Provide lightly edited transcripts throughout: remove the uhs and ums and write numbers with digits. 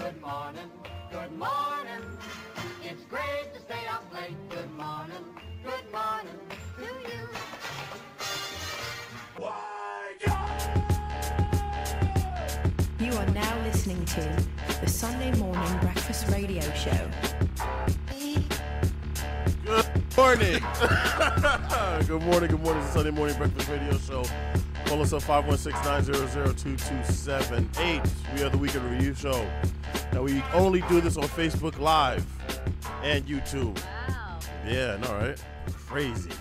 Good morning, good morning. It's great to stay up late. Good morning to you. You are now listening to the Sunday Morning Breakfast Radio Show. Good morning. Good morning. It's the Sunday Morning Breakfast Radio Show. Call us up 516-900-2278. We are the Weekend Review Show. Now, we only do this on Facebook Live and YouTube. Wow. Yeah, I know, right? Crazy.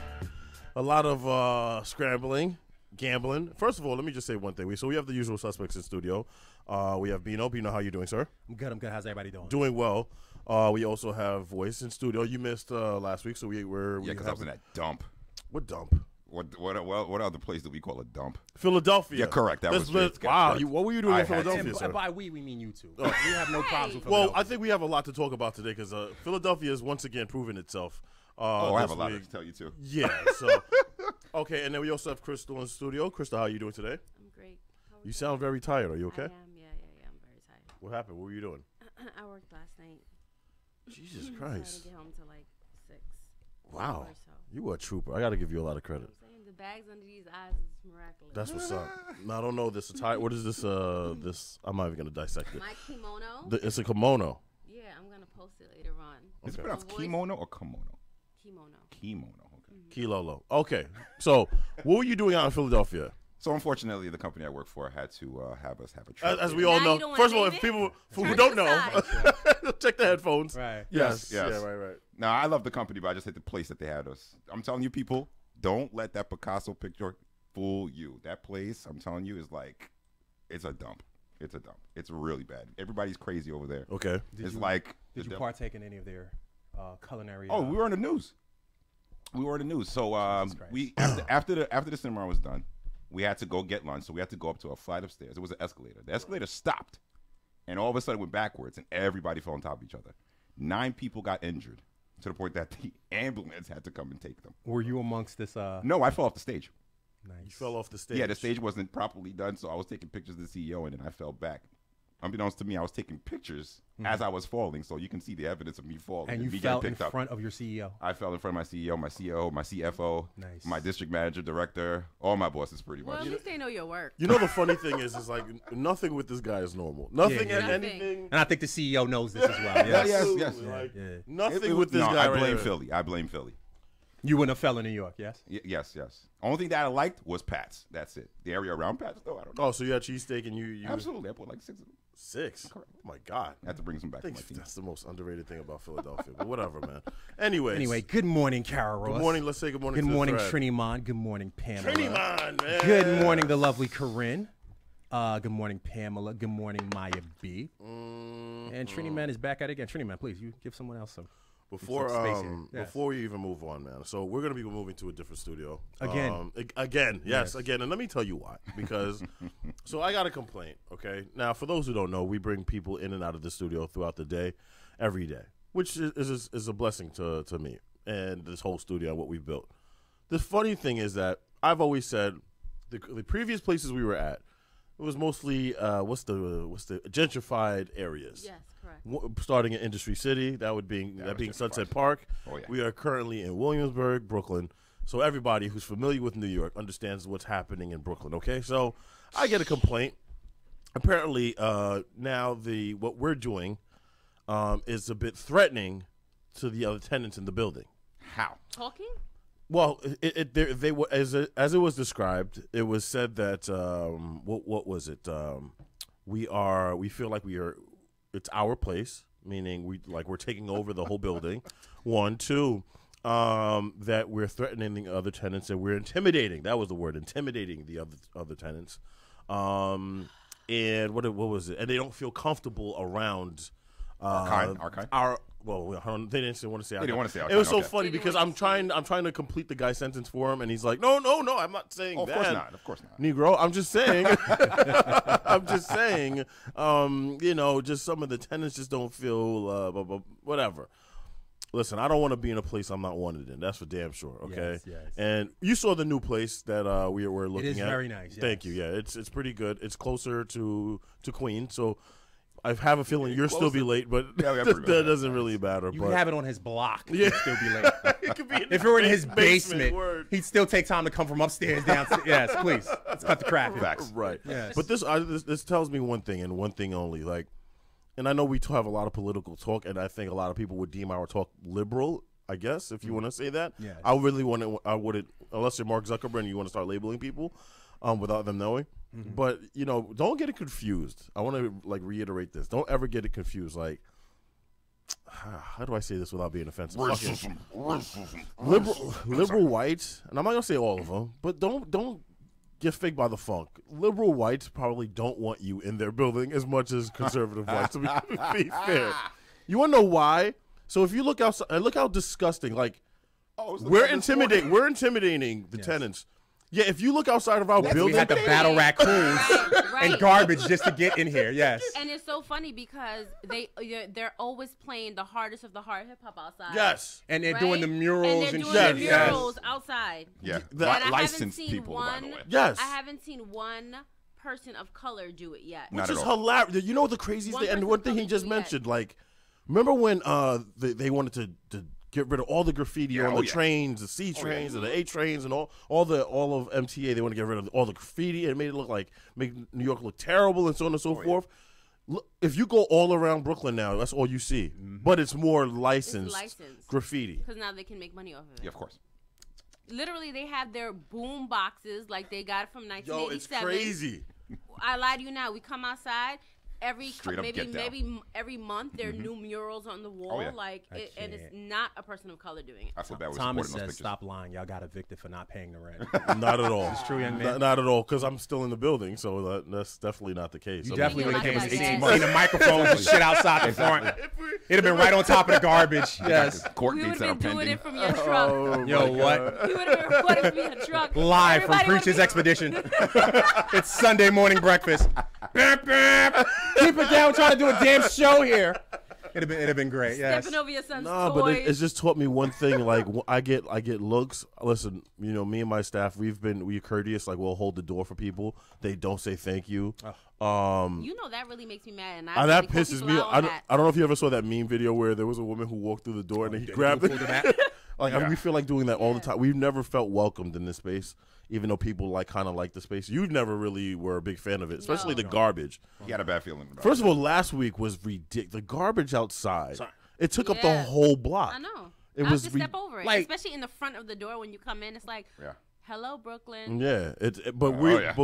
A lot of scrambling, gambling. First of all, let me just say one thing. So we have the usual suspects in studio. We have Bino. Bino, how you doing, sir? I'm good. How's everybody doing? Doing well. We also have Voice in studio. You missed last week, so we were. Yeah, because I was in that dump. What dump? What other place do we call a dump? Philadelphia. Yeah, correct. That was correct. Wow. What were you doing in Philadelphia, sir? By we mean you two. We have no problems with Well, Philadelphia. I think we have a lot to talk about today because Philadelphia has once again proven itself. I have a lot to tell you, too. Yeah. So, okay, and then we also have Crystal in studio. Crystal, how are you doing today? I'm great. You sound very tired. Are you okay? I am. Yeah. I'm very tired. What happened? What were you doing? I worked last night. Jesus So I Christ. had to get home till like 6. Wow. Or so. You are a trooper. I got to give you a lot of credit. I'm saying the bags under these eyes is miraculous. That's what's up. Now, I don't know this attire. What is this? This I'm not even going to dissect it. My kimono. It's a kimono. Yeah, I'm gonna post it later on. Is it Okay. pronounced kimono or kimono? Kimono. Kimono, okay. Kilolo. Okay. So, what were you doing out in Philadelphia? So, unfortunately, the company I work for had to have us have a trip. As we all Now you know. don't First of all, wanna if name people it? who Turn don't to know, the check the headphones. Right. Yes. Yeah, right. Now, I love the company, but I just hate the place that they had us. I'm telling you, people, don't let that Picasso picture fool you. That place, I'm telling you, is like, it's a dump. It's a dump. It's really bad. Everybody's crazy over there. Okay. Did Did you partake in any of their culinary? Oh, we were on the news. So we after the seminar was done, we had to go get lunch. So we had to go up to a flight of stairs. It was an escalator. The escalator stopped, and all of a sudden went backwards, and everybody fell on top of each other. 9 people got injured to the point that the ambulance had to come and take them. Were you amongst this? No, I fell off the stage. Nice. You fell off the stage. Yeah, the stage wasn't properly done, so I was taking pictures of the CEO, and then I fell back. Unbeknownst to me, I was taking pictures as I was falling, so you can see the evidence of me falling. And you me fell getting in picked up. front of your CEO. I fell in front of my CEO, my COO, my CFO, Nice. my district manager, director, all my bosses pretty Well, much. at least they know your work. You know the funny thing is like nothing with this guy is normal. Nothing Yeah. and Nothing. anything. And I think the CEO knows this as well. Yeah, Yes. yes. Absolutely, like, Yeah. Nothing with this no, guy. I right blame here. Philly. I blame Philly. You wouldn't have fell in New York, yes? Yes. Only thing that I liked was Pat's. That's it. The area around Pat's, though, I don't know. Oh, so you had cheesesteak and you Absolutely. I put like 6 of them. 6. Correct. Oh my God. I had to bring some back I to my think team. that's the most underrated thing about Philadelphia. But whatever, man. Anyways. Anyway, good morning, Carol Ross. Good morning. Let's say good morning. Good to morning, the thread. Trini Mon. Good morning, Pamela. Trini Mon, man. Good morning, the lovely Corinne. Good morning, Pamela. Good morning, Maya B. And Trini Man is back at it again. Trini Man, please, you give someone else some. Before some space here. Yes. before we even move on, man. So we're gonna be moving to a different studio Again. Again, yes, Yes. again, and let me tell you why. Because so I got a complaint. Okay, now for those who don't know, we bring people in and out of the studio throughout the day, every day, which is a blessing to me and this whole studio and what we've built. The funny thing is that I've always said the previous places we were at, it was mostly what's the gentrified areas. Yes, correct. Starting in Industry City, that being was Sunset gentrified. Park. Oh, yeah. We are currently in Williamsburg, Brooklyn. So everybody who's familiar with New York understands what's happening in Brooklyn. Okay, so I get a complaint. Apparently, now what we're doing is a bit threatening to the other tenants in the building. How? Talking? Well, they were as it was described. It was said that what was it? We feel like it's our place, meaning we're taking over the whole building. 1, 2, that we're threatening the other tenants and we're intimidating. That was the word, intimidating the other tenants. And what was it? And they don't feel comfortable around Our kind? They didn't want to say. They didn't want to say our It was kind, so okay. funny because I'm trying to complete the guy's sentence for him, and he's like, no, I'm not saying Oh, of that. course not. Negro. I'm just saying. I'm just saying. Just some of the tenants just don't feel whatever. Listen, I don't want to be in a place I'm not wanted in. That's for damn sure. Okay. Yes. And you saw the new place that we were looking at. It is very nice. Thank yes. you. Yeah, it's pretty good. It's closer to Queens, so I have a feeling you'll still be late, but Yeah, we have that to- doesn't really matter. You but can have it on his block. Yeah. He'd still be late. it could be If it were in his basement, word. he'd still take time to come from upstairs down to. Yes, please. Let's cut the crap. Facts. Right. Yes. But this tells me one thing and one thing only. Like, and I know we have a lot of political talk, and I think a lot of people would deem our talk liberal. I guess if you want to say that. Yeah. I really want to. I wouldn't unless you're Mark Zuckerberg and you want to start labeling people, without them knowing. But don't get it confused. I want to reiterate this. Don't ever get it confused. Like, how do I say this without being offensive? Liberal whites, and I'm not gonna say all of them, but don't get faked by the funk. Liberal whites probably don't want you in their building as much as conservative whites. To be fair, you want to know why? So if you look outside, look how disgusting. Like, we're intimidating the tenants. Yeah, if you look outside of our We building, had to battle raccoons Right. and garbage just to get in here. Yes. And it's so funny because they're always playing the hardest of the hard hip hop outside. yes, And they're right? doing the murals and and, they're shit. doing the Yes. murals outside. Yeah, The- And I haven't licensed seen people, by the one. way. yes. I haven't seen one person of color do it yet. Not Which at is all. hilarious. You know the craziest One thing, and person one thing he probably just do yet. mentioned, like, remember when they wanted to get rid of all the graffiti Yeah, on oh, the yeah. trains, the C trains, and the A trains, and all of MTA. They want to get rid of all the graffiti and make New York look terrible and so on and so forth. Look, if you go all around Brooklyn now, that's all you see. But it's more licensed, licensed. graffiti. Because now they can make money off of it. Yeah, of course. Literally, they have their boom boxes like they got it from Yo, 1987. it's crazy. I lie to you now. We come outside Straight up maybe get down. every month. There are new murals on the wall, yeah. and it's not a person of color doing it. I feel bad with Thomas supporting those says, pictures. "Stop lying. Y'all got evicted for not paying the rent." Not at all. It's true, young man. Not at all, because I'm still in the building, so that's definitely not the case. You I mean, definitely would have like came with that, 18 yes. seen the microphones and shit outside the front. It'd have been right on top of the garbage. Yes. Court We dates would that are have been doing pending. it from your truck. Oh, Yo, my what? God. You would have been recording from your truck. Live from Everybody Preacher's would've Expedition. It's Sunday morning breakfast. Bam, bam. Keep it down, trying to do a damn show here. It'd have been great. been Yes. stepping over your son's No, toys. but it's just taught me one thing. Like, I get looks. Listen, me and my staff, we're courteous. Like, we'll hold the door for people. They don't say thank you. You know that really makes me mad, and I That really call pisses people me out off. on that. I don't know if you ever saw that meme video where there was a woman who walked through the door and then he grabbed pulled it. him out. Like, I mean, we feel like doing that all the time. We've never felt welcomed in this space, even though people kind of like the space. You never really were a big fan of it, especially the garbage. He had a bad feeling about First it. of all, last week was ridiculous. The garbage outside. It took up the Yeah. whole block. I know. It I was just step over it, like- especially in the front of the door when you come in. It's like, Yeah. hello, Brooklyn. Yeah, but yeah.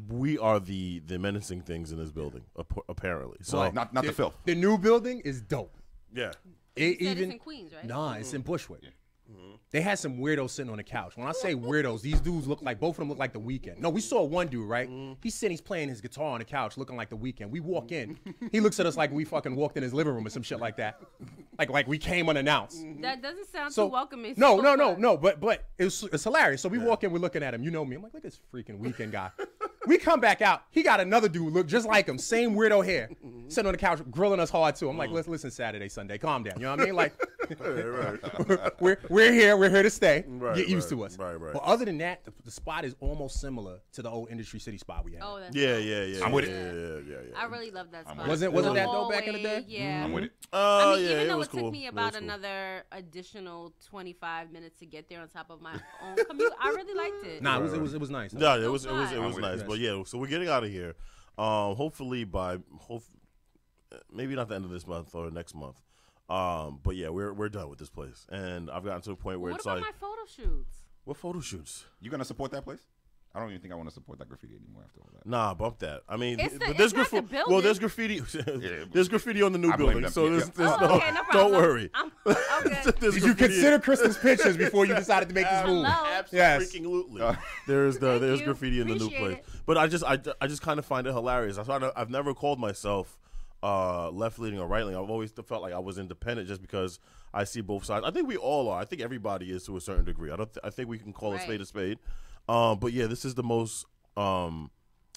we are the menacing things in this building apparently. So Not the filth. The new building is dope. yeah, You said it's in Queens, right? Nah, it's in Bushwick. They had some weirdos sitting on the couch. When I say weirdos, these dudes both of them look like The Weeknd. No, we saw one dude, right? He's playing his guitar on the couch, looking like The Weeknd. We walk in, he looks at us like we fucking walked in his living room or some shit like that, like we came unannounced. That doesn't sound So too welcoming. no, but it's hilarious. So we walk in, we're looking at him. You know me. I'm like, look at this freaking Weeknd guy. We come back out. He got another dude look just like him, same weirdo hair, sitting on the couch grilling us hard too. I'm like, listen, Saturday, Sunday, calm down. You know what I mean? Like, we're here to stay. Right, Get used right, to us. right. But other than that, the spot is almost similar to the old Industry City spot we had. Oh, that's yeah. I'm with Yeah. I really love that spot. with Wasn't The that dope back in the hallway, day? Yeah. I'm with it. Oh I mean, yeah, even it though was it cool. took me It about was cool. another additional 25 minutes to get there on top of my own commute, I really liked it. Nah, it was nice. Yeah, it was I'm nice. with But yeah, so we're getting out of here. Hopefully maybe not the end of this month or next month. But yeah, we're done with this place, and I've gotten to a point where What it's about like, my photo shoots? what photo shoots? You gonna support that place? I don't even think I want to support that graffiti anymore after all that. Nah, bump that. I mean, It's the- but it's there's not the graffiti. building. Well, there's graffiti. There's graffiti on the new I blame building, them. so Yeah. there's Oh, no. okay, no problem. Don't worry. Okay. There's Did you graffiti- consider Crystal's pictures before you decided to make this move? Hello? Yes. Absolutely. There's you. graffiti in the new Appreciate place. it. But I just kind of find it hilarious. I've never called myself left leaning or right leaning. I've always felt like I was independent just because I see both sides. I think we all are. I think everybody is to a certain degree. I think we can call a spade a spade. But yeah, this is the most.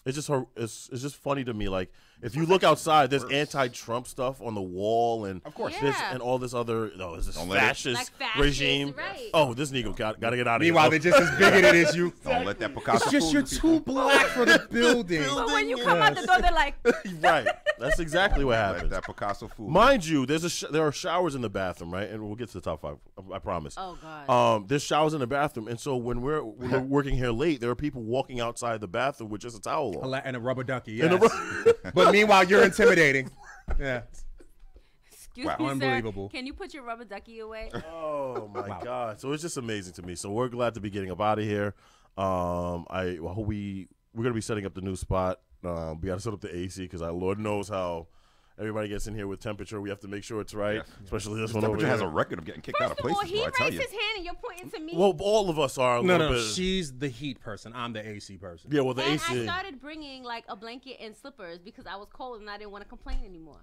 It's just funny to me. Like if you look outside, there's anti-Trump stuff on the wall, and Of course. this Yeah. and all this other. No, it's this Don't let it- fascist, Like fascist, regime. right. Oh, this nigga got to get out of here. Meanwhile, they're just as bigoted as you. Don't let that Picasso It's just fool you're you people. too black for the building. But when you come out the door, they're like, right. That's exactly what Let happens. that Picasso fool. Mind you, there are showers in the bathroom, right? And we'll get to the top 5. I promise. Oh God. There's showers in the bathroom, and so when we're working here late, there are people walking outside the bathroom with just a towel on. And a rubber ducky, And yes. But meanwhile, you're intimidating. Yeah. Excuse Wow. me, sir. Unbelievable. Can you put your rubber ducky away? Oh my Wow. God! So it's just amazing to me. So we're glad to be getting up out of here. I hope we're gonna be setting up the new spot. We got to set up the AC because Lord knows how everybody gets in here with temperature. We have to make sure it's right, especially this one over Temperature here. has a record of getting kicked out First of of all, places. he I tell raised you. his hand and you're pointing to me. Well, all of us are a No, little no, bit. she's the heat person. I'm the AC person. Yeah, well, the and AC. I started bringing like a blanket and slippers because I was cold and I didn't want to complain anymore.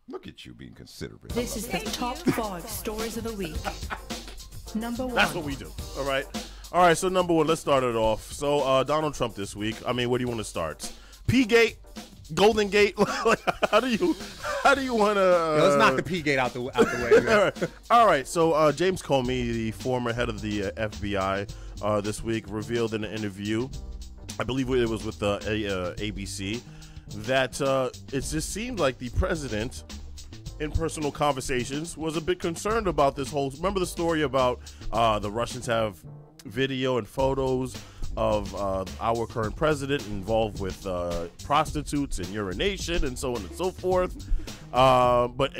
Look at you being considerate. This is the top 5 stories of the week. Number 1. That's what we do. All right. So number 1, let's start it off. So Donald Trump this week. I mean, where do you want to start? P-Gate, Golden Gate. how do you want to? Let's knock the P gate out the way. All right. So James Comey, the former head of the FBI, this week revealed in an interview, I believe it was with ABC, that it just seemed like the president, in personal conversations, was a bit concerned about this whole. Remember the story about the Russians have video and photos of our current president involved with prostitutes and urination and so on and so forth. But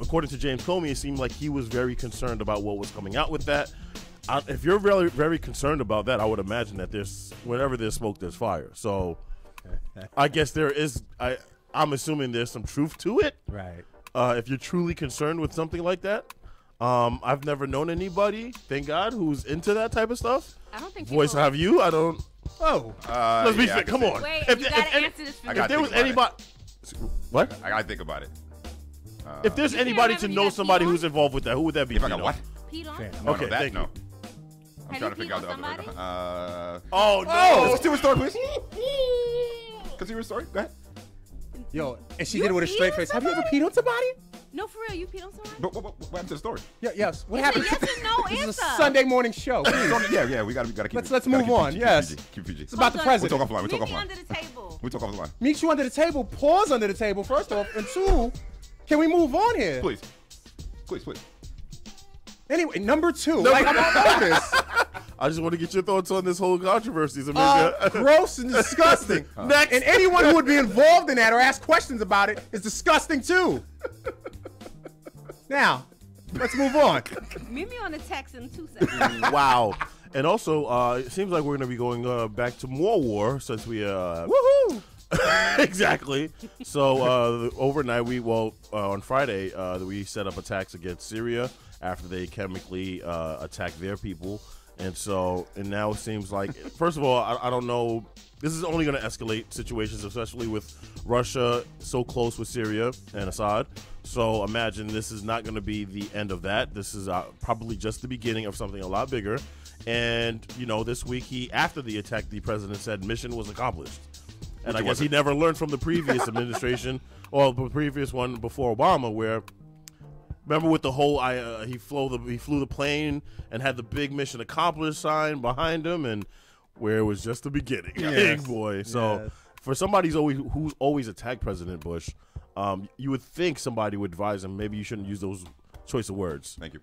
according to James Comey, it seemed like he was very concerned about what was coming out with that. If you're very, very concerned about that, I would imagine that whenever there's smoke, there's fire. So I guess there is. I'm assuming there's some truth to it. Right. If you're truly concerned with something like that. I've never known anybody, thank God, who's into that type of stuff. I don't think Voice, people- have you? I don't. Oh. Let's be fair. Come on. Wait, If- you if- gotta if- answer this for I me. got If there was think about anybody, what? I gotta think about it. If there's You can't anybody have to any know that somebody peed who's on? involved with that, who would that be? If I got Pino? what? Peed on? Fair. No, Okay, no, that thank no. you. I'm Have trying you to figure out peed on the other. Oh no! Oh, continue the story, please. Continue the story. Go ahead. Yo, and she You did it with a peed straight on face. Have you ever somebody? peed on somebody? No, for real, you peed on somebody? But what happened to the story? Yeah, yes. What It's a happened? yes or no This is a answer. Sunday morning show. Yeah, we gotta keep. Let's gotta move keep on, PG, yes. Keep PG. Keep PG. It's about the Hold on. We'll talk president. offline. We'll Meet talk me offline. under the table. We'll talk offline. Meet you under the table. Pause under the table, first off. And 2, can we move on here? Please. Please. Anyway, number 2. Like, I'm all over this. I just want to get your thoughts on this whole controversy, Amelia. Gross and disgusting. Next. And anyone who would be involved in that or ask questions about it is disgusting too. Now, let's move on. Meet me on the text in 2 seconds. Wow. And also, it seems like we're going to be going back to more war since we. Woohoo! Exactly. So overnight, on Friday, we set up attacks against Syria after they chemically attacked their people. And now it seems like, first of all, I don't know. This is only going to escalate situations, especially with Russia so close with Syria and Assad. So imagine this is not going to be the end of that. This is probably just the beginning of something a lot bigger. And, this week, after the attack, the president said mission was accomplished. And I guess he never learned from the previous administration, or the previous one before Obama, where, remember with the whole, he flew the plane and had the big mission accomplished sign behind him, and where it was just the beginning. Yes. Big boy. So Yes. for somebody who's always attacked President Bush, you would think somebody would advise him, maybe you shouldn't use those choice of words Thank you.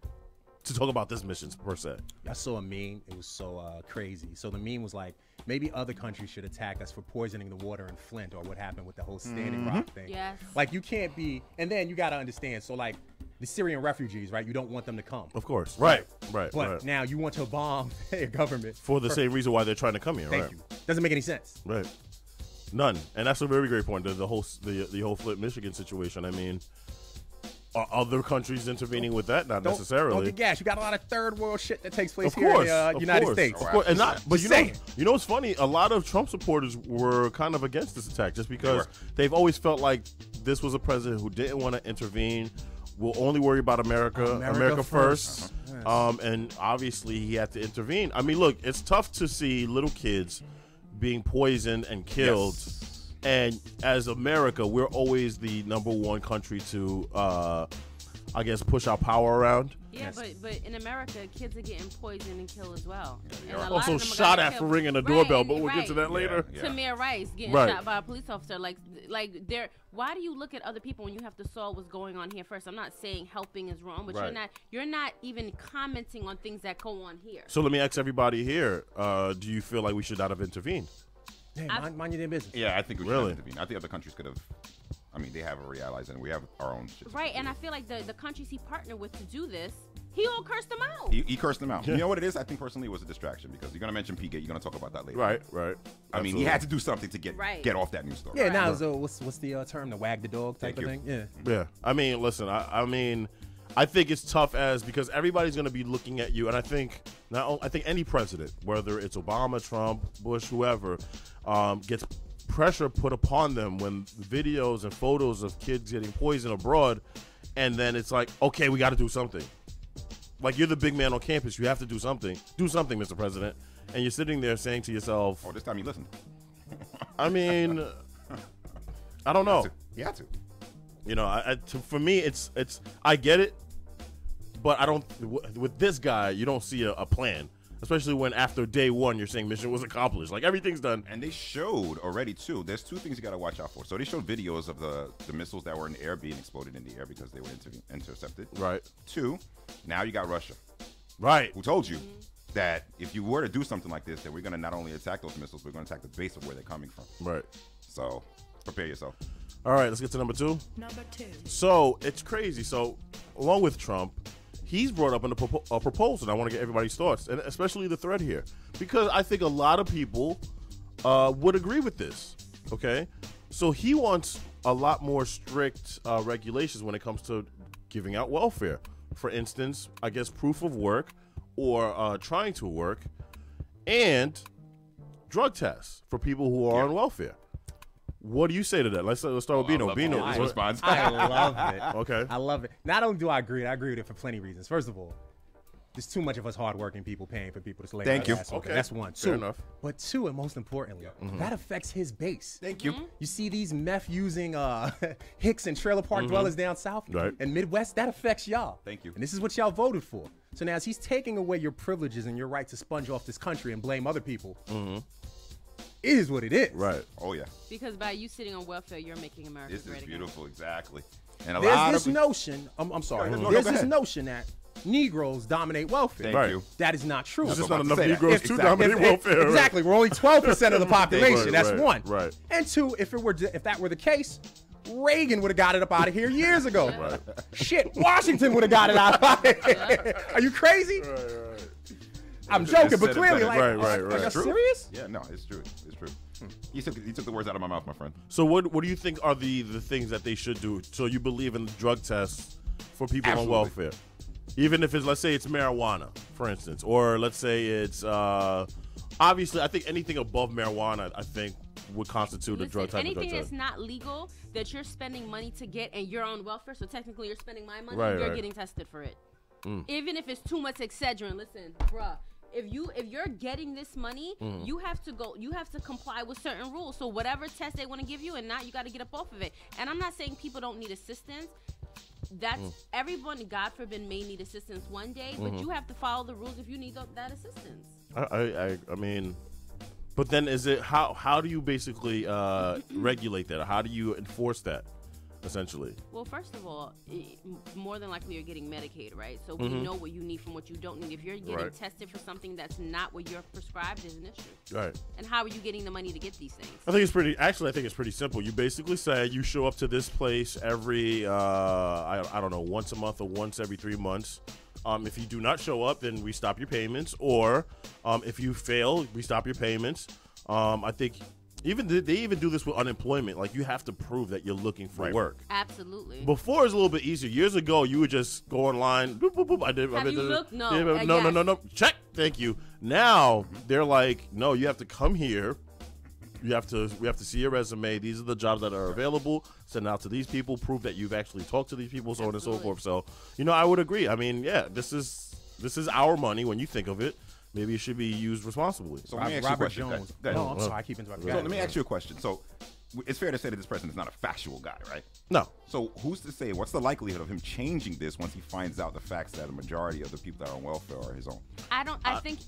to talk about this mission per se. I saw a meme. It was so crazy. So the meme was like, maybe other countries should attack us for poisoning the water in Flint, or what happened with the whole Standing Rock thing. Yes. Like, you can't be, and then you got to understand. So, like, the Syrian refugees, right? You don't want them to come. Of course. Right. But now you want to bomb their government. For the same reason why they're trying to come here. Thank right. you. Doesn't make any sense. Right. None. And that's a very great point. The whole Flint, Michigan situation. I mean, are other countries intervening with that? Not necessarily. Don't get gas. You got a lot of third world shit that takes place Of course, here in of the United course, States. of course. And not, but Just saying. you know what's funny? A lot of Trump supporters were kind of against this attack just because they've always felt like this was a president who didn't want to intervene. Will only worry about America first. And obviously he had to intervene. I mean, look, it's tough to see little kids being poisoned and killed. And as America, we're always the number one country to I guess, push our power around. Yeah, but in America, kids are getting poisoned and killed as well. And a lot Also of them are shot gonna at for kill- ringing the Right, doorbell, and- but we'll get to that later. Yeah. Tamir Rice getting Right. shot by a police officer. Like they're. Why do you look at other people when you have to solve what's going on here first? I'm not saying helping is wrong, but Right. you're not even commenting on things that go on here. So let me ask everybody here: do you feel like we should not have intervened? Hey, mind your damn business. Yeah, I think we should Really? intervene. I think other countries could have. I mean, they have already allies, and we have our own shit. Right, and I feel like the countries he partnered with to do this, he all cursed them out. He cursed them out. You know what it is? I think personally it was a distraction because you're gonna mention P-Gate. You're gonna talk about that later. Right. I mean, he had to do something to get off that news story. Yeah, now so what's the term? The wag the dog type Thank of you. thing. Yeah. Yeah. I mean, listen. I mean, I think it's tough because everybody's going to be looking at you, and I think any president, whether it's Obama, Trump, Bush, whoever, gets pressure put upon them when videos and photos of kids getting poisoned abroad, and then it's like, okay, we got to do something. Like, you're the big man on campus, you have to do something. Do something, Mr. President. And you're sitting there saying to yourself, Oh, this time he listened. I mean, I don't know. He had to. You know, for me, it's I get it, but I don't. With this guy, you don't see a plan, especially when after day one you're saying mission was accomplished, like everything's done. And they showed already too. There's two things you got to watch out for. So they showed videos of the missiles that were in the air being exploded in the air because they were intercepted. Right. Two, now you got Russia, Right. who told you that if you were to do something like this, that we're going to not only attack those missiles, we're going to attack the base of where they're coming from. Right. So prepare yourself. All right, let's get to number 2. Number 2. So it's crazy. So along with Trump, he's brought up a proposal. And I want to get everybody's thoughts, and especially the thread here, because I think a lot of people would agree with this. Okay, so he wants a lot more strict regulations when it comes to giving out welfare. For instance, I guess proof of work or trying to work, and drug tests for people who are on welfare. What do you say to that? Let's start with Bino. Bino, His response. I love it. Okay. I love it. Not only do I agree with it for plenty of reasons. First of all, there's too much of us hardworking people paying for people to slay Thank our you. ass off. Okay. That's one. Fair Two, enough. But two, and most importantly, that affects his base. Thank you. You see these meth using Hicks and trailer park dwellers down south Right. and Midwest, that affects y'all. Thank you. And this is what y'all voted for. So now as he's taking away your privileges and your right to sponge off this country and blame other people, it is what it is. Right. Oh yeah. Because by you sitting on welfare, you're making America This is great again. beautiful. Exactly. And a There's lot this of notion, I'm sorry, Go ahead. No, there's go this ahead. notion that Negroes dominate welfare. Thank Right. you. That is not true. There's just about not to enough say that. Negroes to Exactly. dominate welfare. right? Exactly. We're only 12% of the population. Right, That's right, one. right. And two, if that were the case, Reagan would have got it up out of here years ago. Right. Shit, Washington would have got it out of here. Are you crazy? I'm joking, Just but said it clearly, better. like, Right, like, right. are you True. serious? Yeah, no, it's true. It's true. He took the words out of my mouth, my friend. So what do you think are the things that they should do? So you believe in drug tests for people Absolutely. on welfare, even if it's, let's say it's marijuana, for instance, or let's say it's obviously I think anything above marijuana I think would constitute a drug type of drug anything test. that's not legal that you're spending money to get and you're on welfare, so technically you're spending my money, Right, you're right. getting tested for it. Even if it's too much Excedrin, listen, bruh. If you're getting this money, you have to comply with certain rules. So whatever test they want to give you and not, you got to get up off of it. And I'm not saying people don't need assistance. That's everyone, God forbid, may need assistance one day, but you have to follow the rules if you need that assistance. I mean, but then is it how do you basically regulate that? How do you enforce that? Essentially, Well, first of all, more than likely you're getting Medicaid, right? So we know what you need from what you don't need. If you're getting Right. tested for something that's not what you're prescribed, is an issue. right? And how are you getting the money to get these things? I think it's pretty simple. You basically say you show up to this place every I don't know, once a month or once every 3 months. If you do not show up, then we stop your payments, or if you fail, we stop your payments. I think they even do this with unemployment. Like, you have to prove that you're looking for work. Absolutely. Before it was a little bit easier. Years ago, you would just go online. Boop, boop, boop. Have you looked? No. Yeah, Yes. no. Check. Thank you. Now they're like, no, you have to come here. We have to see your resume. These are the jobs that are available. Send out to these people. Prove that you've actually talked to these people, so on and so Absolutely. forth. So, I would agree. I mean, yeah, this is our money when you think of it. Maybe it should be used responsibly. So let me ask you a Robert question. Jones. Go ahead. No, I'm sorry. I keep interrupting. So let me ask you a question. So it's fair to say that this person is not a factual guy, right? No. So who's to say? What's the likelihood of him changing this once he finds out the facts that a majority of the people that are on welfare are his own? I don't think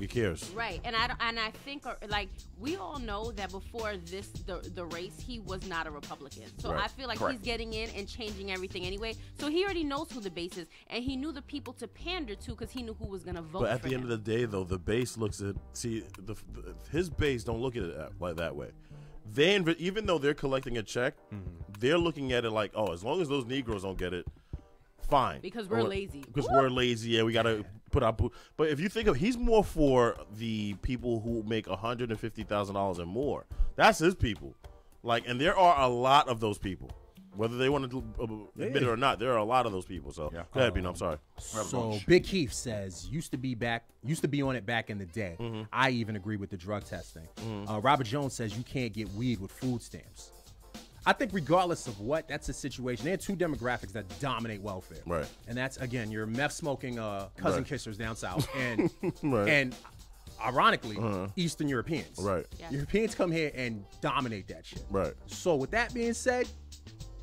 he cares. Right, and I think like we all know that before the race he was not a Republican. So Right. I feel like Correct. he's getting in and changing everything anyway. So he already knows who the base is, and he knew the people to pander to because he knew who was gonna vote. But at for the him. end of the day, though, the base looks at his base don't look at it like that way. Even though they're collecting a check, they're looking at it like, oh, as long as those Negroes don't get it, fine. Because we're lazy. Because we're lazy, yeah, we gotta put our boot. But if you think of, he's more for the people who make $150,000 and more. That's his people. Like, and there are a lot of those people. Whether they want to admit it or not, there are a lot of those people. So go ahead, Bino. I'm sorry. So Big Keith says used to be on it back in the day. I even agree with the drug testing. Robert Jones says you can't get weed with food stamps. I think regardless of what, that's a situation. There are two demographics that dominate welfare. Right. And that's, again, your meth smoking cousin kissers down south and Right. and ironically, Eastern Europeans. Right. Yeah. Europeans come here and dominate that shit. Right. So with that being said,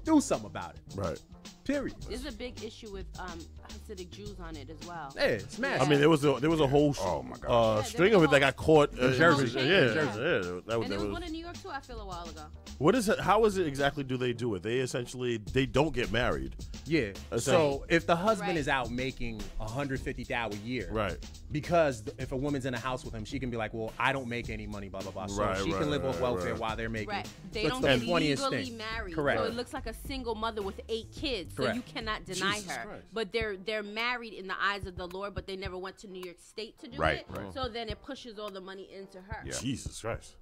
do something about it. Right. Period. There's a big issue with Hasidic Jews on it as well. Hey, smash. I mean, there was a whole Oh, my God. string of it that got caught in Jersey. Yeah, And that there was was. one in New York too. I feel a while ago. What is it? How is it exactly? Do they do it? They don't get married. Yeah. Essentially. So if the husband Right. is out making $150,000 a year, Right. Because if a woman's in a house with him, she can be like, "Well, I don't make any money, blah blah blah." So Right, she right, can live off right, welfare right. while they're making. Right. They So don't it's get the funniest legally thing. married. Correct. So it looks like a single mother with 8 kids. So Correct. you cannot deny Jesus her. Christ. But they're married in the eyes of the Lord, but they never went to New York State to do Right, it. right. So then it pushes all the money into her. Yeah. Jesus Christ.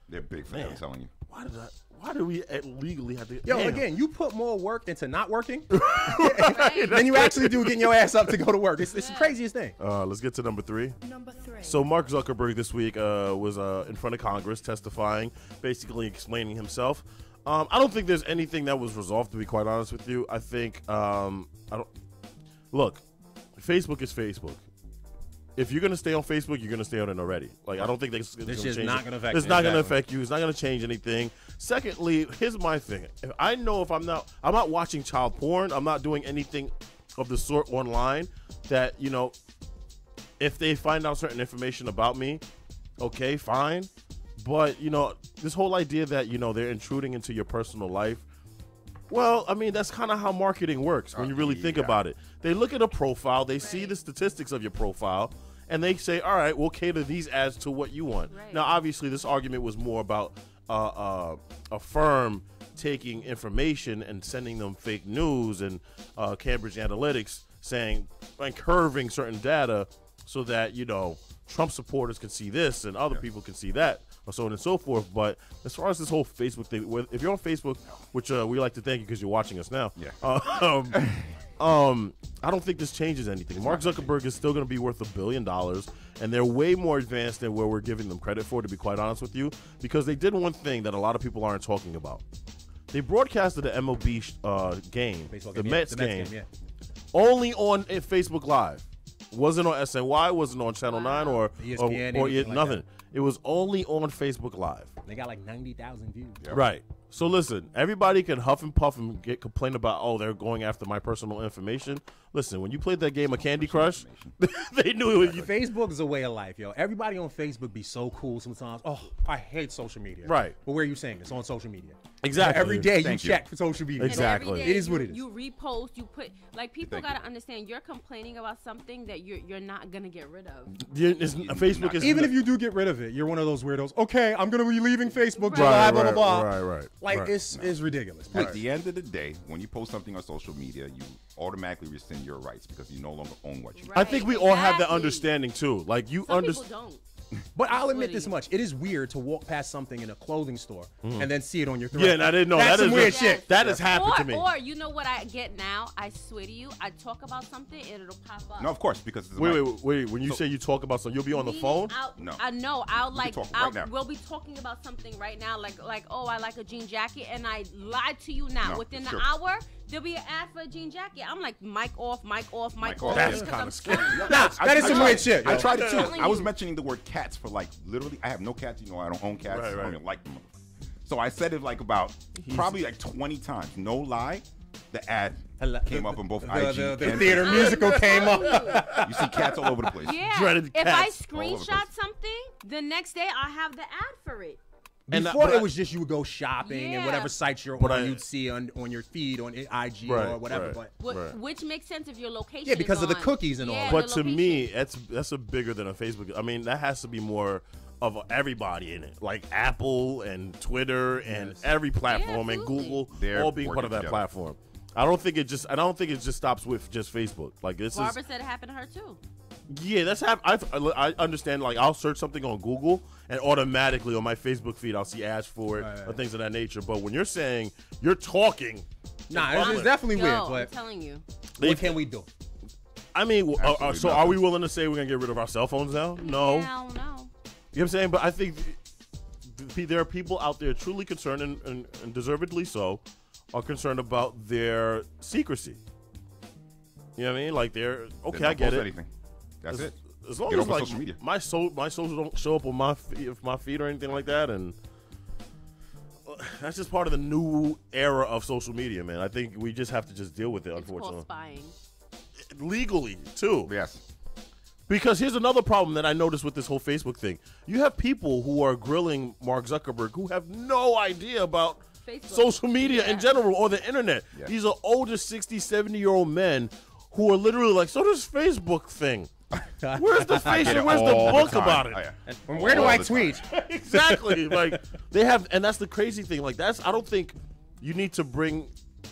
They're big for that, I'm Man. telling you. Why do we legally have to? Yo, Damn. again, you put more work into not working Right? than you actually do getting your ass up to go to work. It's the craziest thing. Let's get to number 3. Number 3. So Mark Zuckerberg this week was in front of Congress testifying, basically explaining himself. I don't think there's anything that was resolved, to be quite honest with you. I think look, Facebook is Facebook. If you're gonna stay on Facebook, you're gonna stay on it already. Like, I don't think This is not gonna affect It's you. not gonna Exactly. affect you. It's not gonna change anything. Secondly, here's my thing. If I know if I'm not watching child porn. I'm not doing anything of the sort online. That, you know, if they find out certain information about me, okay, fine. But, you know, this whole idea that, you know, they're intruding into your personal life. Well, I mean, that's kind of how marketing works when you really think about it. They look at a profile, they see the statistics of your profile, and they say, all right, we'll cater these ads to what you want. Right. Now, obviously, this argument was more about a firm taking information and sending them fake news and Cambridge Analytics saying, like, curving certain data so that, you know, Trump supporters can see this and other people can see that, or so on and so forth. But as far as this whole Facebook thing, if you're on Facebook, which we like to thank you because you're watching us now, I don't think this changes anything. Mark Zuckerberg is still going to be worth $1 billion, and they're way more advanced than where we're giving them credit for, to be quite honest with you, because they did one thing that a lot of people aren't talking about. They broadcasted the MLB game, Baseball the game, Mets yeah. game, Yeah. only on Facebook Live. Wasn't on SNY, wasn't on Channel 9 or ESPN, or anything like nothing. that. It was only on Facebook Live. They got like 90,000 views. Right. So listen, everybody can huff and puff and complain about, oh, they're going after my personal information. Listen, when you played that game of Candy Crush, they knew it was you. Facebook is a way of life, yo. Everybody on Facebook be so cool sometimes. Oh, I hate social media. Right. But where are you saying? It's on social media. Exactly. Every day Thank you you. check for social media. And Exactly. every day It is what it is. You repost, you put, like, people Thank you. gotta understand. You're complaining about something that you're not gonna get rid of. Facebook is Even if you do get rid of it, you're one of those weirdos. Okay, I'm gonna be leaving Facebook. Right, Blah blah blah blah. right. Like right. it's ridiculous. At the end of the day, when you post something on social media, you automatically rescind your rights because you no longer own what you. Right. I think we all have that Exactly. understanding too. Like you Some understand. people don't. But I'll What admit are this you? much: it is weird to walk past something in a clothing store and then see it on your thread. Yeah, and I didn't know That's that some is weird a- shit. That has happened to me. Or you know what I get now? I swear to you, I talk about something and it'll pop up. No, of course, because it's Wait. When you say you talk about something, you'll be on the Meaning phone. No. I know. I'll like. talk right now. We'll be talking about something right now, like oh, I like a jean jacket, and I lied to you now. No, Within it's the true. hour, there'll be an ad for a jean jacket. I'm like, mic off, mic off, mic Mic off. off. That's because kinda I'm scary. telling you. That is some weird shit. I yo. tried it too. telling I was you. mentioning the word cats for like literally. I have no cats. You know, I don't own cats. Right, I don't right. even like them. So I said it like probably like 20 times. No lie. The ad came up on both IG. The and theater musical came up. You see cats all over the place. Yeah. Dreaded If I cats all over the screenshot place. something, the next day I have the ad for it. Before it was just you would go shopping and Yeah. whatever sites you're But on, you'd see on your feed on IG or whatever. Right. But Right. Which makes sense if your location. Yeah, because is of the on. cookies and all Yeah, that. But the to me, location. that's a bigger than a Facebook. I mean, that has to be more of everybody in it, like Apple and Twitter and Yes. every platform and absolutely. Google, They're all being part of that working together. platform. I don't think it just stops with just Facebook. Like this Barbara is said it happened to her too. yeah, that's I understand. Like I'll search something on Google and automatically on my Facebook feed I'll see ads for it Right. or things of that nature. But when you're saying you're talking, nah, in it's public, definitely Yo, weird. I'm But telling you. what can we do? I mean, Absolutely so are nothing. we willing to say we're gonna get rid of our cell phones now? No. Yeah, I don't know. You know what I'm saying? But I think there are people out there truly concerned, and deservedly so, are concerned about their secrecy. You know what I mean? Like they're okay. They I don't get post it. Anything. That's it. As long Get as off of like social media. my social don't show up on my feed or anything like that, and that's just part of the new era of social media, man. I think we just have to just deal with it, It's called unfortunately, spying. legally too. Yes. Because here's another problem that I noticed with this whole Facebook thing. You have people who are grilling Mark Zuckerberg who have no idea about Facebook. social media in Yeah. general or the internet. Yeah. These are older 60, 70-year-old men who are literally like, so this Facebook thing. Where's the I face get and it where's the all book time. about it? Oh, yeah. And where do All I the tweet? time. Exactly. Like they have, and that's the crazy thing. Like I don't think you need to bring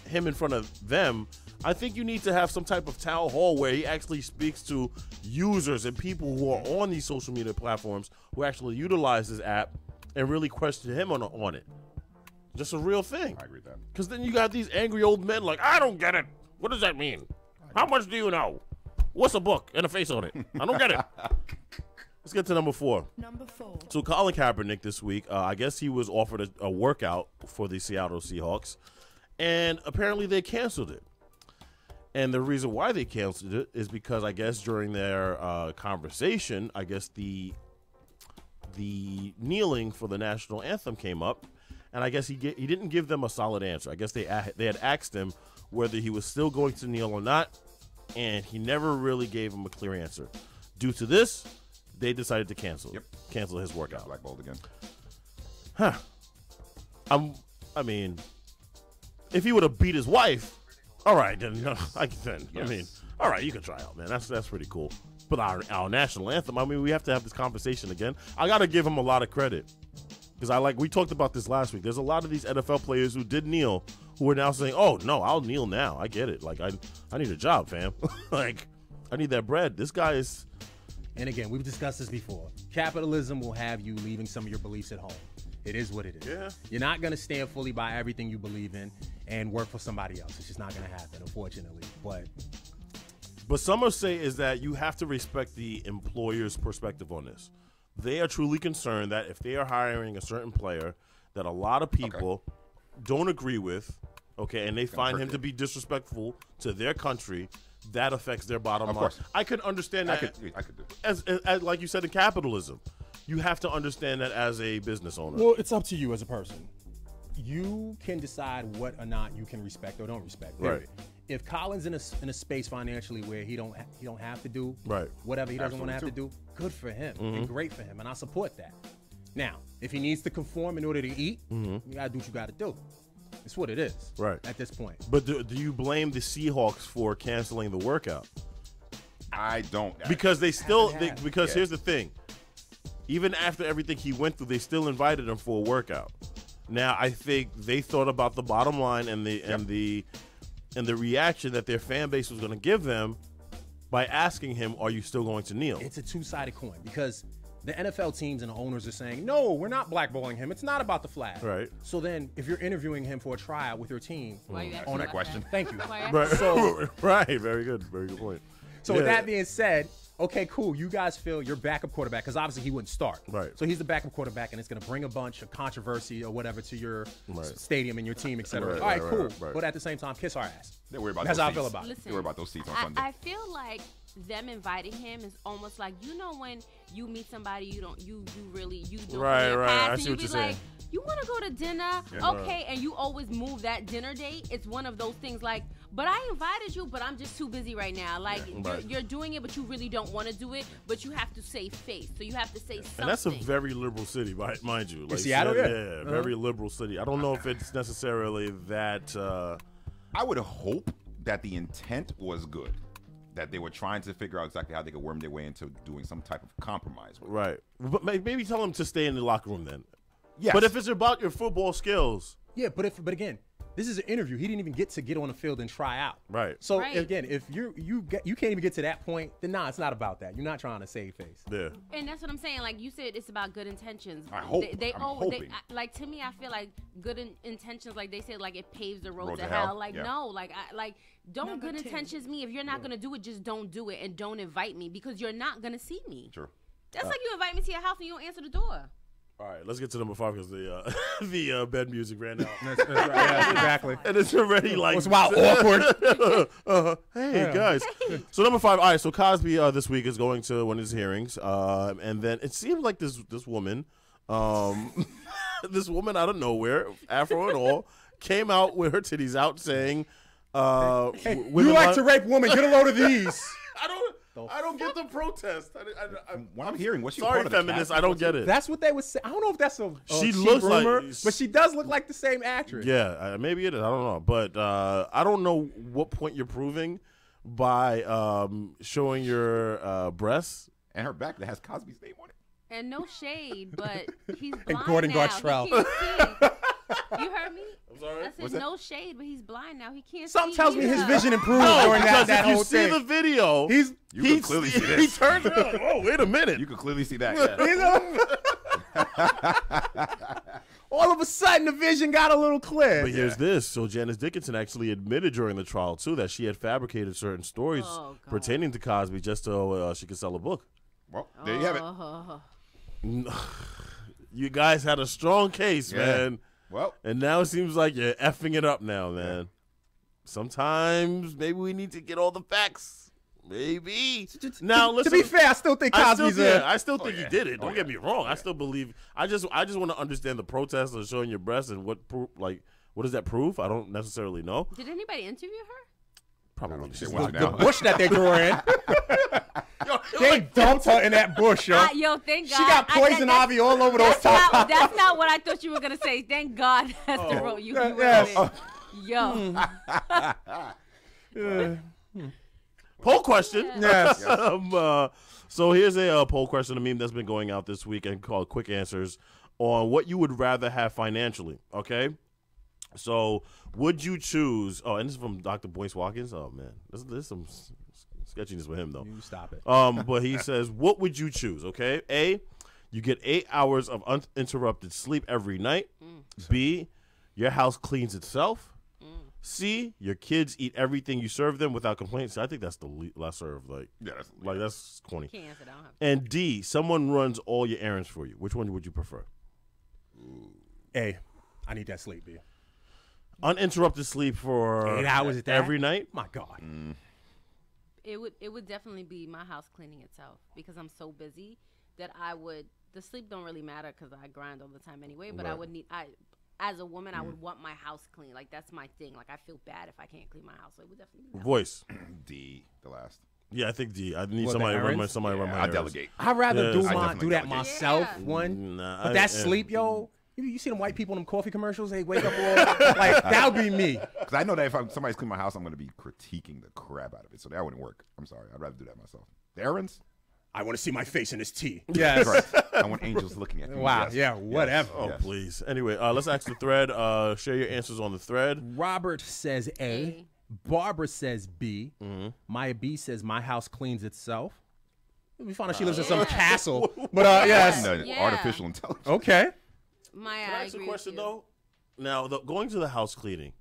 him in front of them. I think you need to have some type of town hall where he actually speaks to users and people who are on these social media platforms who actually utilize this app and really question him on it. Just a real thing. I agree with that. Because then you got these angry old men like, I don't get it. What does that mean? How much do you know? What's a book and a face on it? I don't get it. Let's get to number 4. Number 4. So Colin Kaepernick this week, I guess he was offered a workout for the Seattle Seahawks, and apparently they canceled it. And the reason why they canceled it is because I guess during their conversation, I guess the kneeling for the national anthem came up, and I guess he didn't give them a solid answer. I guess they had asked him whether he was still going to kneel or not, and he never really gave him a clear answer. Due to this, they decided to cancel his workout. Blackballed again. I mean, if he would have beat his wife, all right, then I mean, all right, you can try out, man. That's pretty cool. But our national anthem, I mean, we have to have this conversation again. I got to give him a lot of credit because we talked about this last week. There's a lot of these NFL players who did kneel who are now saying, "Oh no, I'll kneel now. I get it. Like I need a job, fam. Like I need that bread." This guy is. And again, we've discussed this before. Capitalism will have you leaving some of your beliefs at home. It is what it is. Yeah. You're not going to stand fully by everything you believe in and work for somebody else. It's just not going to happen, unfortunately. But some will say is that you have to respect the employer's perspective on this. They are truly concerned that if they are hiring a certain player that a lot of people don't agree with, and they find him to be disrespectful to their country, that affects their bottom line. course. I can understand I that. could do it. As like you said, in capitalism, you have to understand that as a business owner. Well, it's up to you as a person. You can decide what or not you can respect or don't respect. Period. Right. If Colin's in a space financially where he don't have to do whatever he doesn't want to have to do, good for him and great for him, and I support that. Now, if he needs to conform in order to eat, you gotta do what you gotta do. It's what it is. Right. At this point. But do you blame the Seahawks for canceling the workout? I don't. Because here's Yeah. the thing. Even after everything he went through, they still invited him for a workout. Now, I think they thought about the bottom line and the reaction that their fan base was going to give them by asking him, "Are you still going to kneel?" It's a two-sided coin because the NFL teams and the owners are saying, no, we're not blackballing him. It's not about the flag. Right. So then if you're interviewing him for a tryout with your team, Why you asking On about that question. thank you. Why you Right. So- Right. Very good point. So with that being said, okay, cool. You guys feel your backup quarterback, because obviously he wouldn't start. Right. So he's the backup quarterback, and it's going to bring a bunch of controversy or whatever to your stadium and your team, et cetera. Right, All right, right, cool. right. But at the same time, kiss our ass. They worry about That's those how I feel seats. about it. Listen, They worry about those seats on Sunday. I feel like them inviting him is almost like, you know, when you meet somebody you don't Right, know right. I and see you what be you're like, saying. you want to go to dinner? Yeah. Okay, and you always move that dinner date. It's one of those things like, but I invited you, but I'm just too busy right now. Like, Right. you're doing it, but you really don't want to do it, but you have to save face. So you have to say something. And that's a very liberal city, mind you. Like Seattle, yeah. Yeah, very liberal city. I don't know if it's necessarily that. I would hope that the intent was good, that they were trying to figure out exactly how they could worm their way into doing some type of compromise. With it. Right. But maybe tell them to stay in the locker room then. Yes. But if it's about your football skills. Yeah, but again, this is an interview. He didn't even get on the field and try out. Right. So Right. again, if you can't even get to that point, then nah, it's not about that. You're not trying to save face. Yeah. And that's what I'm saying. Like you said, it's about good intentions. I hope. They I'm hoping. hoping. Like to me, I feel like good intentions. Like they said, like it paves the road Road to to hell. hell, Like yeah. no, like don't Number good 10. intentions me. If you're not gonna do it, just don't do it and don't invite me because you're not gonna see me. Sure. That's like you invite me to your house and you don't answer the door. All right, let's get to number 5 because the the bed music ran out. That's right. Yeah, exactly. And it's already like It's wild awkward. Hey guys. So number 5. All right. So Cosby this week is going to one of his hearings, and then it seems like this woman, this woman out of nowhere, afro and all, came out with her titties out, saying, Hey, women you like want- to rape women? Get a load of these. I don't get the protest. What I'm hearing, what's she Sorry, part of the feminists. cast? I don't get it. That's what they would say. I don't know if that's a She cheap looks like- rumor, but she does look like the same actress. Yeah, maybe it is. I don't know, but I don't know what point you're proving by showing your breasts. And her back that has Cosby's name on it. And no shade, but he's blind Gordon now. Gartrell. He can't see. You heard me? I'm sorry. I said no shade, but he's blind now. He can't Something see. tells me his either. vision improved No, during because that if you whole see thing. the video, He's You can clearly see He this. turns around. Like, oh, wait a minute. You can clearly see that. Yeah. you know? All of a sudden, the vision got a little clear. But here's this. So Janice Dickinson actually admitted during the trial, too, that she had fabricated certain stories Oh, God. pertaining to Cosby just so she could sell a book. Well, there you have it. Oh. You guys had a strong case, Yeah. man. Well, And now it seems like you're effing it up now, man. Sometimes maybe we need to get all the facts. Maybe. Now, listen. to be fair, I still think Cosby's I still think yeah. he did it. Oh, Don't get me wrong. I still believe. I just want to understand the protest of showing your breasts and what does that prove? I don't necessarily know. Did anybody interview her? Probably. Shit, She's watch not- it the now. bush that they threw her in. They dumped her in that bush, yo. Yo, thank God. She got poison ivy all over those top. That's not what I thought you were gonna say. Thank God that's the road you went yes. with. Yo, Poll question. Yes. So here's a poll question, a meme that's been going out this week and called Quick Answers on what you would rather have financially. Okay. So would you choose? Oh, and this is from Dr. Boyce Watkins. Oh man, there's some sketchiness with him though. You stop it. But he says, what would you choose? Okay. A, you get 8 hours of uninterrupted sleep every night. B, your house cleans itself. C, your kids eat everything you serve them without complaints. I think that's the lesser of Yeah, that's corny. can't answer that. I don't have- And D, someone runs all your errands for you. Which one would you prefer? Hey, I need that sleep, B. Uninterrupted sleep for 8 hours at that? every night. My God. It would definitely be my house cleaning itself because I'm so busy that the sleep don't really matter because I grind all the time anyway. But Right. as a woman, I would want my house clean. Like that's my thing. Like I feel bad if I can't clean my house. So it would definitely be that. Voice. D, the last. Yeah, I think D. I need What, somebody the to run errands? my I errands. delegate. I'd rather Yeah, do I definitely that delegate. myself, Yeah. one. Nah, But that sleep, yo, you see them white people in them coffee commercials, they wake up all, like, that would be me. Because I know that if somebody's cleaning my house, I'm going to be critiquing the crap out of it. So that wouldn't work. I'm sorry. I'd rather do that myself. The errands? I want to see my face in this tea. Yes. Correct. I want angels looking at me. Wow, Yes. yeah, whatever. Oh, Yes. please. Anyway, let's ask the thread. Share your answers on the thread. Robert says A. A. Barbara says B. Maya B says my house cleans itself. We found out she lives in some castle. But yes. The Yeah. artificial intelligence. Okay. Maya, Can I I ask a agree question with you. though? Now, going to the house cleaning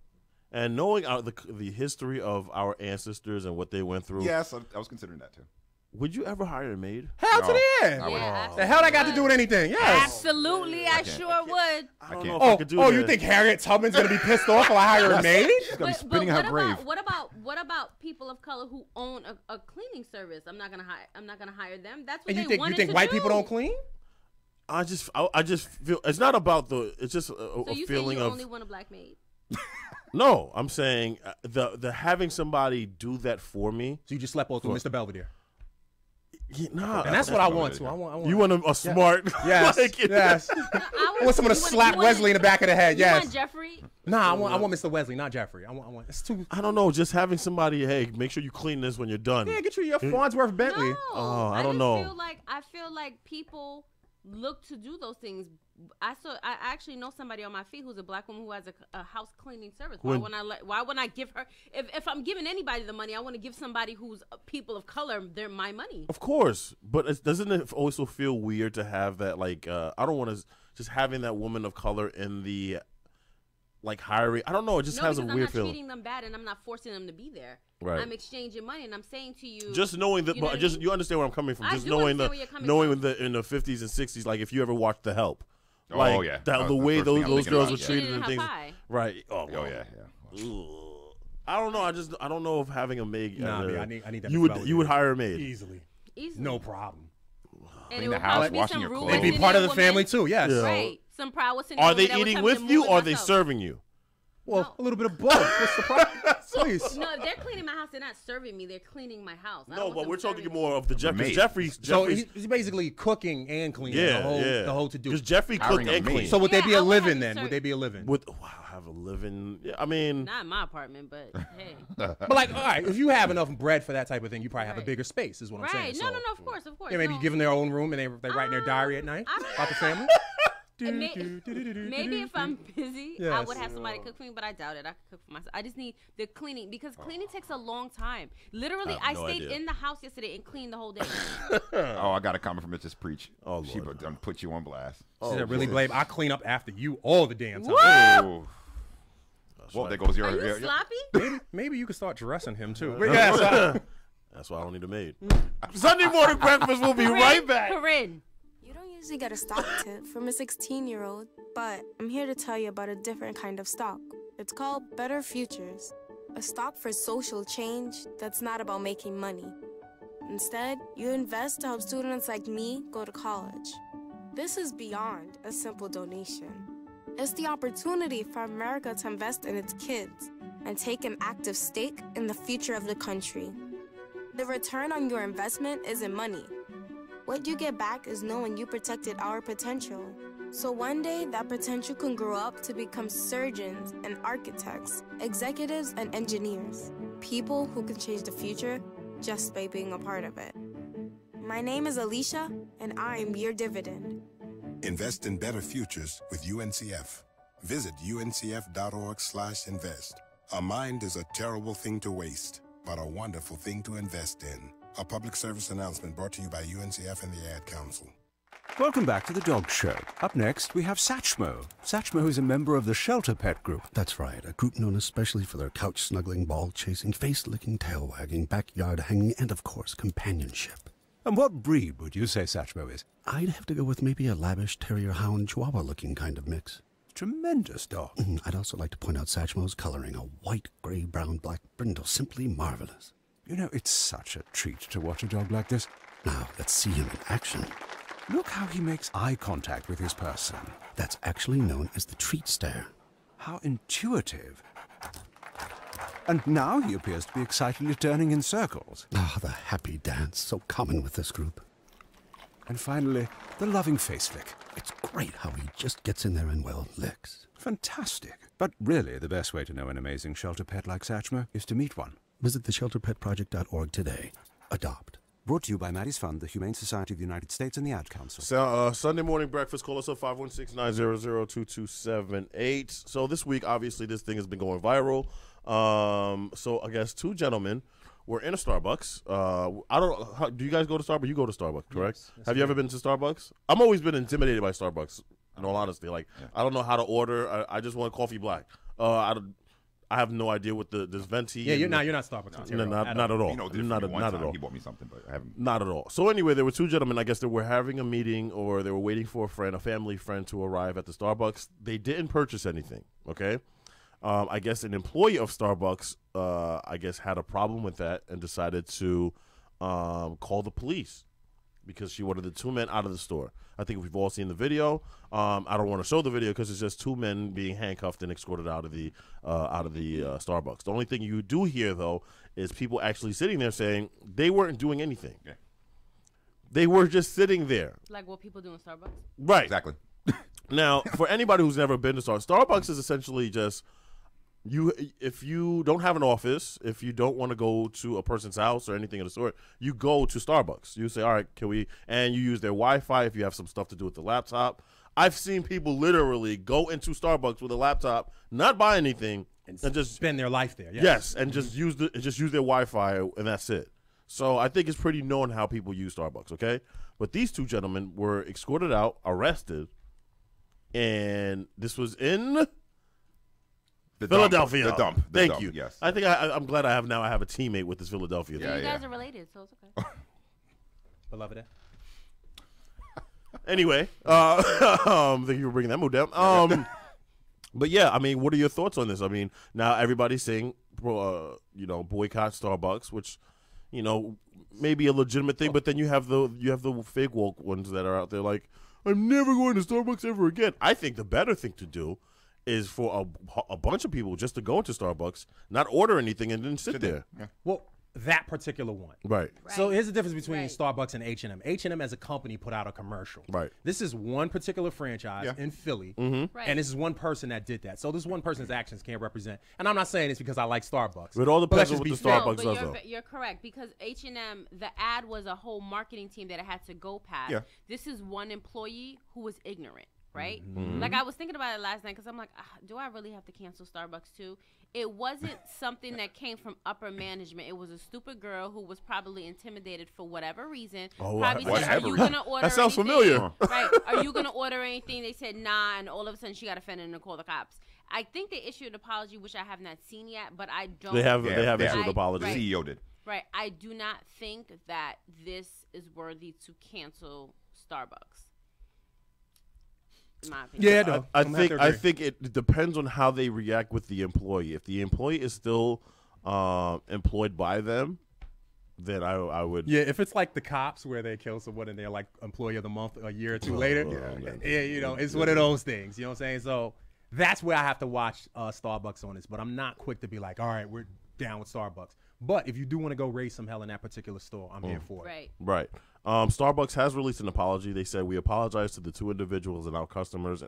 and knowing the history of our ancestors and what they went through, Yes, I was considering that too. would you ever hire a maid? Hell to No, the end. I would- Yeah, The hell that got to do with anything? Yes. Absolutely, I sure would. I don't can't. know if I could do that. You think Harriet Tubman's going to be pissed off if I hire a maid? She's going to be spinning her what grave. About, what about what about people of color who own a cleaning service? I'm not gonna hire them. That's what And they you think wanted white to people do. don't clean? I just feel it's not about it's just a So you feeling saying you of only want a black maid? no. I'm saying the having somebody do that for me. So you just slept with Mr. Belvedere. Yeah, nah, And that's what I want to. I want. you want a smart. Yes. like, Yes. I want someone to slap Wesley in the back of the head. You Yes. want Jeffrey? Nah, I want Mr. Wesley, not Jeffrey. I want. It's too. I don't know. Just having somebody. Hey, make sure you clean this when you're done. Yeah, get you your Farnsworth Bentley. No. Oh, I don't just know. I feel like people look to do those things. I actually know somebody on my feed who's a black woman who has a house cleaning service. Why wouldn't I give her? If I'm giving anybody the money, I want to give somebody who's people of color my money. Of course, but doesn't it also feel weird to have that? Like, I don't want to just having that woman of color in the like hiring. I don't know. It just has a weird I'm not feeling. treating them bad, and I'm not forcing them to be there. Right. I'm exchanging money, and I'm saying to you, Just knowing that, you know but what I just mean? you understand where I'm coming from. I Just do knowing understand where you're coming knowing from. in the 50s and 60s, like if you ever watched The Help, Oh, like yeah. the That was the way first thing those I'm those thinking girls about, were yeah. treated Treated and in things, her pie. right? Oh, Oh yeah. Ugh. I don't know. I don't know if having a maid. Nah, I need that. You would hire a maid. Easily. easily. No problem. And Clean it the would house, probably be washing some your rude clothes. They'd be West part of the Indian family woman. too. Yes. Yeah. Right. Some proud West Indian Are woman they that would eating tell me with to you move or are it they myself. serving you? Well, a little bit of both. What's the problem? Please. No, if they're cleaning my house, they're not serving me. They're cleaning my house. I don't No, want but them we're talking serving more of the Jeffrey. maid. Jeffrey's. So Jeffrey's he's basically cooking and cleaning. yeah, The whole to do. Because Jeffrey Hiring cooked a and maid. cleaned. So would they Yeah, be a I would living have then? to Would they be a living? With have a living. Yeah, I mean, Not in my apartment, but hey. But like, all right, if you have enough bread for that type of thing, you probably have a Right. bigger space. Is what I'm saying. Right. So, No, of course, of course. Yeah, maybe no. give them their own room and they write in their diary at night I don't about the family. Maybe if I'm busy, I Yes. would have somebody cook for me, but I doubt it. I could cook for myself. I just need the cleaning because cleaning takes a long time. Literally, I I have no stayed idea. in the house yesterday and cleaned the whole day. Oh, I got a comment from Mrs. Preach. Oh, She Lord. put you on blast. She said, really, Blade? I clean up after you all the damn time. Oh. Well, right. there goes your. Are you your- sloppy? Maybe you could start dressing him too. But yeah, so- that's why I don't need a maid. Sunday morning breakfast. We'll be right back. Corinne. You don't usually get a stock tip from a 16-year-old, but I'm here to tell you about a different kind of stock. It's called Better Futures, a stock for social change that's not about making money. Instead, you invest to help students like me go to college. This is beyond a simple donation. It's the opportunity for America to invest in its kids and take an active stake in the future of the country. The return on your investment isn't money. What you get back is knowing you protected our potential. So one day, that potential can grow up to become surgeons and architects, executives and engineers. People who can change the future just by being a part of it. My name is Alicia, and I'm your dividend. Invest in better futures with UNCF. Visit uncf.org/invest. A mind is a terrible thing to waste, but a wonderful thing to invest in. A public service announcement brought to you by UNCF and the Ad Council. Welcome back to the Dog Show. Up next, we have Satchmo. Satchmo is a member of the Shelter Pet Group. That's right, a group known especially for their couch-snuggling, ball-chasing, face-licking, tail-wagging, backyard-hanging, and, of course, companionship. And what breed would you say Satchmo is? I'd have to go with maybe a lavish terrier-hound chihuahua-looking kind of mix. Tremendous dog. I'd also like to point out Satchmo's coloring, a white, gray, brown, black brindle, simply marvelous. You know, it's such a treat to watch a dog like this. Now, let's see him in action. Look how he makes eye contact with his person. That's actually known as the treat stare. How intuitive. And now he appears to be excitedly turning in circles. Ah, the happy dance, so common with this group. And finally, the loving face lick. It's great how he just gets in there and, well, licks. Fantastic. But really, the best way to know an amazing shelter pet like Satchmo is to meet one. Visit theshelterpetproject.org today. Adopt. Brought to you by Maddie's Fund, the Humane Society of the United States, and the Ad Council. So, Sunday morning breakfast. Call us up 516-900-2278. So this week, obviously, this thing has been going viral. So I guess two gentlemen were in a Starbucks. I don't know. Do you guys go to Starbucks? You go to Starbucks, correct? Yes, Have you ever been to Starbucks? I've always been intimidated by Starbucks. In all honesty, like I don't know how to order. I just want coffee black. I have no idea what this venti. Yeah, you're not Starbucks. No, not at all. You know, Not one at time all. He bought me something, but I haven't. Not at all. So anyway, there were two gentlemen. I guess they were having a meeting or they were waiting for a family friend to arrive at the Starbucks. They didn't purchase anything, okay? I guess an employee of Starbucks, I guess, had a problem with that and decided to call the police because she wanted the two men out of the store. I think we've all seen the video. I don't want to show the video because it's just two men being handcuffed and escorted out of the Starbucks. The only thing you do hear, though, is people actually sitting there saying they weren't doing anything. Yeah. They were just sitting there. Like what people do in Starbucks? Right. Exactly. Now, for anybody who's never been to Starbucks is essentially just if you don't have an office, if you don't want to go to a person's house or anything of the sort, you go to Starbucks. You say, all right, can we, and you use their Wi-Fi if you have some stuff to do with the laptop. I've seen people literally go into Starbucks with a laptop, not buy anything, and just spend their life there. Yes, and just use their Wi-Fi, and that's it. So I think it's pretty known how people use Starbucks, okay? But these two gentlemen were escorted out, arrested, and this was in Philadelphia. The dump. Thank you. Yes. I think I'm glad I have a teammate with this Philadelphia. Yeah, you guys are related, so it's okay. Beloved. Anyway, thank you for bringing that mood down. But yeah, I mean, what are your thoughts on this? I mean, now everybody's saying, boycott Starbucks, which, may be a legitimate thing. But then you have the fake woke ones that are out there like, I'm never going to Starbucks ever again. I think the better thing to do is for a bunch of people just to go into Starbucks, not order anything, and then sit there. Yeah. Well, that particular one. Right. So here's the difference between Starbucks and H&M. H&M as a company put out a commercial. Right. This is one particular franchise in Philly, Right. and this is one person that did that. So this one person's actions can't represent. And I'm not saying this because I like Starbucks. But it all depends on what the Starbucks does, though. You're correct, because H&M, the ad was a whole marketing team that it had to go past. Yeah. This is one employee who was ignorant. Right? Mm-hmm. Like, I was thinking about it last night because I'm like, do I really have to cancel Starbucks too? It wasn't something that came from upper management. It was a stupid girl who was probably intimidated for whatever reason. Probably said, are you going to order That sounds anything? familiar. Right. Are you going to order anything? They said, nah, and all of a sudden she got offended and called the cops. I think they issued an apology, which I have not seen yet, but I don't. They have issued an apology. Right. CEO did. Right. I do not think that this is worthy to cancel Starbucks. In my opinion. Yeah, no, I think it depends on how they react with the employee. If the employee is still employed by them, then I would. Yeah, if it's like the cops where they kill someone and they're like employee of the month a year or two later, it's one of those things. You know what I'm saying? So that's where I have to watch Starbucks on this. But I'm not quick to be like, all right, we're down with Starbucks. But if you do want to go raise some hell in that particular store, I'm here for it. Right. Starbucks has released an apology. They said, we apologize to the two individuals and our customers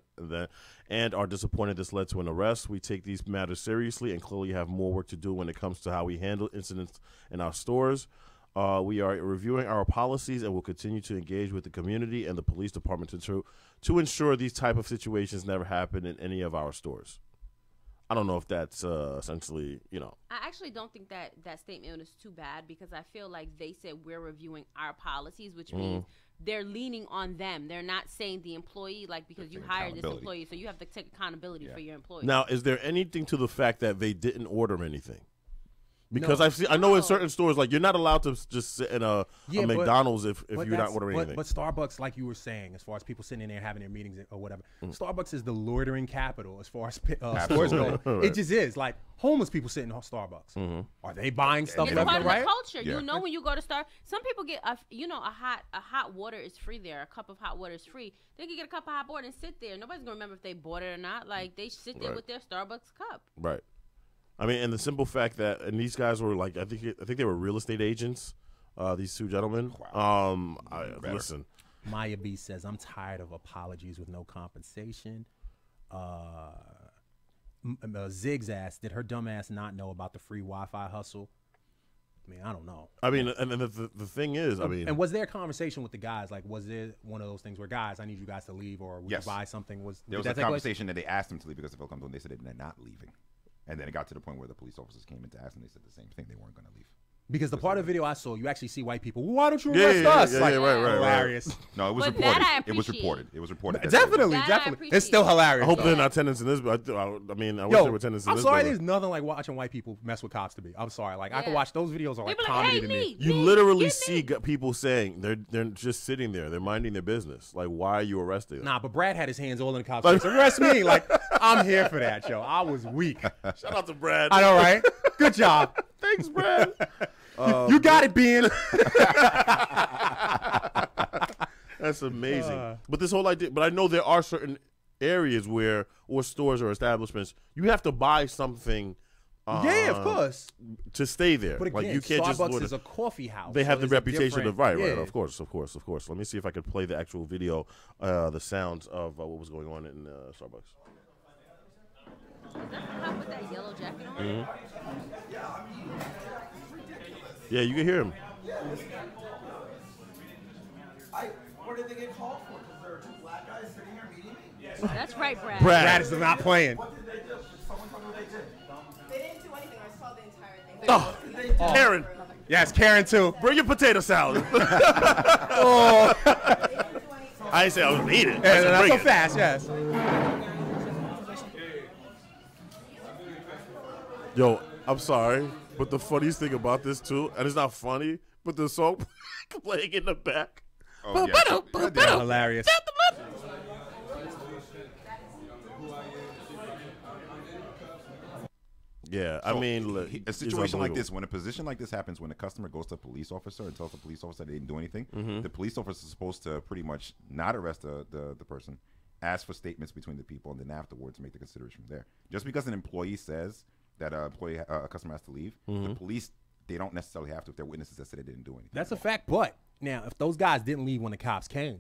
and are disappointed this led to an arrest. We take these matters seriously and clearly have more work to do when it comes to how we handle incidents in our stores. We are reviewing our policies and will continue to engage with the community and the police department to ensure these type of situations never happen in any of our stores. I don't know if that's essentially, I actually don't think that statement is too bad, because I feel like they said we're reviewing our policies, which means they're leaning on them. They're not saying the employee, like, because you hired this employee, so you have to take accountability for your employee. Now, is there anything to the fact that they didn't order anything? Because I know in certain stores, like, you're not allowed to just sit in a McDonald's if you're not ordering anything. But Starbucks, like you were saying, as far as people sitting in there having their meetings or whatever, Starbucks is the loitering capital as far as stores go. It just is. Like, homeless people sitting in Starbucks. Are they buying stuff it's left part and of right? the culture. Yeah. When you go to some people get a hot water is free there. A cup of hot water is free. They can get a cup of hot water and sit there. Nobody's gonna remember if they bought it or not. Like, they sit there with their Starbucks cup. Right. I mean, and the simple fact that, and these guys were like, I think they were real estate agents. These two gentlemen. Wow. Listen. Maya B says, I'm tired of apologies with no compensation. Ziggs asked, did her dumb ass not know about the free Wi-Fi hustle? I mean, I don't know. I mean, and the thing is, and was there a conversation with the guys? Like, was there one of those things where, guys, I need you guys to leave, or would you buy something? There was a conversation that they asked them to leave because the bill comes when they said they're not leaving. And then it got to the point where the police officers came in to ask them. They said the same thing. They weren't going to leave. Because the part of the video I saw, you actually see white people. Why don't you arrest us? Yeah, like, right. hilarious. No, it was But reported. that I It was appreciate. reported. It was reported. Definitely. It's still hilarious. I hope though. they're not tenants in this. But I mean, I wish Yo, they were tenants in I'm this. sorry. building. There's nothing like watching white people mess with cops to me. I'm sorry. Like I can Yeah. watch those videos are They like be like, comedy hey, to me. You literally see people saying they're just sitting there. They're minding their business. Like, why are you arresting them? Nah, but Brad had his hands all in the cops' face. Arrest me. Like I'm here for that, yo. I was weak. Shout out to Brad. I know, right? Good job. Thanks, Brad. You got it, Ben. That's amazing. But this whole idea. But I know there are certain areas where, or stores or establishments, you have to buy something. Yeah, of course. To stay there. But again, like you can't Starbucks just is a coffee house. They have so the there's a reputation of different- right. yeah. Of course. Let me see if I could play the actual video, the sounds of what was going on in Starbucks. Is that the cop with that yellow jacket on? Mm-hmm. Yeah, you can hear him. What did they get called for? Because there are two black guys sitting here meeting me? That's right, Brad. Brad is not playing. What did they do? Someone told me what they did. They didn't do anything. I saw the entire thing. Oh, Karen. Yes, Karen too. Bring your potato salad. Oh. I didn't say I was gonna eat it. I Yeah, said not bring so it. fast. Yes. Yo, I'm sorry, but the funniest thing about this too, and it's not funny, but the song playing in the back. Oh, yeah. Hilarious. Yeah, I So, mean, look, a it's situation like this, unbelievable. when a position like this happens, when a customer goes to a police officer and tells the police officer they didn't do anything, Mm-hmm. the police officer is supposed to pretty much not arrest the person, ask for statements between the people, and then afterwards make the consideration from there. Just because an employee says that a customer has to leave, Mm-hmm. the police, they don't necessarily have to if they're witnesses that say they didn't do anything. That's a fact. But now, if those guys didn't leave when the cops came,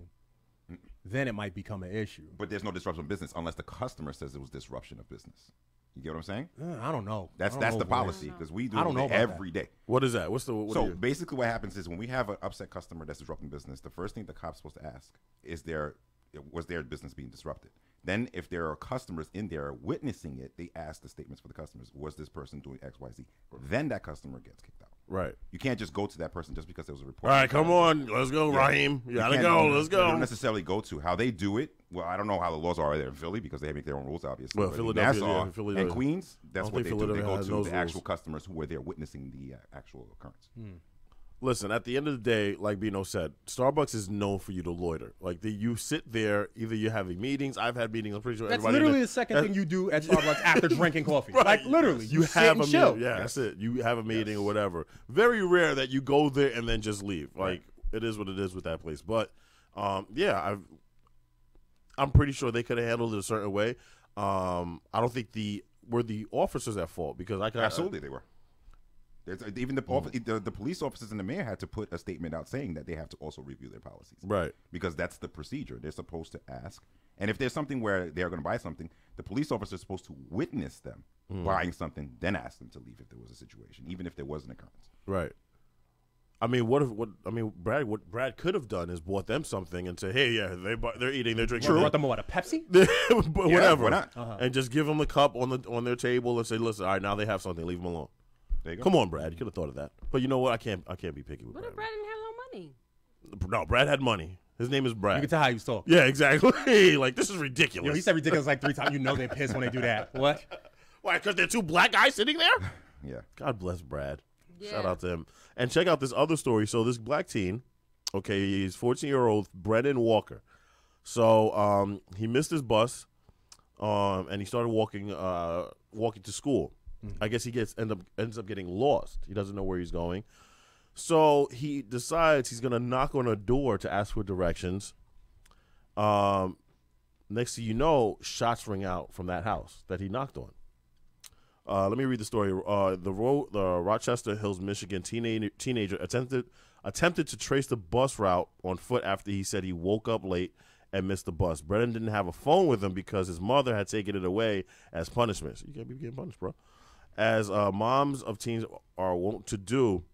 then it might become an issue. But there's no disruption of business unless the customer says it was disruption of business. You get what I'm saying? I don't know. That's I don't that's know the if it is. policy because we do I don't know it about every day. What is that? What's the? What So do you- basically, what happens is when we have an upset customer that's disrupting business, the first thing the cop's supposed to ask is was their business being disrupted? Then, if there are customers in there witnessing it, they ask the statements for the customers. Was this person doing X, Y, Z? Then that customer gets kicked out. Right. You can't just go to that person just because there was a report. All right, come on, let's go, Yeah. Raheem. You gotta can't- go. Let's You don't go. necessarily go to how they do it. Well, I don't know how the laws are there in Philly because they make their own rules, obviously. Well, But in Philadelphia, Nassau yeah, Philadelphia. and Queens, I that's don't what think they do. They Philadelphia go has to those the actual rules. customers who were there witnessing the actual occurrence. Listen, at the end of the day, like Bino said, Starbucks is known for you to loiter. Like you sit there, either you're having meetings. I've had meetings. I'm pretty sure That's everybody literally in the second there- thing you do at Starbucks after drinking coffee. Right. Like literally, you sit have and a chill. meeting. Yeah, that's it. You have a meeting or whatever. Very rare that you go there and then just leave. Like it is what it is with that place. But yeah, I'm pretty sure they could have handled it a certain way. I don't think the officers at fault because I can Absolutely, they were. Even the police officers and the mayor had to put a statement out saying that they have to also review their policies. Right. Because that's the procedure. They're supposed to ask. And if there's something where they're going to buy something, the police officer is supposed to witness them buying something, then ask them to leave if there was a situation, even if there was an occurrence. Right. I mean, what Brad could have done is bought them something and say, "Hey, yeah, they're eating, they're drinking." Brought them what, a Pepsi? But whatever. why not? And just give them the cup on their table and say, "Listen, all right, now they have something. Leave them alone." There you go. Come on, Brad. You could have thought of that. But you know what? I can't be picky with What Brad. if Brad didn't have no money? No, Brad had money. His name is Brad. You can tell how he was talking. Yeah, exactly. Like this is ridiculous. Yo, he said ridiculous like 3 times. You know they're pissed when they do that. What? Why? Because they're two black guys sitting there? Yeah. God bless Brad. Yeah. Shout out to him. And check out this other story. So this black teen, okay, he's 14-year-old Brennan Walker. So he missed his bus, and he started walking to school. I guess he ends up getting lost. He doesn't know where he's going. So he decides he's gonna knock on a door to ask for directions. Next thing you know, shots ring out from that house that he knocked on. Let me read the story. The Rochester Hills, Michigan teenager attempted to trace the bus route on foot after he said he woke up late and missed the bus. Brennan didn't have a phone with him because his mother had taken it away as punishment. So you can't be getting punished, bro. As moms of teens are wont to do,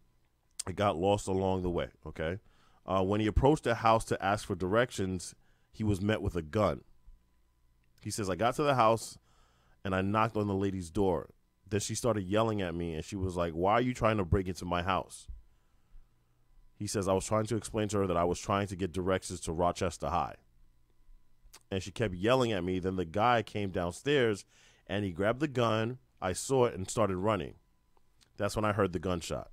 it got lost along the way, okay? When he approached the house to ask for directions, he was met with a gun. He says, I got to the house and I knocked on the lady's door. Then she started yelling at me, and she was like, "Why are you trying to break into my house?" He says, "I was trying to explain to her that I was trying to get directions to Rochester High." And she kept yelling at me. Then the guy came downstairs, and he grabbed the gun. I saw it and started running. That's when I heard the gunshot.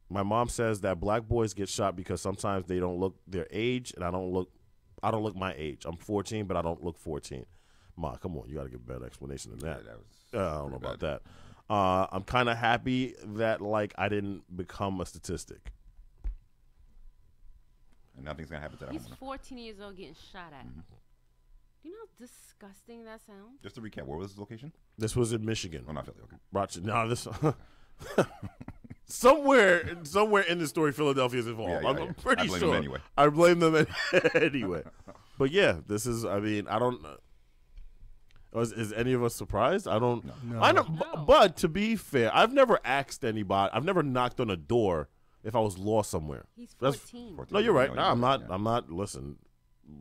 My mom says that black boys get shot because sometimes they don't look their age, and I don't look my age. I'm 14, but I don't look 14. Ma, come on, you got to give a better explanation than that. I don't know about that. I'm kind of happy that like I didn't become a statistic. And nothing's gonna happen to that. He's 14 years old getting shot at. Do you know how disgusting that sounds? Just to recap, where was this location? This was in Michigan. Oh, not Philly. Okay. Rochester. No, this somewhere in the story, Philadelphia is involved. I'm pretty sure. I blame them anyway. I blame them anyway. But yeah, this is. I mean, I don't. Is any of us surprised? I don't. No. I know. No. But to be fair, I've never asked anybody. I've never knocked on a door if I was lost somewhere. He's 14. No, you're right. No, I'm not. Yeah. I'm not. Listen.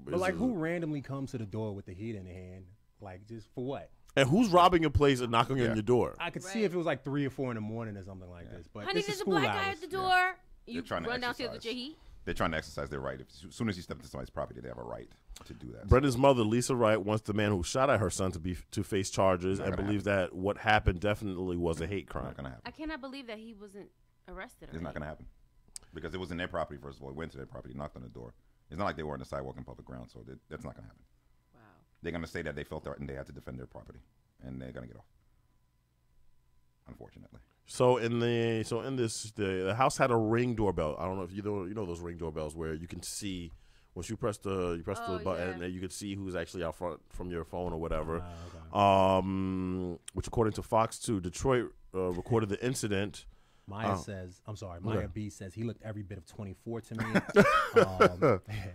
But like, who randomly comes to the door with the heat in their hand? Like, just for what? And who's robbing a place and knocking on your door? I could see if it was like 3 or 4 in the morning or something like this. But honey, there's a black guy at the door. You run downstairs with your heat. They're trying to exercise their right. As soon as you step into somebody's property, they have a right to do that. Brenda's mother, Lisa Wright, wants the man who shot at her son to face charges and believes that what happened definitely was a hate crime. Not gonna happen. I cannot believe that he wasn't arrested. It's not going to happen because it was in their property. First of all, he went to their property, knocked on the door. It's not like they were on the sidewalk in public ground, so that's not going to happen. Wow. They're going to say that they felt threatened, they had to defend their property, and they're going to get off. Unfortunately. So in this the house had a Ring doorbell. I don't know if you know those Ring doorbells where you can see once you press the button and you can see who's actually out front from your phone or whatever. Okay. Which according to Fox 2, Detroit recorded the incident. Maya says, I'm sorry, Maya B says he looked every bit of 24 to me.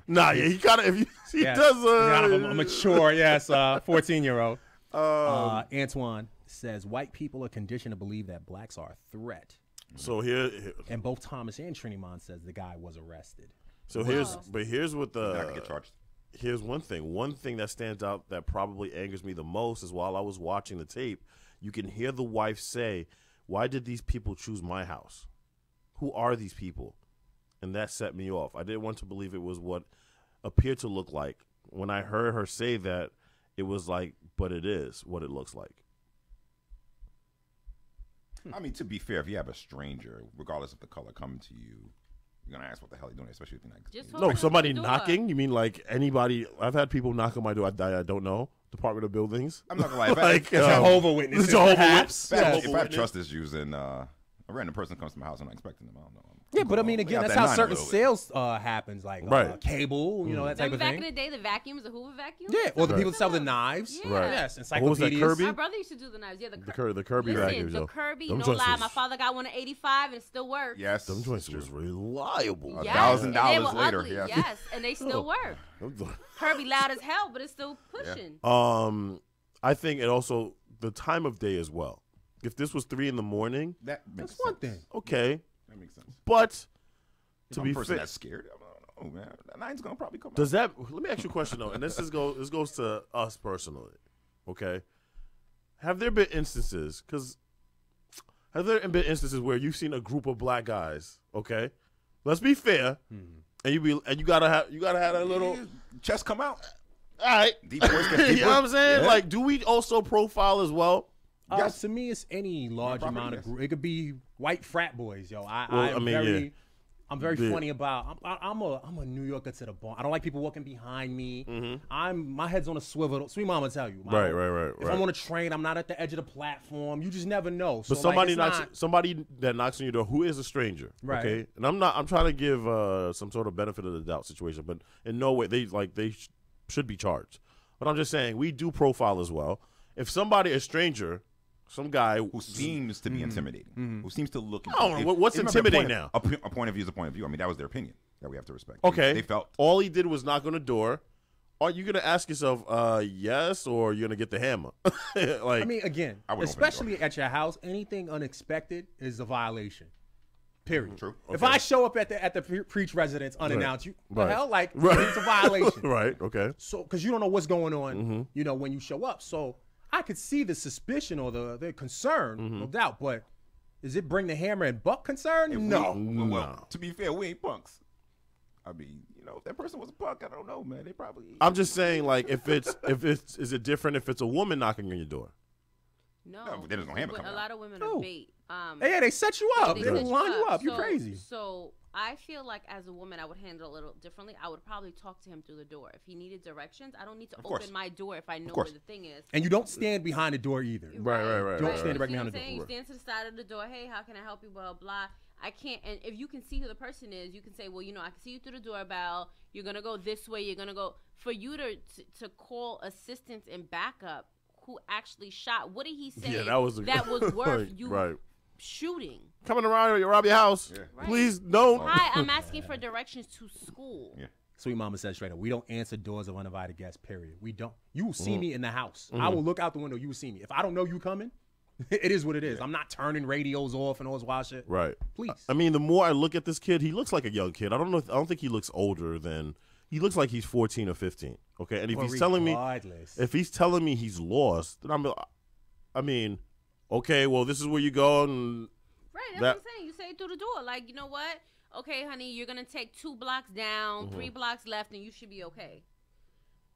Nah, yeah, he kind of he does. A mature, 14-year-old. Antoine says white people are conditioned to believe that blacks are a threat. So here and both Thomas and Trinimon says the guy was arrested. So here's what the not gonna get charged. Here's one thing that stands out that probably angers me the most is while I was watching the tape, you can hear the wife say, "Why did these people choose my house? Who are these people?" And that set me off. I didn't want to believe it was what appeared to look like. When I heard her say that, it was like, but it is what it looks like. I mean, to be fair, if you have a stranger, regardless of the color, coming to you, you're gonna ask what the hell you're doing, especially if you're not. Somebody knocking? You mean like anybody? I've had people knock on my door. I don't know. Department of Buildings. I'm not gonna lie. Like Jehovah's Witnesses. If I have trust issues and a random person comes to my house, I'm not expecting them. I don't know. Yeah, but I mean, again, that's how certain sales happens, like cable, that type of thing. Back in the day, the vacuums, the Hoover vacuum. Yeah, or the people that sell the knives. Yeah. Right. Yes, encyclopedias. What was that, Kirby? My brother used to do the knives. Yeah, the Kirby vacuums. The Kirby, no lie. My father got one at 85 and it still works. Yes, them joints was reliable. $1,000 later. Yes, and they still work. Kirby loud as hell, but it's still pushing. I think it also the time of day as well. If this was 3 a.m, that's one thing. Okay, that makes sense. But to be fair, that's scared. I don't know, man. That 9's gonna probably come. Does that? Let me ask you a question though, and this goes to us personally. Okay, have there been instances? Because have there been instances where you've seen a group of black guys? Okay, let's be fair, and you gotta have that little chest come out. All right, deep voice gets deeper. You know what I'm saying? Yeah. Like, do we also profile as well? Yes. To me, it's any large amount of group. It could be white frat boys, yo. I'm very funny about. I'm a New Yorker to the bone. I don't like people walking behind me. My head's on a swivel. Sweet mama tell you. Right. If I'm on a train, I'm not at the edge of the platform. You just never know. So but somebody that knocks on your door who is a stranger, right? Okay, and I'm trying to give some sort of benefit of the doubt situation, but in no way they should be charged. But I'm just saying we do profile as well. If somebody a stranger. Some guy who seems to be intimidating, who seems to look. What's intimidating now? A point of view is a point of view. I mean, that was their opinion that we have to respect. Okay, they felt all he did was knock on the door. Are you gonna ask yourself, yes, or you're gonna get the hammer? Like, I mean, again, especially at your house, anything unexpected is a violation. Period. True. Okay. If I show up at the Preach residence unannounced, the hell, like it's a violation. Right. Okay. So, because you don't know what's going on, when you show up, so. I could see the suspicion or the concern, no doubt, but is it bring the hammer and buck concern? No. Well, to be fair, we ain't punks. I mean, you know, if that person was a punk, I don't know, man. They probably. I'm just saying, like, is it different if it's a woman knocking on your door? No, there's no hammer coming a out. lot of women are bait. Yeah, they set you up. They set line you up. You're So- crazy. So I feel like as a woman, I would handle it a little differently. I would probably talk to him through the door. If he needed directions, I don't need to course. open my door if I know course. where the thing is. And you don't stand behind the door either. Right. Don't stand right You see behind what the I'm saying? door. You stand to the side of the door. Hey, how can I help you? Blah, blah. I can't. And if you can see who the person is, you can say, well, you know, I can see you through the doorbell. You're going to go this way. You're going to go. For you to call assistance and backup who actually shot. What did he say? Yeah, that was worth you shooting. Coming around to rob your house. Right. Please don't. Hi, I'm asking for directions to school. Yeah. Sweet mama said straight up, we don't answer doors of uninvited guests, period. We don't. You will see Mhm. me in the house. Mhm. I will look out the window. You will see me. If I don't know you coming, it is what it is. I'm not turning radios off and all this wild shit. Right. Please. I mean, the more I look at this kid, he looks like a young kid. I don't think he looks older than. He looks like he's 14 or 15. Okay, and if Well, he's telling me he's lost, then I mean, okay, well, this is where you go, and Right, that's what I'm saying. You say it through the door. Like, you know what? Okay, honey, you're going to take 2 blocks down, 3 blocks left, and you should be okay.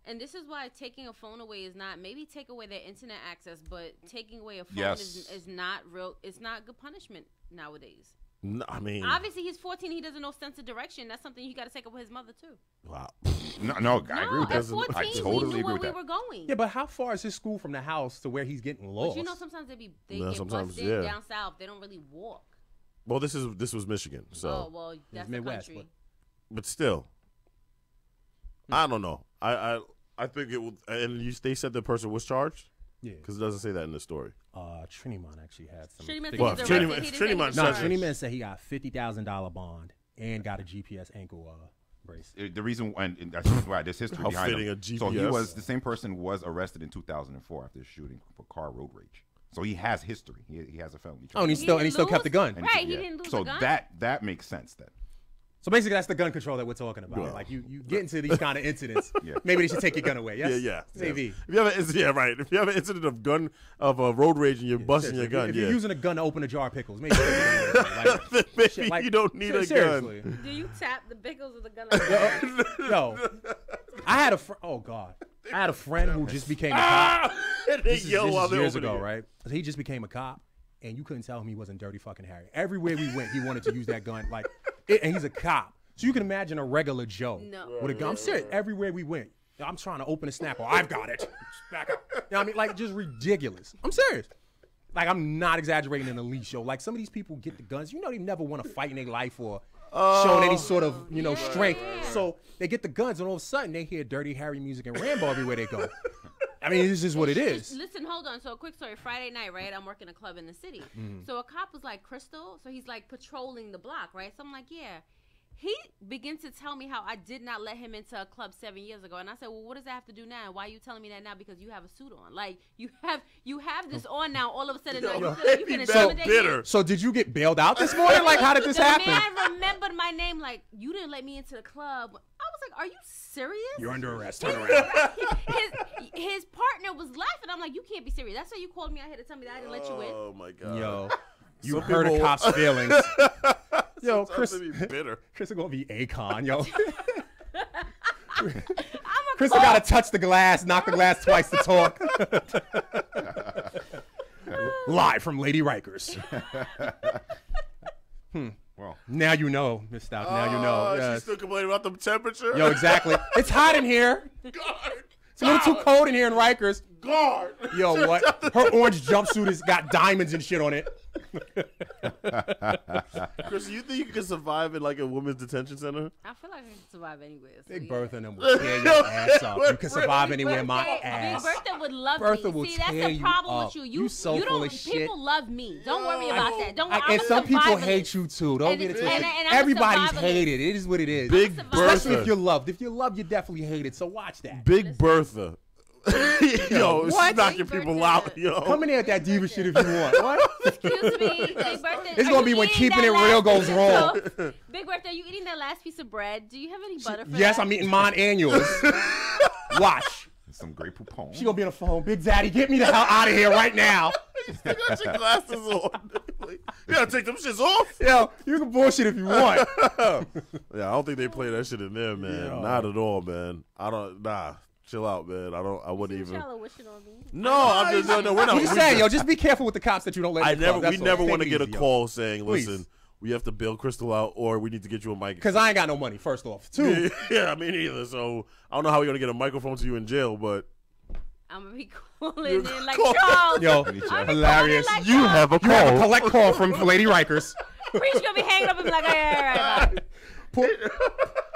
And this is why taking a phone away is not, maybe take away their internet access, but taking away a phone is not real. It's not good punishment nowadays. No, I mean, Obviously, he's 14. He doesn't know sense of direction. That's something you got to take up with his mother, too. Wow. No, I agree with at that. 14, I we totally knew agree where with we that. were going. Yeah, but how far is his school from the house to where he's getting lost? But you know, sometimes they Yeah, get sometimes, busted yeah. down south. They don't really walk. Well, this was Michigan, so. Oh, well, that's the Midwest, country. But still, I don't know. I think it would. And they said the person was charged. Yeah, because it doesn't say that in the story. Trinimon actually had some. Trinimon said Well, he's Trinimon- arrested. He didn't say he was Trinimon No, said- Trinimon said he got $50,000 bond and got a GPS ankle brace. The reason, and that's right, there's history How behind fitting him. a So he GPS. was, the same person was arrested in 2004 after shooting for car road rage. So he has history. He has a felony. Oh, and he still kept the gun. And Right, he didn't lose so the gun. that makes sense then. So basically, that's the gun control that we're talking about. Yeah. Like you get into these kind of incidents. Yeah. Maybe they should take your gun away. Yes? Yeah. AV. If you have right. If you have an incident of a road rage and you're busting your gun, If yeah. you're using a gun to open a jar of pickles, maybe take your gun away. Like, Maybe shit, like, you don't need a seriously. gun. Do you tap the pickles with the gun? Yo, I had a oh god, I had a friend who just became a cop. And they This is yell while they're years opening ago, it. right? So he just became a cop, and you couldn't tell him he wasn't Dirty fucking Harry. Everywhere we went, he wanted to use that gun, and he's a cop. So you can imagine a regular Joe with a gun. I'm serious. Everywhere we went, I'm trying to open a Snapple. I've got it. Just back up. You know what I mean? Like, just ridiculous. I'm serious. Like, I'm not exaggerating in the least, yo. Like, some of these people get the guns. You know, they never want to fight in their life or showing any sort of, strength. So they get the guns, and all of a sudden, they hear Dirty Harry music and Rambo everywhere they go. I mean, this is what it is. Listen, hold on. So a quick story. Friday night, right? I'm working a club in the city. So a cop was like, Crystal. So he's like patrolling the block, right? So I'm like, yeah. He begins to tell me how I did not let him into a club 7 years ago, and I said, "Well, what does that have to do now? Why are you telling me that now? Because you have a suit on. Like you have this on now. All of a sudden, now you feel like you can intimidate me." So did you get bailed out this morning? Like, how did this happen? The man remembered my name. Like, you didn't let me into the club. I was like, "Are you serious?" You're under arrest. Turn around. His partner was laughing. I'm like, "You can't be serious. That's why you called me out here to tell me that I didn't let you in." Oh my god. Yo, you Some hurt a people- cop's feelings. Yo, Sometimes Chris, they be bitter. Chris is gonna be Akon, yo. Chris gotta touch the glass, knock the glass twice to talk. Live from Lady Rikers. Well, now you know, Miss Stout. Now you know. She's Yes. still complaining about the temperature. Yo, exactly. It's hot in here. Guard. It's a little too cold in here in Rikers. Guard. Yo, what? Her orange jumpsuit has got diamonds and shit on it. Chris, you think you can survive in like a women's detention center? I feel like I can survive anywhere. So Big yeah. Bertha and them will tear your ass up. You can survive anywhere, my Big ass. Bertha would love Bertha me. will See, that's tear the you problem up. with you. You so you full don't. of shit. People love me. Don't worry about that. Don't. I'm And a some people survivalist. hate you too. Don't And get it it's- twisted. and I'm a Everybody's survivalist. hated. It is what it is. Big Especially Bertha. if you're loved. If you're loved, you're definitely hated. So watch that. Big Bertha. Yo, she's What? knocking people out. Yo, Come in here with that diva shit if you want. What? Excuse me, Big Bertha. It's are gonna you be when eating keeping that it real last goes piece of wrong. toast? Big Bertha, are you eating that last piece of bread? Do you have any butter for Yes, that? I'm eating mine and yours. Watch. some Grey Poupon. She gonna be on the phone. Big Daddy, get me the hell out of here right now. You still got your glasses on. You gotta take them shits off. Yo, you can bullshit if you want. Yeah, I don't think they play that shit in there, man. Yo. Not at all, man. Nah. Chill out, man. I wouldn't even. Y'all are wishing on me. No, I'm just no. We're not. I'm just saying, yo, just be careful with the cops that you don't let. We never want to get a Easy, call saying, Please. listen, we have to bail Crystal out, or we need to get you a mic. Because I ain't got no money. First off, two. Yeah, me neither. So I don't know how we're gonna get a microphone to you in jail, but I'm gonna be calling in like Charles. Yo, hilarious. Like you have a collect call from Lady Rikers. Bree's gonna be hanging up and be like, all right, bye.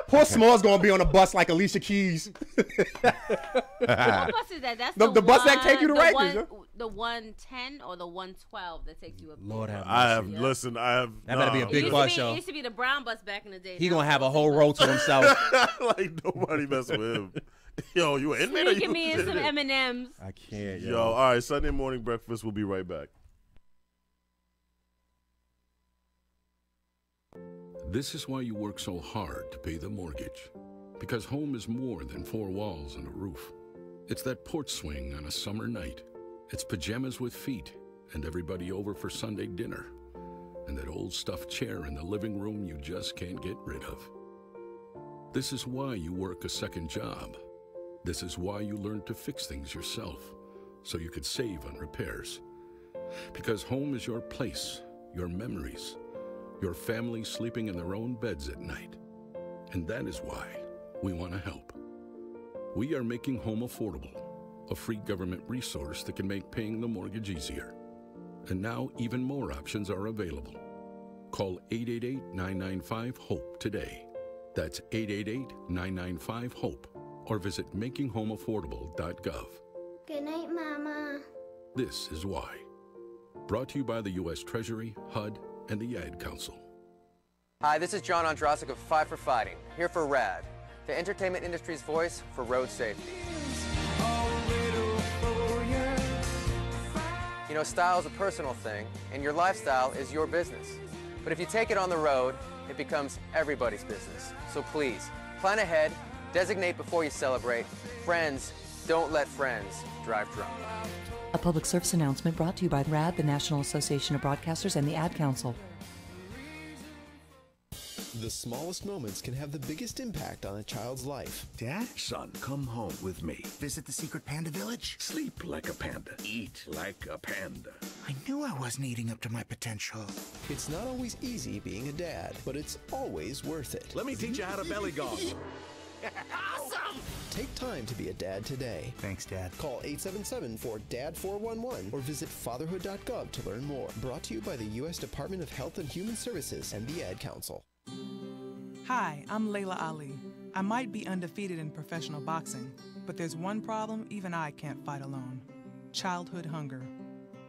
Poor Small's gonna be on a bus like Alicia Keys. What bus is that? That's the bus that take you to Rikers. The 110 or the 112 that takes you up. Lord have mercy. I have. Listen, I have. That better be a big bus, yo. It used to be the brown bus back in the day. He gonna have a whole row to himself. Like nobody mess with him. Yo, you an inmate? Sneaking me in some M&Ms. I can't. Yo, all right. Sunday morning breakfast. We'll be right back. This is why you work so hard to pay the mortgage. Because home is more than 4 walls and a roof. It's that porch swing on a summer night. It's pajamas with feet and everybody over for Sunday dinner. And that old stuffed chair in the living room you just can't get rid of. This is why you work a second job. This is why you learn to fix things yourself, so you could save on repairs. Because home is your place, your memories, your family sleeping in their own beds at night. And that is why we want to help. We are making home affordable, a free government resource that can make paying the mortgage easier. And now even more options are available. Call 888-995-HOPE today. That's 888-995-HOPE. Or visit makinghomeaffordable.gov. Good night, Mama. This is why. Brought to you by the U.S. Treasury, HUD, and the Ad Council. Hi, this is John Ondrasik of Five for Fighting, here for RAD, the entertainment industry's voice for road safety. You know, style is a personal thing, and your lifestyle is your business. But if you take it on the road, it becomes everybody's business. So please, plan ahead, designate before you celebrate. Friends, don't let friends drive drunk. A public service announcement brought to you by RAD, the National Association of Broadcasters, and the Ad Council. The smallest moments can have the biggest impact on a child's life. Dad? Son, come home with me. Visit the secret panda village? Sleep like a panda. Eat like a panda. I knew I wasn't eating up to my potential. It's not always easy being a dad, but it's always worth it. Let me teach you how to belly golf. Awesome! Take time to be a dad today. Thanks, Dad. Call 877-4DAD-411 or visit fatherhood.gov to learn more. Brought to you by the U.S. Department of Health and Human Services and the Ad Council. Hi, I'm Layla Ali. I might be undefeated in professional boxing, but there's one problem even I can't fight alone: childhood hunger.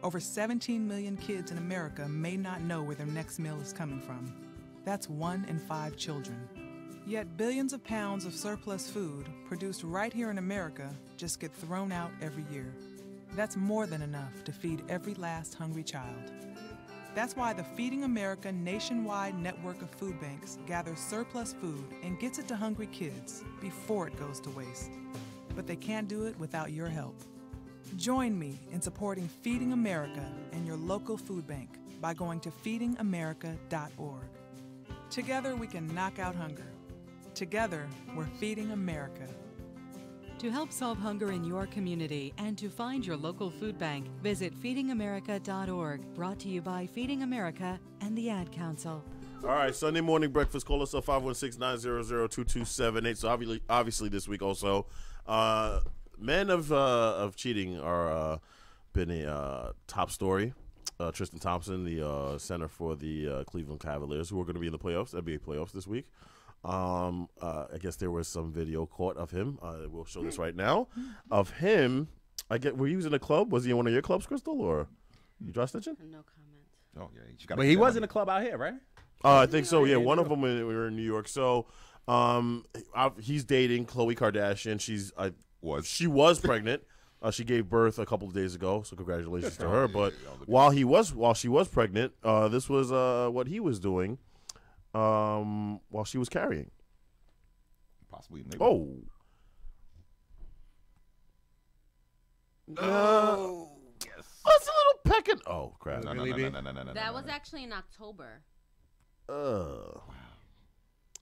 Over 17 million kids in America may not know where their next meal is coming from. That's 1 in 5 children. Yet billions of pounds of surplus food produced right here in America just get thrown out every year. That's more than enough to feed every last hungry child. That's why the Feeding America nationwide network of food banks gathers surplus food and gets it to hungry kids before it goes to waste. But they can't do it without your help. Join me in supporting Feeding America and your local food bank by going to feedingamerica.org. Together we can knock out hunger. Together, we're Feeding America. To help solve hunger in your community and to find your local food bank, visit feedingamerica.org. Brought to you by Feeding America and the Ad Council. All right, Sunday morning breakfast. Call us up 516-900-2278. So obviously this week also, men of cheating are been a top story. Tristan Thompson, the center for the Cleveland Cavaliers, who are going to be in the playoffs, NBA playoffs this week. I guess there was some video caught of him. We'll show this right now of him. Were you in a club? Was he in one of your clubs, Crystal, or you draw snitching? No comment. Oh yeah, but he was in a club out here, right? I think so. Yeah, one of them we were in New York. So, he's dating Khloe Kardashian. She was pregnant. She gave birth a couple of days ago. So congratulations to her. But while she was pregnant, this was what he was doing. While she was carrying. Possibly. Oh. No. Yes. That's a little pecking. Oh crap! No. That was actually in October.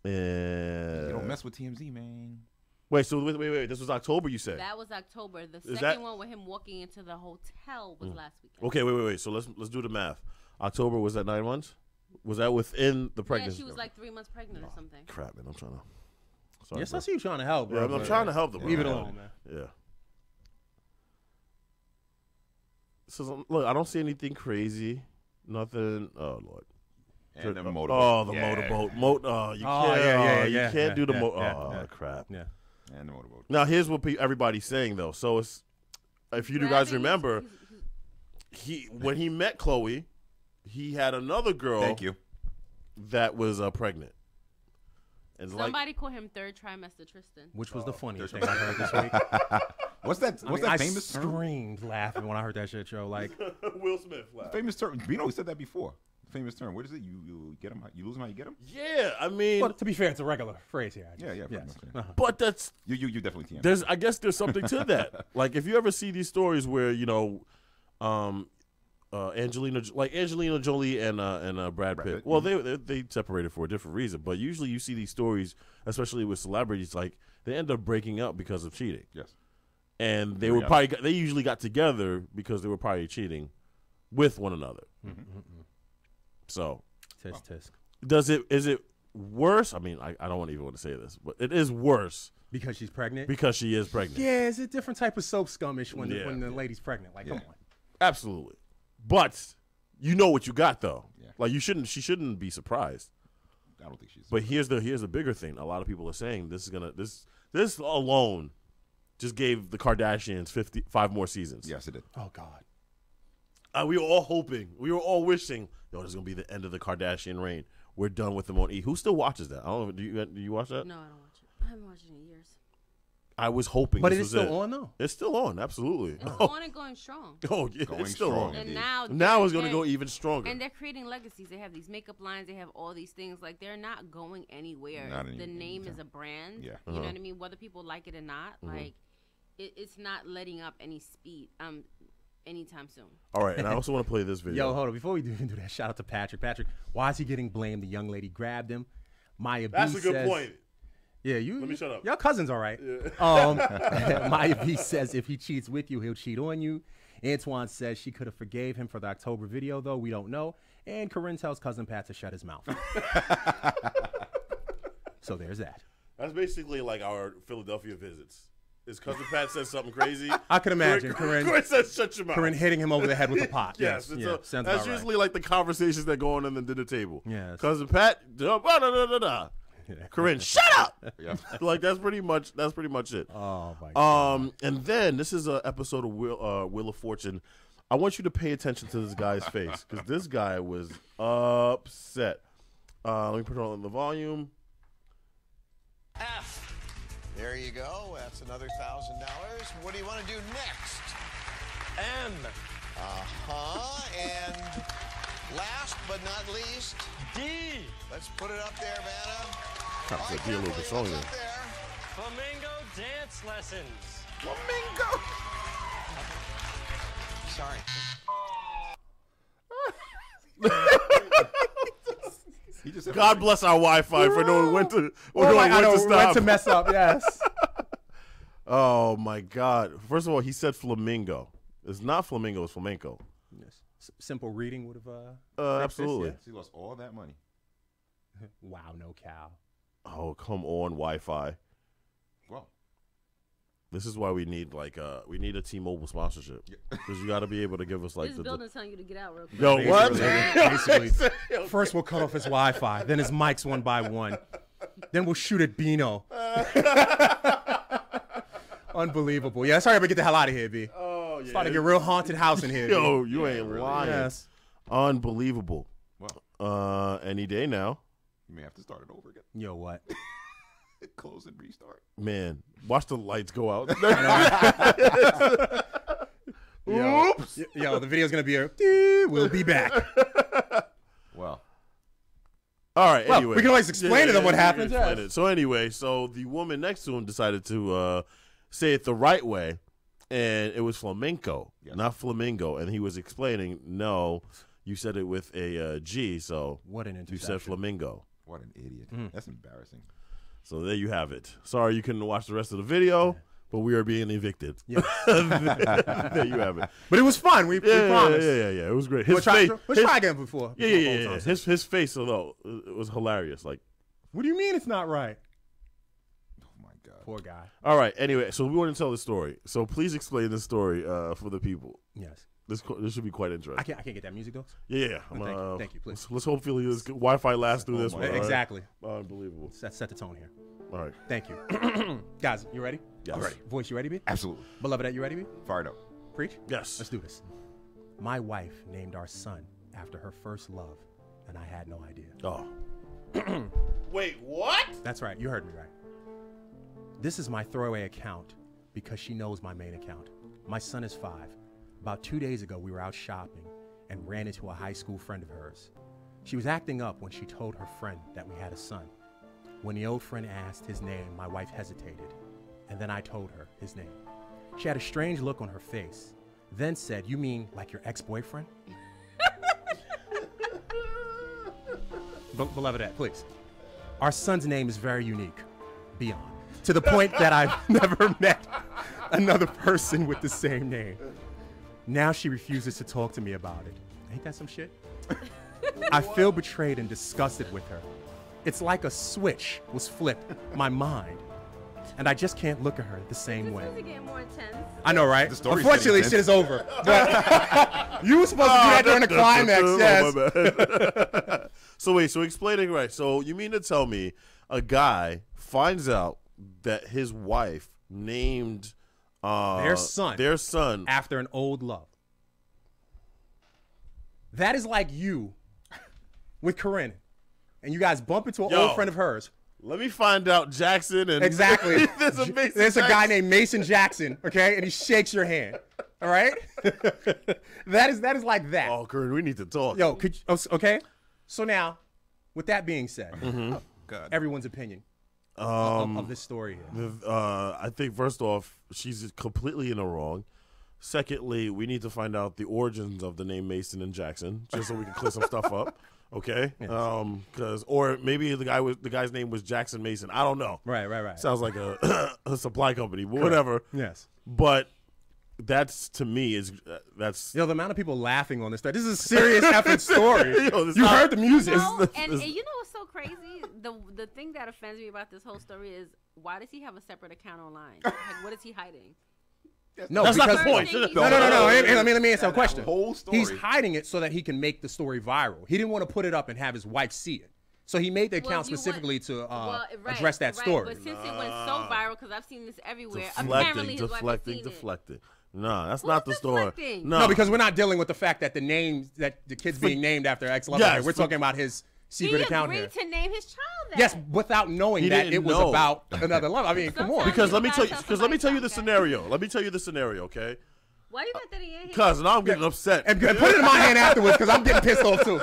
Yeah. You don't mess with TMZ, man. Wait. So wait. This was October, you said? That was October. The Is second one with him walking into the hotel was last weekend. Okay. Wait. So let's do the math. October, was that 9 months? Was that within the pregnancy? Yeah, she was like 3 months pregnant or something. Crap, man. I'm trying to. Sorry, Yes, bro. I see you trying to help, bro. Yeah, I'm trying to help them. Leave it alone, man. Yeah. So look, I don't see anything crazy. Nothing. Oh Lord. And the motorboat. Oh, the motorboat. You can't. You can't do the crap. Yeah. And the motorboat. Now here's what everybody's saying though. So it's, if you guys remember, when he met Chloe, he had another girl. Thank you. That was pregnant. And somebody called him third trimester Tristan. Which was the funniest thing I heard this week. What's that? What's that famous term? I screamed laughing when I heard that shit, Joe. Like Will Smith laughed. Famous term. Bino said that before. Famous term. What is it? You get him. You lose him. How you get him? Yeah, I mean. Well, to be fair, it's a regular phrase here. Yeah. But that's you definitely can't. There's, I guess, there's something to that. Like if you ever see these stories where Angelina Jolie and Brad Pitt. Well, they separated for a different reason, but usually you see these stories, especially with celebrities, like they end up breaking up because of cheating. Yes. And they they usually got together because they were probably cheating with one another. So, tisk. Is it worse? I mean, I don't even want to say this, but it is worse because she's pregnant. Because she is pregnant. Yeah, it's a different type of soap scummish when the lady's pregnant. Like, come on. Absolutely. But you know what you got though. Yeah. Like she shouldn't be surprised. I don't think she's. But here's the bigger thing. A lot of people are saying this this alone just gave the Kardashians 5 more seasons. Yes, it did. Oh God. We were all hoping. We were all wishing. This is gonna be the end of the Kardashian reign. We're done with them on E. Who still watches that? I don't know. Do you watch that? No, I don't watch it. I haven't watched it in years. I was hoping. But this it is was still on though. It's still on. Absolutely. It's on and going strong. Oh yeah, it's still on. And now it's gonna go even stronger. And they're creating legacies. They have these makeup lines. They have all these things. Like they're not going anywhere. The name is a brand. Yeah. You know what I mean? Whether people like it or not, like it's not letting up any speed. Anytime soon. All right, and I also want to play this video. Yo, hold on. Before we do that, shout out to Patrick. Patrick, why is he getting blamed? The young lady grabbed him. Maya B That's a good says, point. Yeah, you. Let me shut up. Your cousin's all right. Yeah. Maya B says if he cheats with you, he'll cheat on you. Antoine says she could have forgave him for the October video, though we don't know. And Corinne tells cousin Pat to shut his mouth. So there's that. That's basically like our Philadelphia visits. His cousin Pat says something crazy. I can imagine Corinne says, "Shut your mouth." Corinne hitting him over the head with a pot. Yes, that's usually like the conversations that go on in the dinner table. Yes. Cousin Pat, Corinne, shut up. Yeah. Like that's pretty much it. Oh my God. And then this is an episode of Wheel of Fortune. I want you to pay attention to this guy's face because this guy was upset. Let me put on the volume. F. There you go. That's another $1,000. What do you want to do next? M. And last but not least, D. Let's put it up there, Vanna. Trying to be a little bit stronger. Flamingo dance lessons. Flamingo. Sorry. God bless our Wi-Fi for knowing when to stop. When to mess up, yes. Oh my God! First of all, he said flamingo. It's not flamingo. It's flamenco. Yes. Simple reading would have. Absolutely. He lost all that money. Wow, no cow. Oh come on, Wi-Fi. Well, this is why we need a T-Mobile sponsorship because you got to be able to give us like this building's telling you to get out real quick. Yo, what? Basically, first we'll cut off his Wi-Fi, then his mics one by one, then we'll shoot at Bino. Unbelievable. Yeah, sorry, but get the hell out of here, B. Oh yeah. It's starting to get real haunted house in here. Yo, B. you ain't lying. Yes. Unbelievable. Well, any day now. You may have to start it over again. Yo, what? Close and restart. Man, watch the lights go out. Oops. Yo, the video's gonna be we'll be back. Well. All right. Well, anyway, we can always explain to them what happened. So anyway, so the woman next to him decided to say it the right way, and it was flamenco, not flamingo. And he was explaining, no, you said it with a G, so what an you said flamingo. What an idiot. That's embarrassing. So there you have it. Sorry you couldn't watch the rest of the video, but we are being evicted. Yeah. There you have it. But it was fun. We promised. Yeah. It was great. We'll try again before. Yeah. His face, though, it was hilarious. Like, what do you mean it's not right? Oh, my God. Poor guy. All right. Anyway, so we want to tell the story. So please explain the story for the people. Yes. This should be quite interesting. I can't get that music, though? Yeah. Thank you, please. Let's hopefully this Wi-Fi lasts through this one. Exactly. Right? Unbelievable. Set the tone here. All right. Thank you. Guys, you ready? Yes. I'm ready. Voice, you ready, B? Absolutely. Belovedette, you ready, B? Fired up. Preach? Yes. Let's do this. My wife named our son after her first love, and I had no idea. Oh. Wait, what? That's right. You heard me right. This is my throwaway account because she knows my main account. My son is 5. About 2 days ago, we were out shopping and ran into a high school friend of hers. She was acting up when she told her friend that we had a son. When the old friend asked his name, my wife hesitated, and then I told her his name. She had a strange look on her face, then said, "You mean like your ex-boyfriend?" Belovedette, please. Our son's name is very unique, beyond, to the point that I've never met another person with the same name. Now she refuses to talk to me about it. Ain't that some shit? I feel betrayed and disgusted with her. It's like a switch was flipped, my mind, and I just can't look at her the same way. This is getting more intense. I know, right? The story's Unfortunately, getting shit is over. But you were supposed to do that during the climax, yes. So wait, so explaining right. So you mean to tell me a guy finds out that his wife named their son after an old love. That is like you with Corinne, and you guys bump into an old friend of hers. Let me find out Jackson and exactly. There's a guy named Mason Jackson, okay, and he shakes your hand. All right, that is like that. Oh, Corinne, we need to talk. Yo, okay. So now, with that being said, God. Everyone's opinion of this story here. I think first off, she's completely in the wrong. Secondly, we need to find out the origins of the name Mason and Jackson, just so we can clear some stuff up. Okay, yes. Or maybe the guy's name was Jackson Mason. I don't know. Right. Sounds like a supply company, but whatever. Yes. But that's to me that's the amount of people laughing on this story. This is a serious effing story. You heard the music. No, and you know what's so crazy? The thing that offends me about this whole story is why does he have a separate account online? Like, what is he hiding? No, that's because not the point. No. Let me answer the question. Whole story. He's hiding it so that he can make the story viral. He didn't want to put it up and have his wife see it. So he made the account specifically to address that story. But since it went so viral, because I've seen this everywhere, deflecting, apparently his wife has seen deflecting. No, that's not the story. No, because we're not dealing with the fact that the kid's being named after ex-lover. Yes, we're talking about his secret account here. He agreed to name his child that. Yes, without knowing that it was about another love. I mean, come on. Because let me tell you the scenario. Let me tell you the scenario, okay? Why you got that in your hand? Because now I'm getting upset. And put it in my hand afterwards because I'm getting pissed off too.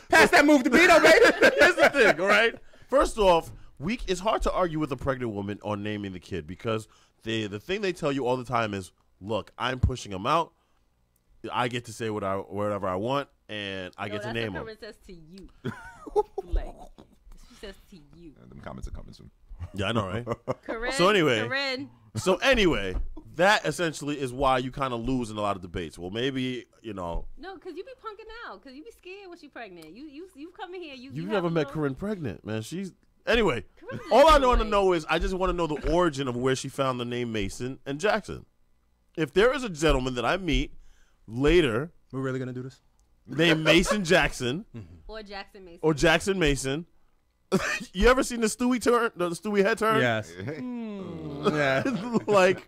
Pass that move to Beto, baby. Here's the thing, all right? First off, it's hard to argue with a pregnant woman on naming the kid because the thing they tell you all the time is, look, I'm pushing him out. I get to say whatever I want, and I get to name him. That's what Corinne says to you. Like, she says to you. Them comments are coming soon. Yeah, I know, right? Corinne, So anyway, that essentially is why you kind of lose in a lot of debates. Well, maybe, No, because you be punking out. Because you be scared when she pregnant. You come in here. You've never met Corinne pregnant, man. Anyway, all I want to know is I just want to know the origin of where she found the name Mason and Jackson. If there is a gentleman that I meet later. We're really going to do this? Named Mason Jackson. Or Jackson Mason. Or Jackson Mason. You ever seen the Stewie head turn? Yes. Yeah. Like,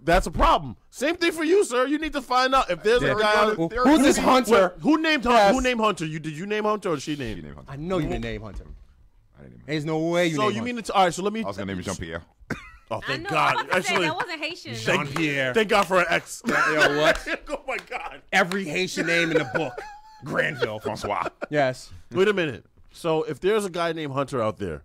that's a problem. Same thing for you, sir. You need to find out if there's a guy. Who's this Hunter? Who named Hunter? Who named Hunter? Did you name Hunter or she named? Hunter. I know you didn't name Hunter. There's no way you named Hunter. So you mean all right, so let me. I was going to name Jean-Pierre. Oh, thank God. Actually, that wasn't Haitian. Jean-Pierre. Thank God for an X. What? Oh, my God. Every Haitian name in the book. Granville. Francois. Yes. Wait a minute. So if there's a guy named Hunter out there,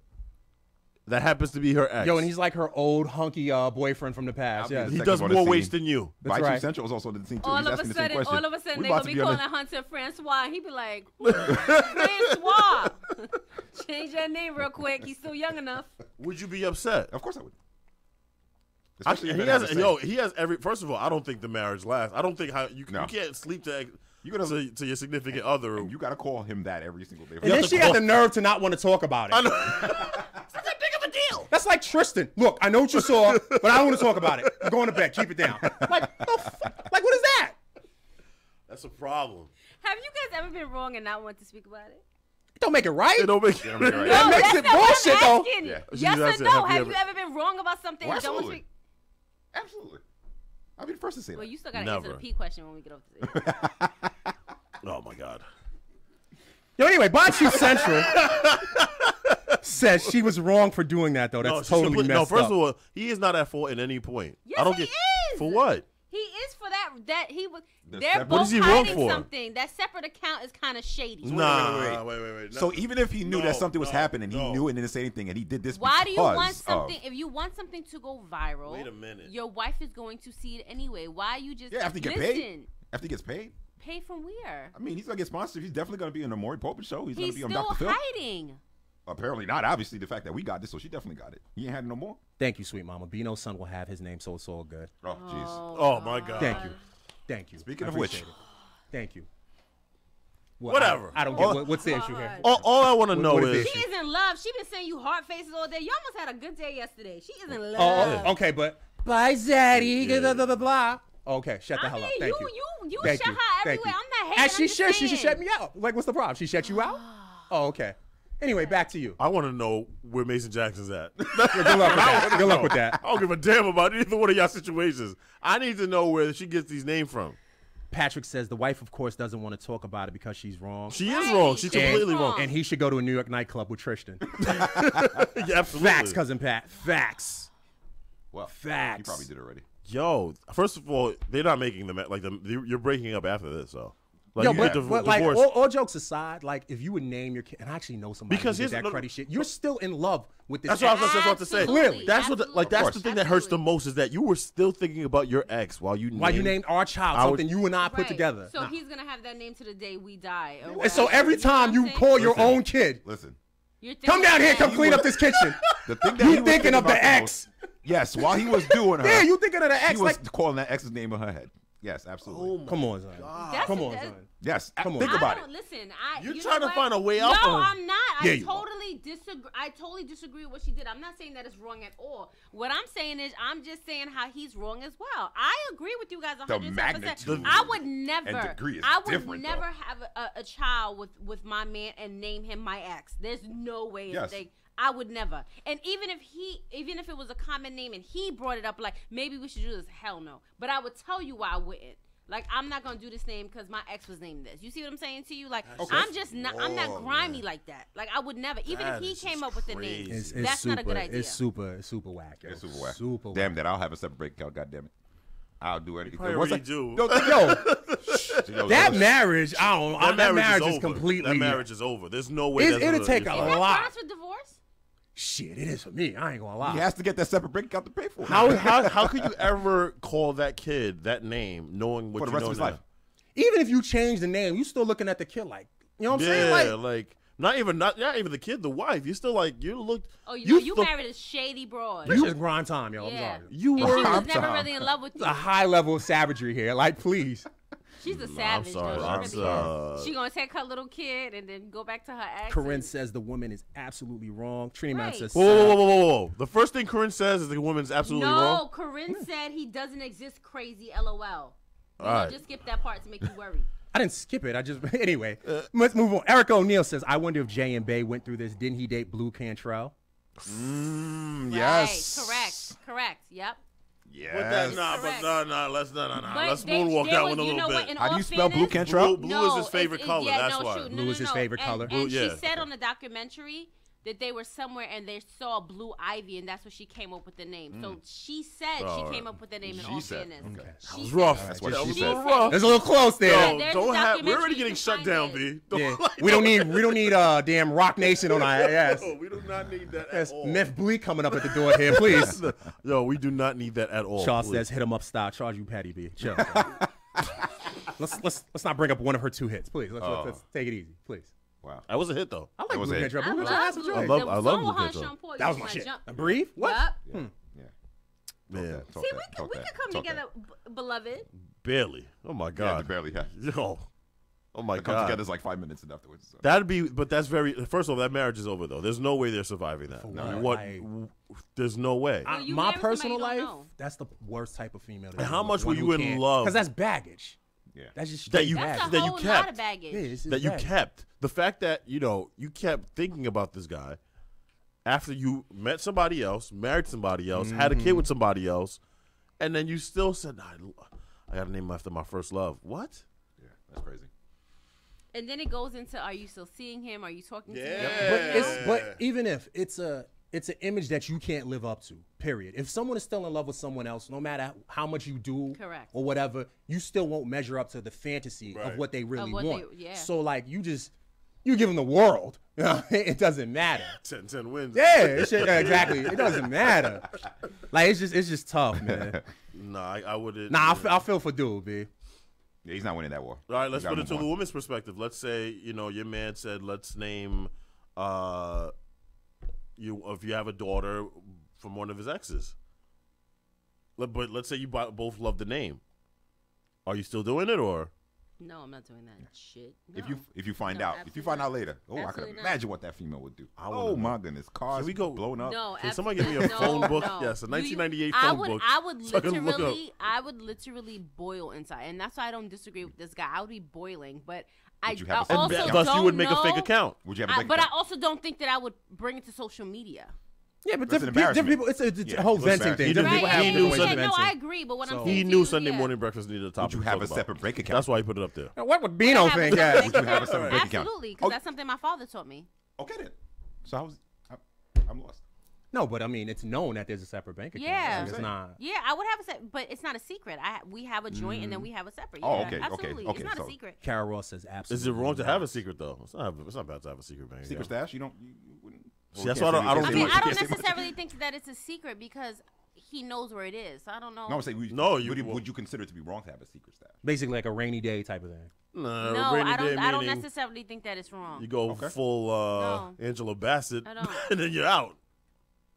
that happens to be her ex. Yo, and he's like her old hunky boyfriend from the past. Yeah, he does more waste than you. That's right. Central was also on the scene too. All of a sudden, they gonna be calling Hunter Francois. He be like, Francois. Change that name real quick. He's still young enough. Would you be upset? Of course I would. He has every. First of all, I don't think the marriage lasts. I don't think you can't sleep to your significant other. You got to call him that every single day. And then she had the nerve to not want to talk about it. I know. That's that big of a deal. That's like Tristan. Look, I know what you saw, but I don't want to talk about it. I'm going to bed. Keep it down. Like what is that? That's a problem. Have you guys ever been wrong and not want to speak about it? Don't make it right. It don't make it right. No, that makes it bullshit, though. Yeah. Yes or no? Have you ever been wrong about something and don't want to speak? Absolutely. I'll be the first to say that. Well, you still got to answer the P question when we get off this. Oh, my God. Yo, anyway, Bocce Central says she was wrong for doing that, though. That's totally messed up. No, first of all, he is not at fault at any point. Yes, I don't he get, is. For what? He is for that. That he was. They're What both is he wrong hiding for? something. That separate account is kind of shady. Wait. So even if he knew that something was happening, he knew it and didn't say anything, and he did this Why do you want because something? If you want something to go viral, Wait a minute. Your wife is going to see it anyway. Why you just after he gets paid? After he gets paid? Pay from where? I mean, he's gonna get sponsored. He's definitely gonna be in the Maury Povich show. He's gonna be on still Dr. Phil. hiding. Apparently not. Obviously, the fact that we got this, so she definitely got it. He ain't had it no more. Thank you, sweet mama. Bino's son will have his name, so it's all good. Oh, jeez. Oh, my God. Thank you. Speaking of which. It. Thank you. Well, Whatever. I don't get what's the issue here. All I want to know is She is in love. She been sending you heart faces all day. You almost had a good day yesterday. She is in love. Oh, okay, but bye, Zaddy. Blah, blah, blah, blah. Okay, shut the hell up. Thank you. You Thank shut you. her Thank everywhere. you. I'm not hating. As she should. She should shut me out. Like, what's the problem? She shut you out? Oh, okay. Anyway, back to you. I want to know where Mason Jackson's at. Good luck with that. Good luck with that. I don't give a damn about either one of y'all situations. I need to know where she gets these names from. Patrick says the wife, of course, doesn't want to talk about it because she's wrong. She is wrong. She's completely wrong. And he should go to a New York nightclub with Tristan. Yeah, absolutely. Facts, Cousin Pat. Facts. Well, facts. He probably did already. Yo, first of all, they're not making them like you're breaking up after this, so. Like, Yo, you get but like all jokes aside, like if you would name your kid, and I actually know somebody Because who did here's- that cruddy shit, you're still in love with this. That's what I was about to say. Clearly, that's what that's the thing that hurts the most is that you were still thinking about your ex while you named our child something you and I put together. So he's gonna have that name to the day we die. And so every time you call your own kid, listen, come down here, come clean up this kitchen. The thing that you thinking of the ex? Yes, while he was doing her. Yeah, you thinking of the ex? He was calling that ex's name in her head. Yes, absolutely. Come on, son. Come on, son. Yes, Come on. think about it. Listen, You're you trying know to what? find a way out No, for him. I'm not. Yeah, I you totally disagree. I totally disagree with what she did. I'm not saying that it's wrong at all. What I'm saying is, I'm just saying how he's wrong as well. I agree with you guys 110%. magnitude I would never. and degree is I would different, never though. have a child with my man and name him my ex. There's no way. Yes. I would never. And even if it was a common name and he brought it up, like maybe we should do this, hell no. But I would tell you why I wouldn't. Like, I'm not gonna do this name because my ex was named this. You see what I'm saying to you? Like, Okay. I'm just not. I'm not grimy like that. Like, I would never. Even if he came up with the name, It's that's super, not a good idea. It's super whack. Yo. It's super whack. Super Damn whack. that! I'll have a separate break account. God damn it! I'll do anything. probably What's already that? do. Yo, that marriage, I don't. That marriage is over. completely. That marriage is over. There's no way. It'll take a Is that lot. grounds for divorce? Shit, it is for me. I ain't gonna lie. He has to get that separate break account to pay for it. How could you ever call that kid that name knowing what For the you rest know of his now? life. Even if you change the name, you still looking at the kid like, you know what I'm Yeah, saying? like not even the kid, the wife. You still like you looked. Oh, you married a shady broad. You was grind time, yo. I'm Yeah. sorry. You And were. she was never really in love with It's you. a high level of savagery here. Like, please. She's a savage. sorry, though. I'm She really sorry. is. She gonna take her little kid and then go back to her ex. Corinne says the woman is absolutely wrong. Trini Man Right. says, Whoa. The first thing Corinne says is the woman's absolutely No, wrong. Corinne said he doesn't exist. Crazy. LOL. All right. Just skip that part to make you worry. I didn't skip it. I just anyway. Let's move on. Eric O'Neill says, I wonder if Jay and Bay went through this. Didn't he date Blue Cantrell? Yes. Right. Correct. Yep. Yes. With that, let's But moonwalk they that was- one a you know little what, bit. in How do all you spell Blue fairness- Cantrell? Blue is his favorite color. Yeah, That's no, why. shoot, Blue is his favorite color. And Blue, she yeah. said on the documentary that they were somewhere and they saw Blue Ivy, and that's what she came up with the name. So she said she came up with the name in all fairness. Okay. That was rough. That's what she said. said. It's a little close there. There's Don't a have. We're already documentary, getting you shut can down, find B. Yeah. We don't need damn Rock Nation on our ass. No, we do not need that at There's all. Meth Bleak coming up at the door here, please. No, we do not need that at all. Charles please. says, "Hit him up, style. Charge you, Patty B." Chill. let's not bring up one of her 2 hits, please. Let's take it easy, please. Wow. That was a hit though. I like was Blue a Hitcher. hit. Blue Hitcher has some joy. I love Blue Hitcher. That was my shit. Breathe? What? Yep. Man, See, we could come together, beloved. barely. Oh my Yeah, God. barely. Yeah. Yo. Oh my They come God. together is like 5 minutes and afterwards. So. That'd be, but that's very. First of all, that marriage is over though. There's no way they're surviving that. There's no way. you My marry personal somebody you life, don't know. that's the worst type of female. And how much were you in love? Because that's baggage. Yeah. That's just That you baggage. That's a that you whole kept. lot of baggage. Yeah, it's That you baggage. kept. The fact that you kept thinking about this guy after you met somebody else, married somebody else, had a kid with somebody else, and then you still said, nah, "I got to name him after my first love." What? Yeah, that's crazy. And then it goes into, are you still seeing him? Are you talking to him? But even if it's an image that you can't live up to, period. If someone is still in love with someone else, no matter how much you do Correct. or whatever, you still won't measure up to the fantasy of what they really what want. yeah. So like you give them the world. You know, it doesn't matter. 10 wins. Yeah, exactly. It doesn't matter. Like it's just tough, man. Nah, I wouldn't. Nah, I feel for dude, B. Yeah, he's not winning that war. All right, let's You put gotta it to move the on. woman's perspective. Let's say, your man said, let's name if you have a daughter from one of his exes. But let's say you both love the name. Are you still doing it, or? No, I'm not doing that shit. If you find No, out, if you find out later, I Absolutely can not. imagine what that female would do. wanna Oh know. my goodness, cars Can we go blowing up. No, Can somebody give me a phone book? Yes, a 1998 phone book. I would so I can look up. I would literally boil inside, and that's why I don't disagree with this guy. I would be boiling, but I you have I a also fake Thus, don't you would make know, a fake account. Would you have a fake But account? I also don't think that I would bring it to social media. Yeah, but That's an different people. embarrassment. It's Yeah, a whole it's venting embarrassing. thing. Different people have He different knew ways of something. No, venting. I agree, but what I'm So- saying He to knew you, Sunday yeah. Morning Breakfast needed a topic. Would you to have talk a about. separate break account? That's why he put it up there. What would Bino Have a think? separate Yeah. Would you have a separate bank account? Absolutely, because that's something my father taught me. Okay then. So I'm lost. No, but I mean, it's known that there's a separate bank account. Yeah. Like, it's not. Yeah, I would have but it's not a secret. We have a joint and then we have a separate. Oh, Yeah, okay, okay, absolutely. okay, It's not so- a secret. Kara Ross says absolutely. Is it wrong to have a not. secret though? It's not bad to have a secret bank. Secret account. stash? You wouldn't. See, that's why I don't I say mean, much. I You don't can't say much. necessarily think that it's a secret because he knows where it is. I don't know. No, I'm saying, would you consider it to be wrong to have a secret stash? Basically, like a rainy day type of thing. No, rainy I day don't meaning necessarily think that it's wrong. You go full No. Angela Bassett, I don't. and then you're out.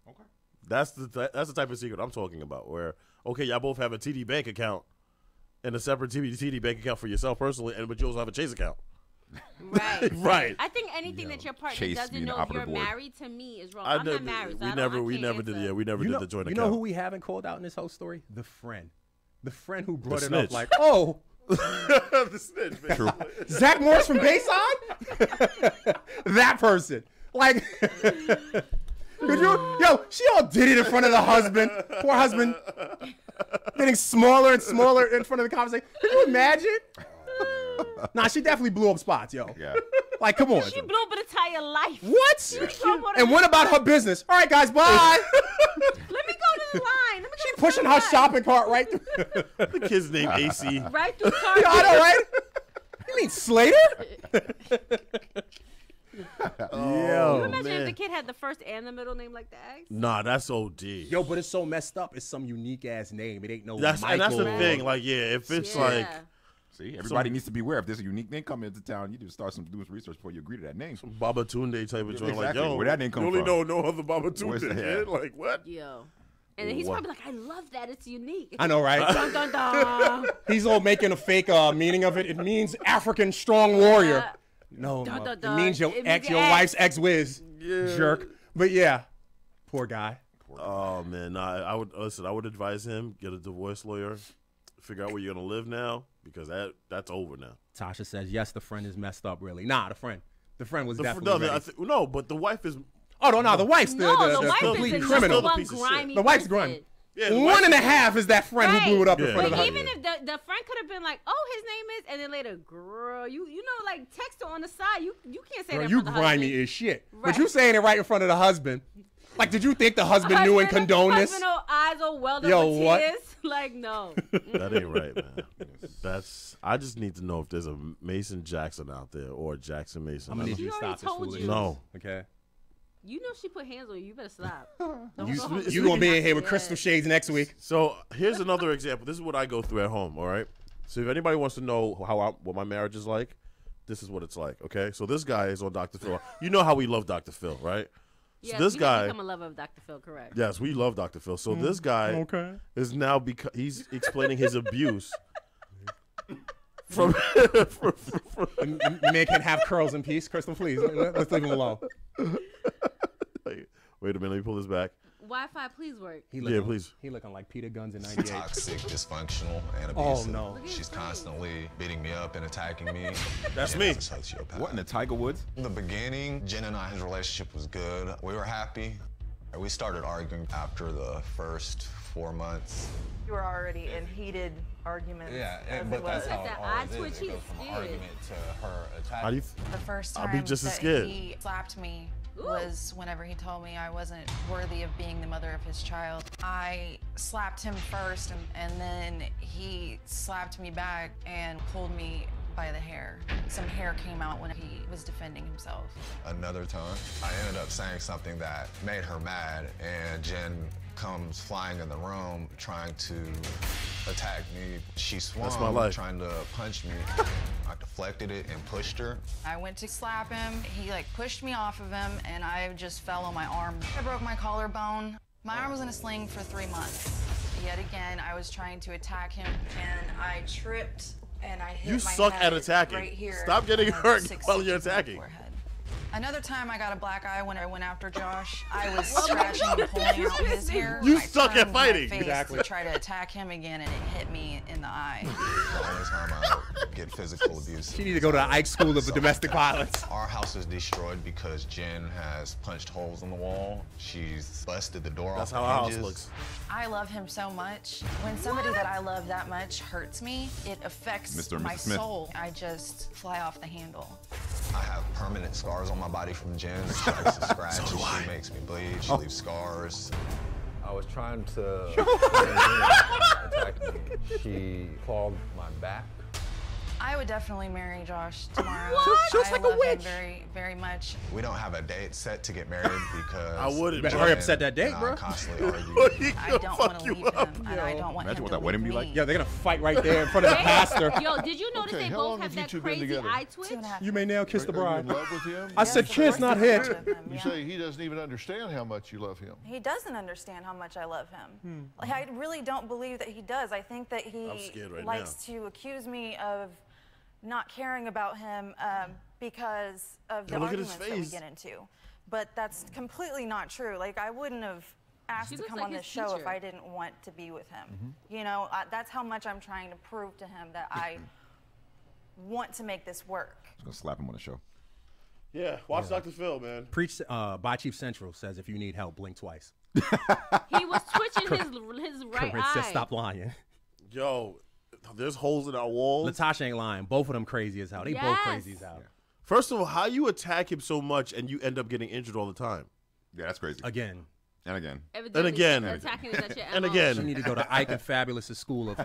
Okay. That's the type of secret I'm talking about. Where y'all both have a TD bank account and a separate TD bank account for yourself personally, but you also have a Chase account. Right. Right. I think anything that your partner Chase doesn't being know the if you're operative word. married to me is wrong. I'm not married, so we I never can't did. answer. Yeah, we never did the joint You account. know who we haven't called out in this whole story? The friend who brought it snitch. up. Like, oh, the snitch, man. True. Zach Morris from Bayside. That person. Like, could you? Yo, she all did it in front of the husband. Poor husband, getting smaller and smaller in front of the conversation. Could you imagine? Nah, she definitely blew up spots, yo. Yeah. Like, come on. She blew up an entire life. What? Yeah. And what about her business? All right, guys, bye. Let me go to the line. Let me go She to pushing her shopping cart right through. The kid's name AC. right through Yeah, I know, right? You mean Slater? Oh, you imagine man. if the kid had the first and the middle name like the ex? Nah, that's OD. Yo, but it's so messed up. It's some unique ass name. It ain't no and Michael. that's the thing. Like, yeah, if it's like See, everybody needs to be aware. If there's a unique name coming into town, you need to start doing some research before you agree to that name. Baba Tunde type of joint, like, Exactly. yo, Where that name come you only from? know no other Baba Where's Tunde, the- kid. Like, what? Yo. And then he's What? probably like, I love that. It's unique. I know, right? Dun, dun, dun. He's all making a fake meaning of it. It means African strong warrior. No, Dun, no. dun, It dun. means your It ex, means your ex. wife's ex-whiz. Yeah. Jerk. But yeah, poor guy. Oh man, nah, I would listen. I would advise him get a divorce lawyer, figure out where you're gonna live now, because that's over now. Tasha says, yes, the friend is messed up, really. Nah, the friend was The fr- definitely ready. no, but the wife is. Oh, no, the wife's the No, the wife complete is criminal. the one Piece of shit. grimy The wife's person. grimy. Yeah, 1.5 is that friend who blew it up in front of the But husband. even if the friend could have been like, "Oh, his name is," and then later, girl, you know, like text her on the side. You can't say Girl, that. you in front of the grimy husband. as shit. Right. But you saying it right in front of the husband. Like, did you think the husband knew and condoned this? Husband, eyes all welled Yo, up with what? tears. Like, no. That ain't right, man. I just need to know if there's a Mason Jackson out there or a Jackson Mason. I'm gonna need you to stop this foolishness. No. Okay. You know she put hands on you. You better stop. You gonna be in here with crystal shades next week. So here's another example. This is what I go through at home. All right. So if anybody wants to know what my marriage is like, this is what it's like. Okay. So this guy is on Dr. Phil. You know how we love Dr. Phil, right? Yes, so this you guy have become a lover of Dr. Phil, correct? Yes, we love Dr. Phil. So this guy is now he's explaining his abuse. from The man can have curls in peace. Crystal, please. Let's leave him alone. Wait a minute, let me pull this back. Wi-Fi, please work. Please. He looking like Peter Guns in '98. Toxic, dysfunctional, and Oh, abusive. no. She's constantly beating me up and attacking me. That's Jen me. is a sociopath. What, in the Tiger Woods? In the beginning, Jen and I's relationship was good. We were happy. We started arguing after the first 4 months. You were already in heated arguments. Yeah, as but it that's was. how it always is. It goes from scared. an argument to her How do you? attacking. The first I'll time be just as that scared. he slapped me was whenever he told me I wasn't worthy of being the mother of his child. I slapped him first, and then he slapped me back and pulled me by the hair. Some hair came out when he was defending himself. Another time, I ended up saying something that made her mad, and Jen comes flying in the room trying to attack me. She swung, That's my life. trying to punch me. I deflected it and pushed her. I went to slap him. He pushed me off of him, and I just fell on my arm. I broke my collarbone. My arm was in a sling for 3 months. Yet again, I was trying to attack him, and I tripped, and I hit You my suck head at attacking. right here. Stop getting and I had hurt 6 while you're stitches in my attacking. forehead. Another time I got a black eye when I went after Josh. I was scratching and pulling out his hair. You I suck at turned my fighting. face Exactly. to try to attack him again, and it hit me in the eye. The only time I get physical abuse. She need to go to the Ike School of Domestic Violence. Our house is destroyed because Jen has punched holes in the wall. She's busted the door That's off how the our house hinges. looks. I love him so much. When somebody that I love that much hurts me, it affects Mr. and my Mrs. Smith. soul. I just fly off the handle. I have permanent scars on my body from Jen. She likes to scratch. So do I. She makes me bleed. She leaves scars. I was trying to attack me. She clawed my back. I would definitely marry Josh tomorrow. What? She looks I like a love him witch. very, very much. We don't have a date set to get married because I wouldn't, Better bro. hurry up and set that date, and bro. I constantly argue. I don't want to leave him, and I don't want Imagine him what to that wedding leave be like. me. Yo, they're gonna fight right there in front of the pastor. Yo, did you notice Okay, they how both long have have you that two been crazy together? eye twitch? 2.5 You may now kiss the Are you bride. in love with him? I said kiss, not hit. You say he doesn't even understand how much you love him. He doesn't understand how much I love him. Like, I really don't believe that he does. I think that I'm he scared right likes to accuse me of not caring about him because of the Yo, look at his arguments that we face. get into. But that's completely not true. Like, I wouldn't have asked She to looks come like on his this show if teacher. I didn't want to be with him. You know, that's how much I'm trying to prove to him that I want to make this work. I was gonna slap him on the show. Yeah, watch Dr. Phil, man. Preach by Chief Central says if you need help, blink twice. He was twitching his right Corinne eye. says stop lying. Yo, there's holes in our walls. Latasha ain't lying. Both of them crazy as hell. They both Yes. crazy as hell. First of all, how you attack him so much and you end up getting injured all the time? Yeah, that's crazy. Again. And again. Evidently, again. attacking is at your And MO. again. She need to go to Ike and Fabulous' school of.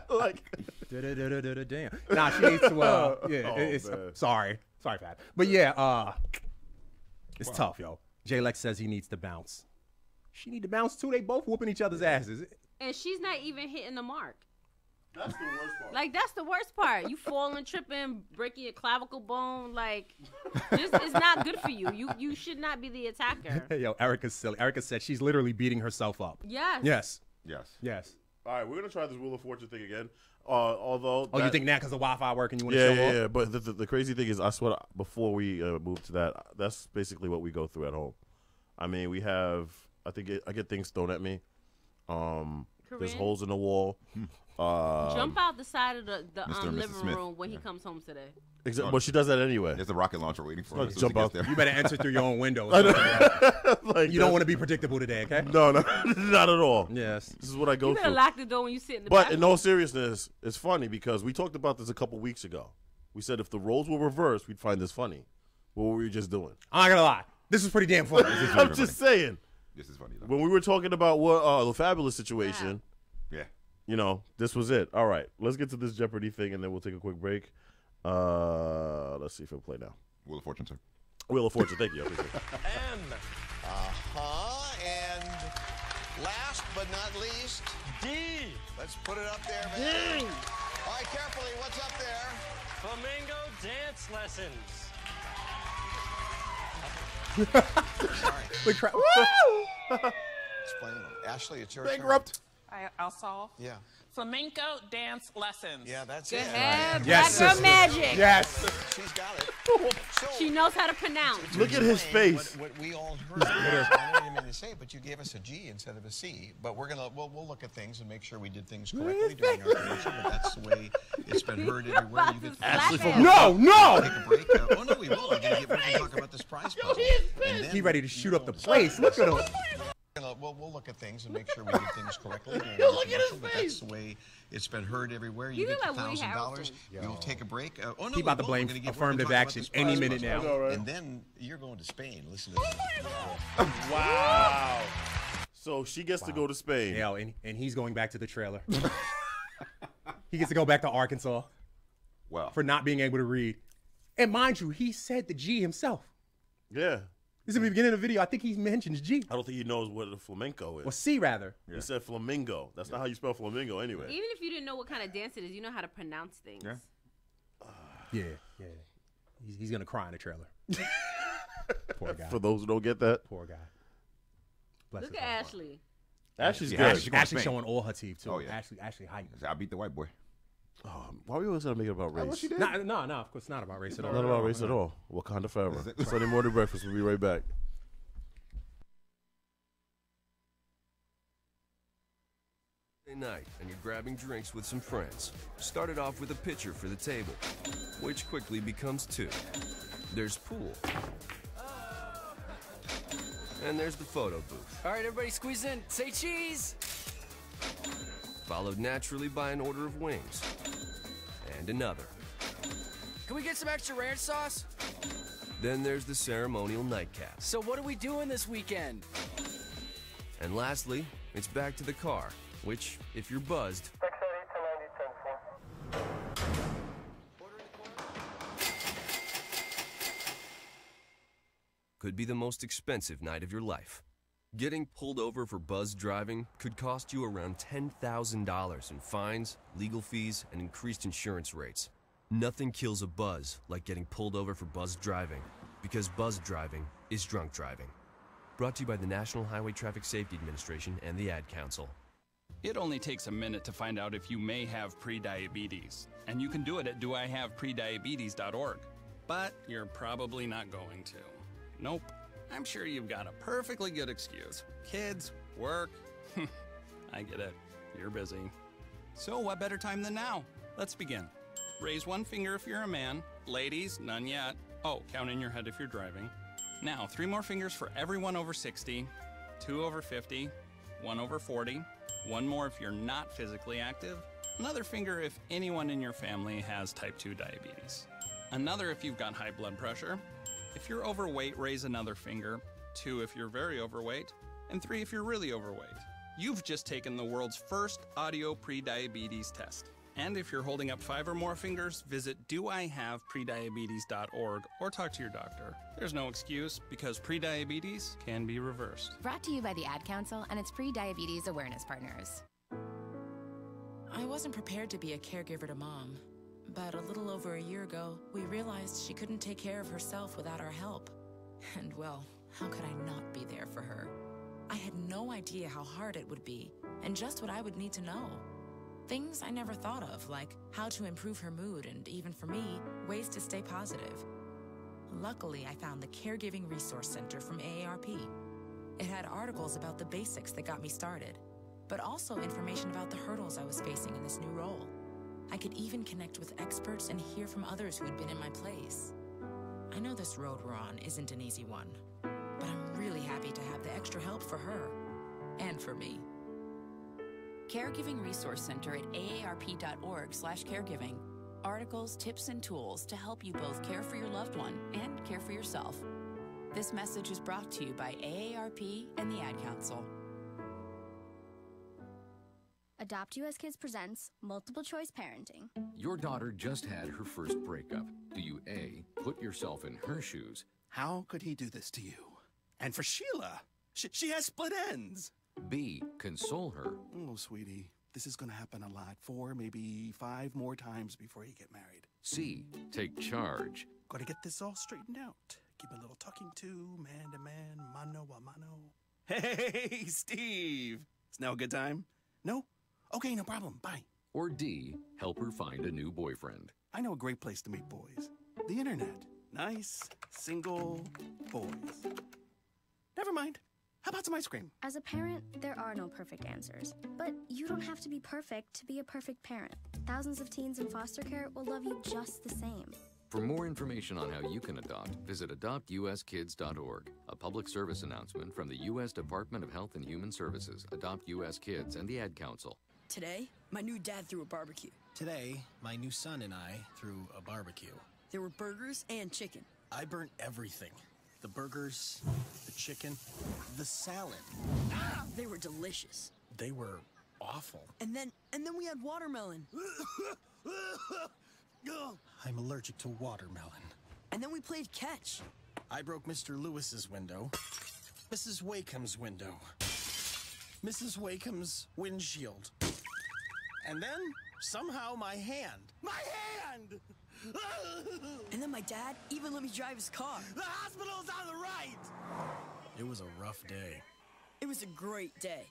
Like, Damn. Nah, she needs to. Yeah, Oh, it's man. sorry, Fab. But yeah, it's tough, yo. J Lex says he needs to bounce. She need to bounce too. They both whooping each other's asses. And she's not even hitting the mark. that's the worst part. Like, that's the worst part. You falling, tripping, breaking your clavicle bone. Like, it's not good for you. You should not be the attacker. Hey, yo, Erica's silly. Erica said she's literally beating herself up. Yes. Yes. Yes. Yes. All right, we're going to try this Wheel of Fortune thing again. Although. Oh, you think now because the Wi-Fi working, you want to Yeah, show yeah, off? yeah. But the crazy thing is, I swear, before we move to that, that's basically what we go through at home. I mean, we have, I get things thrown at me. There's Corinne? holes in the wall. Jump out the side of the Mr. and Mrs. living Smith. room when he comes home today. Well, she does that anyway. There's a rocket launcher waiting for her. Jump out You better enter through your own window. Like You don't want to be predictable today, okay? No, not at all. Yes. This is what I go You better through. lock the door when you sit in the But bathroom. in all seriousness, it's funny because we talked about this a couple weeks ago. We said if the roles were reversed, we'd find this funny. What were we just doing? I'm not gonna lie. This is pretty damn funny. I'm just saying. This is funny, though. When we were talking about what the Fabulous situation, Yeah. you know, this was it. All right, let's get to this Jeopardy thing, and then we'll take a quick break. Let's see if it'll play now. Wheel of Fortune, sir. Wheel of Fortune, thank you. I appreciate it. And last but not least, D. Let's put it up there, man. All right, carefully, what's up there? Flamingo dance lessons. Sorry. Explain it. Ashley, it's your Bankrupt. I'll solve. Yeah. Flamenco dance lessons. Yeah, that's Good it. head, Yes, Black Girl sister. Magic. Yes. She's got it. She knows how to pronounce. Look at his face. What we all heard. I didn't mean to say it, but you gave us a G instead of a C. But we'll look at things and make sure we did things correctly during our commercial. But that's the way it's been heard everywhere. You get Ashley from No. Take a break. Oh no, we will. We're gonna talk about this prize puzzle. And then He ready to shoot up the place. Look at him. We'll look at things and make sure we do things correctly. Look at his face. But that's the way it's been heard everywhere. You get look like Woody $1,000. You'll take a break. Oh no, He about to we will. blame We're gonna affirmative we're gonna talk action about this any prize minute puzzle. now. I know, right? And then you're going to Spain. Listen to this. Wow. So she gets to go to Spain. Yeah, and he's going back to the trailer. He gets to go back to Arkansas Well, for not being able to read. And mind you, he said the G himself. Yeah. This is the beginning of the video. I think he mentions G. I don't think he knows what a flamenco is. Or C, rather. He said flamingo. That's not how you spell flamingo anyway. Even if you didn't know what kind of dance it is, you know how to pronounce things. Yeah. He's going to cry in the trailer. Poor guy. For those who don't get that. Poor guy. Bless Look his at heart. Ashley. Ashley's Yeah, good. Ashley going to Ashley Spain. showing all her teeth, too. Oh, yeah. Ashley hype. I beat the white boy. Why are we always going to make it about race? No, of course not about race at all. Not about race at all. Wakanda forever. Sunday morning breakfast. We'll be right back. Night and you're grabbing drinks with some friends. Started off with a pitcher for the table, which quickly becomes two. There's pool. And there's the photo booth. All right, everybody squeeze in. Say cheese. Followed naturally by an order of wings. And another. Can we get some extra ranch sauce? Then there's the ceremonial nightcap. So what are we doing this weekend? And lastly, it's back to the car, which, if you're buzzed, could be the most expensive night of your life. Getting pulled over for buzzed driving could cost you around $10,000 in fines, legal fees, and increased insurance rates. Nothing kills a buzz like getting pulled over for buzzed driving, because buzzed driving is drunk driving. Brought to you by the National Highway Traffic Safety Administration and the Ad Council. It only takes a minute to find out if you may have prediabetes, and you can do it at doihaveprediabetes.org. But you're probably not going to. Nope. I'm sure you've got a perfectly good excuse. Kids, work. I get it. You're busy. So what better time than now? Let's begin. Raise one finger if you're a man. Ladies, none yet. Oh, count in your head if you're driving. Now, 3 more fingers for everyone over 60, 2 over 50, 1 over 40, 1 more if you're not physically active, another finger if anyone in your family has type 2 diabetes, another if you've got high blood pressure. If you're overweight, raise another finger, 2 if you're very overweight, and 3 if you're really overweight. You've just taken the world's first audio prediabetes test. And if you're holding up 5 or more fingers, visit doihaveprediabetes.org or talk to your doctor. There's no excuse because prediabetes can be reversed. Brought to you by the Ad Council and its pre-diabetes awareness partners. I wasn't prepared to be a caregiver to Mom, but a little over a year ago, we realized she couldn't take care of herself without our help. And well, how could I not be there for her? I had no idea how hard it would be and just what I would need to know. Things I never thought of, like how to improve her mood and, even for me, ways to stay positive. Luckily, I found the Caregiving Resource Center from AARP. It had articles about the basics that got me started. but also information about the hurdles I was facing in this new role. I could even connect with experts and hear from others who had been in my place. I know this road we're on isn't an easy one, but I'm really happy to have the extra help for her and for me. Caregiving Resource Center at aarp.org/caregiving. Articles, tips, and tools to help you both care for your loved one and care for yourself. This message is brought to you by AARP and the Ad Council. Adopt US Kids presents Multiple Choice Parenting. Your daughter just had her first breakup. Do you A, put yourself in her shoes? How could he do this to you? And for Sheila, she has split ends. B, console her? Oh, sweetie, this is going to happen a lot. 4, maybe 5 more times before you get married. C, take charge. Got to get this all straightened out. Give a little talking to, man to man, mano a mano. Hey, Steve! Is now a good time? No? Okay, no problem. Bye. Or D, help her find a new boyfriend. I know a great place to meet boys. The internet. Nice, single boys. Never mind. How about some ice cream? As a parent, there are no perfect answers. But you don't have to be perfect to be a perfect parent. Thousands of teens in foster care will love you just the same. For more information on how you can adopt, visit adoptuskids.org. A public service announcement from the U.S. Department of Health and Human Services, Adopt U.S. Kids, and the Ad Council. Today, my new dad threw a barbecue. Today, my new son and I threw a barbecue. There were burgers and chicken. I burnt everything. The burgers, the chicken, the salad. Ah, they were delicious. They were awful. And then we had watermelon. I'm allergic to watermelon. And then we played catch. I broke Mr. Lewis's window, Mrs. Wakeham's window, Mrs. Wakeham's windshield, and then somehow my hand. My hand! And then my dad even let me drive his car. The hospital's on the right! It was a rough day. It was a great day.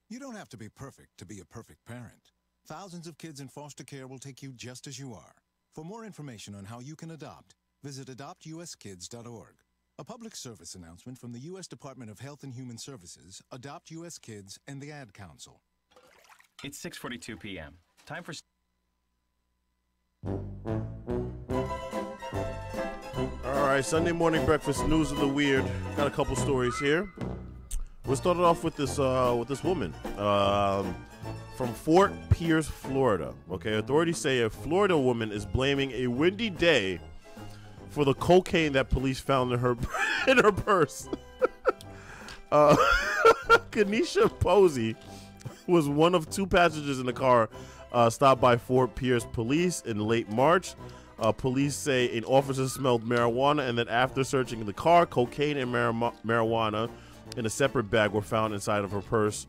You don't have to be perfect to be a perfect parent. Thousands of kids in foster care will take you just as you are. For more information on how you can adopt, visit adoptuskids.org. A public service announcement from the U.S. Department of Health and Human Services, Adopt U.S. Kids, and the Ad Council. It's 6:42 p.m. Time for... All right, Sunday morning breakfast news of the weird. Got a couple stories here. We'll start it off with this woman from Fort Pierce, Florida. Okay, authorities say a Florida woman is blaming a windy day for the cocaine that police found in her purse. Kanisha Posey was one of 2 passengers in the car stopped by Fort Pierce police in late March. Police say an officer smelled marijuana, and that after searching the car, cocaine and marijuana in a separate bag were found inside of her purse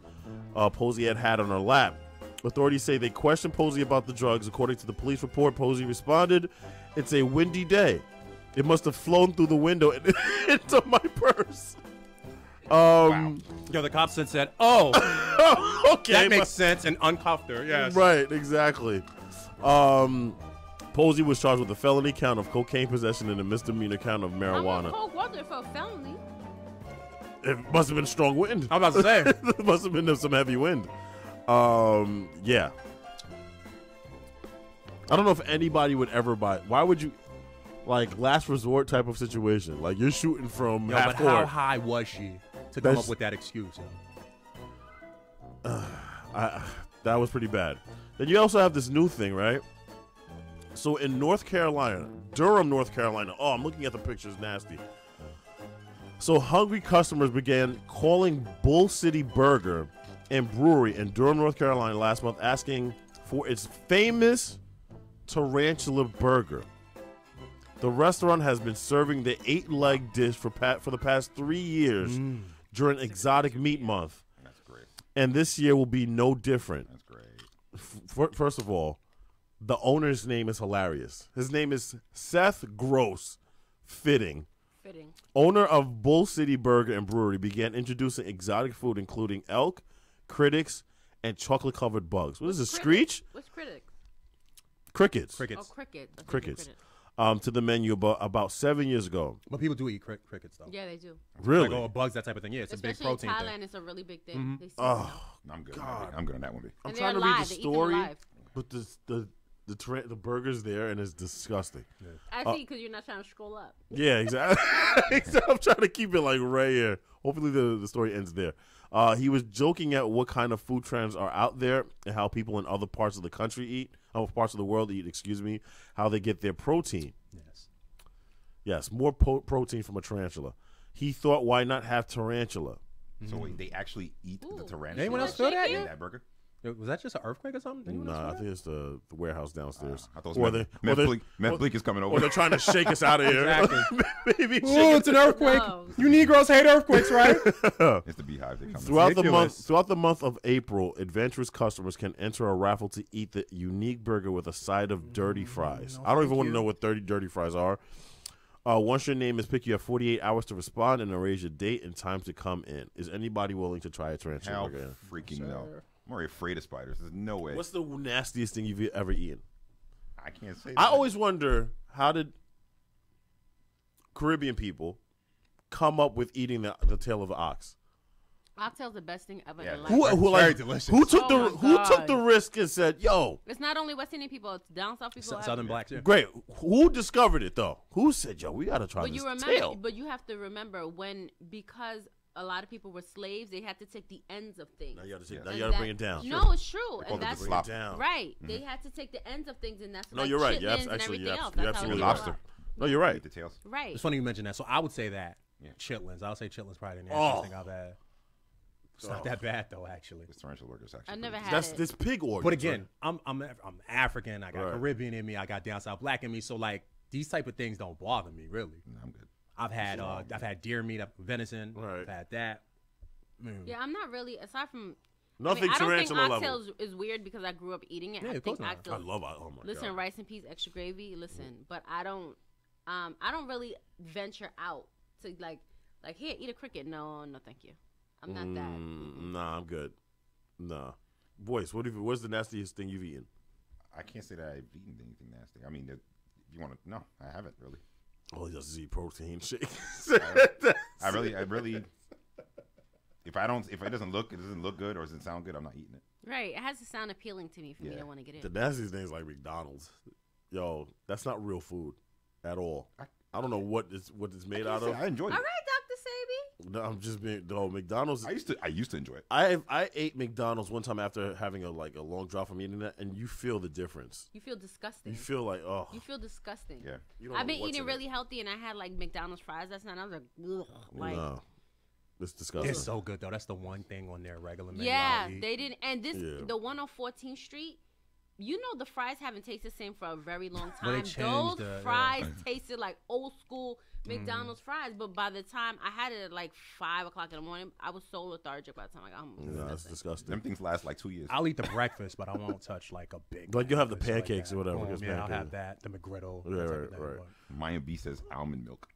Posey had on her lap. Authorities say they questioned Posey about the drugs. According to the police report, Posey responded, "It's a windy day. It must have flown through the window into my purse." Wow. Yo, the cops then said, "Oh, okay, that makes sense," and uncuffed her. Yes, right, exactly. Posey was charged with a felony count of cocaine possession and a misdemeanor count of marijuana. How much coke was there for a felony? It must have been strong wind. I was about to say. It must have been some heavy wind. Yeah. I don't know if anybody would ever buy. Why would you? Like, last resort type of situation. Like, you're shooting from half court. How high was she to come up with that excuse? That was pretty bad. Then you also have this new thing, right? So in North Carolina, Durham, North Carolina. Oh, I'm looking at the pictures. Nasty. So hungry customers began calling Bull City Burger and Brewery in Durham, North Carolina last month, asking for its famous tarantula burger. The restaurant has been serving the 8-leg dish for the past 3 years during Exotic Meat Month. That's great. And this year will be no different. That's great. First of all, the owner's name is hilarious. His name is Seth Gross. Fitting. Owner of Bull City Burger and Brewery began introducing exotic food, including elk, critics, and chocolate-covered bugs. What is this, Screech? What's critics? Crickets. Oh, cricket. Crickets. to the menu about 7 years ago. But people do eat crickets, though. Yeah, they do. Really? Like, oh, bugs, that type of thing. Yeah, it's Especially a big protein in Thailand, thing. it's a really big thing. Mhm. They season Oh, I'm good. God. I'm good on that one. I'm And trying to they're read alive. the They eat them story, alive. but the burger's there and it's disgusting. I see, because you're not trying to scroll up. Yeah, exactly. I'm trying to keep it like right here. Hopefully the story ends there. He was joking at what kind of food trends are out there and how people in other parts of the country eat, other parts of the world eat, how they get their protein. Yes, more protein from a tarantula. He thought, why not have tarantula? So wait, they actually eat the tarantula. Anyone else feel that? in that burger? Was that just an earthquake or something? Anyone else Nah, feel I that? think it's the warehouse downstairs. I thought it was Meth Bleak is coming over. Or they're trying to shake us out of here. Exactly. Maybe Oh, it's an earthquake. No. You Negroes hate earthquakes, right? It's the beehive. They come Throughout the month of April, adventurous customers can enter a raffle to eat the unique burger with a side of dirty fries. I don't even want to know what dirty fries are. Once your name is picked, you have 48 hours to respond and arrange a date and time to come in. Is anybody willing to try a tarantula Hell burger? freaking no. I'm already afraid of spiders. There's no way. What's the nastiest thing you've ever eaten? I can't say that. I always wonder, how did Caribbean people come up with eating the tail of the ox? Oxtail's the best thing ever in life. Who took Oh who my took God. the risk and said, "Yo"? It's not only West Indian people; it's down south people. Southern blacks, yeah. Great. Who discovered it though? Who said, "Yo, we gotta try But this you remember, tail"? but you have to remember because a lot of people were slaves, they had to take the ends of things. Now you gotta, And you gotta bring it down. No, it's true, They call and it that's the bring it down. right. Mhm. They had to take the ends of things, and that's No, like you're right. chitlins You're and everything else. you're That's how absolutely it right. was. No, you're right. The tails. Right. It's funny you mentioned that. So I would say that chitlins. I'll say chitlins probably the Oh. nastiest thing I've had. It's not that bad though, actually. This tarantula burger is actually. I never pretty had it. This pig organ. But again, I'm African. I got Right. Caribbean in me. I got down south black in me. So like these type of things don't bother me really. I'm good. I've had deer meat, venison. I've had that. Yeah, I'm not really aside from. Nothing I don't think tarantula level. oxtail is weird because I grew up eating it. Yeah, I of course think not. oxtail. I love it. Oh my Listen, God. rice and peas, extra gravy. Listen, but I don't really venture out to like here, eat a cricket. No, thank you. I'm not that. Nah, I'm good. Nah. Boys, what's the nastiest thing you've eaten? I can't say that I've eaten anything nasty. I mean, if you want to? No, I haven't really. Oh, he doesn't eat protein shakes. I really. If it doesn't look good or doesn't sound good, I'm not eating it. Right, it has to sound appealing to me for me to want to get in. The nastiest thing is like McDonald's. Yo, that's not real food at all. I don't know what it's made out of. I enjoyed All it. right, Dr. Sabi. No, I'm just being. No, McDonald's. I used to enjoy it. I ate McDonald's one time after having a long drive from eating that, and you feel the difference. You feel disgusting. You feel like You feel disgusting. Yeah. You don't I've know been what's eating in it. really healthy, and I had like McDonald's fries last night. I was like, ugh, like. No, it's disgusting. It's so good though. That's the one thing on their regular menu. Yeah, I'll eat. they didn't. And this, Yeah. the one on 14th Street, you know, the fries haven't tasted the same for a very long Well, they time. changed Those the- fries tasted like old school McDonald's fries, but by the time I had it at like 5 o'clock in the morning, I was so lethargic by the time I got home. No, it's disgusting. Them things last like 2 years. I'll eat the breakfast, but I won't touch like a big. Like you'll have the breakfast pancakes that. or whatever. Boom, just yeah, I'll pancakes. have that. The McGriddle. Yeah, that type of right, thing, right. but Maya B says almond milk.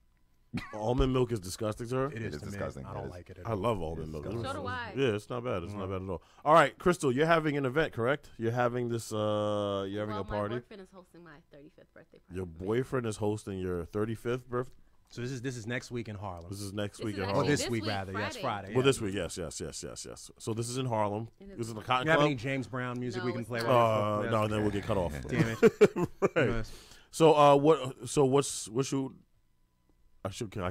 Almond milk is disgusting to her. It is It's to me. disgusting. I It don't is. like it at I all. love almond milk. So do I. Yeah, it's not bad. It's not bad at all. All right, Crystal, you're having an event, correct? You're having this. You're having Well, a party. My boyfriend is hosting my 35th birthday party. Your boyfriend is hosting your 35th birthday. So this is next week in Harlem. This is next This week is in actually Harlem. this this week week, rather. Yes, Friday. Friday. Well, yeah. this week, yes. So this is in Harlem. This is the Cotton You have Club. any James Brown music No, we can it's play? not. right now? No, then we'll get cut off. Damn it. Right. Yes. So what's you?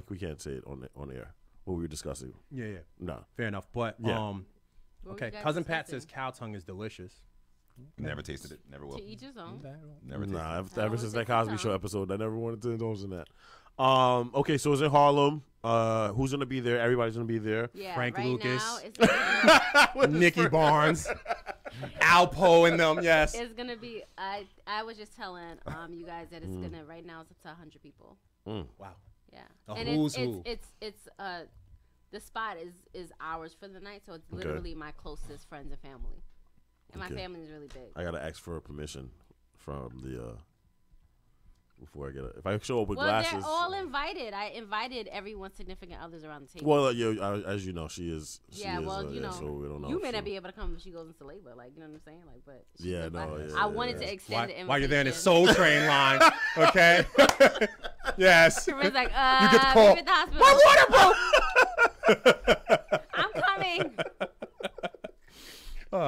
We can't say it on air. What we were discussing. Yeah. No. Fair enough. But Yeah. What were okay. you guys Cousin Pat discussing? says cow tongue is delicious. Never tasted it. Never will. To each his own. Never tasted Nah, it. ever since that take the Cosby time. Show episode, I never wanted to indulge in that. Okay, so it's in Harlem. Who's gonna be there? Everybody's gonna be there. Yeah, Frank right Lucas. now it's gonna Nikki Barnes. Alpo and them, yes. be, it's gonna be. I was just telling you guys that it's gonna right now it's up to 100 people. Wow. Yeah, A and who's it's, who. it's the spot is ours for the night, so it's Okay. literally my closest friends and family, and my Okay. family is really big. I gotta ask for permission from the before I get it. If I show up with Well, glasses. they're all invited. I invited everyone's significant others around the table. Well, as you know, she is. Yeah, well, you know, so we don't know you if may she- not be able to come if she goes into labor, like, you know what I'm saying, like, but she's Yeah, invited. no, I wanted to extend the invitation. While you're there in the Soul Train line, okay? Yes. Corinne's like, you get the call. I'm at the hospital. My water broke. I'm coming.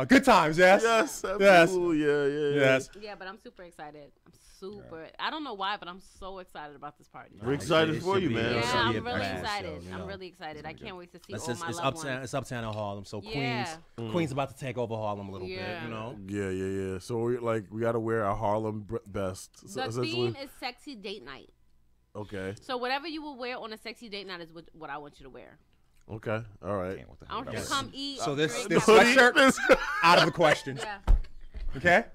Good times, yes. Yes, yes. absolutely. Yeah. Yes. Yeah, but I'm super excited. I'm super. I don't know why, but I'm so excited about this party. We're excited for you, man. Yeah, It's gonna be I'm a really blast, excited. you know. I'm really excited. I can't wait to see It's, all my it's loved uptown. ones. It's uptown in Harlem, so Yeah. Queens about to take over Harlem a little bit, Yeah. you know. Yeah. So we got to wear our Harlem best. The essentially. theme is sexy date night. Okay. So whatever you will wear on a sexy date night is what I want you to wear. Okay. All right. I want you to come eat. So this drink, sweatshirt is out of the question. Yeah. Okay.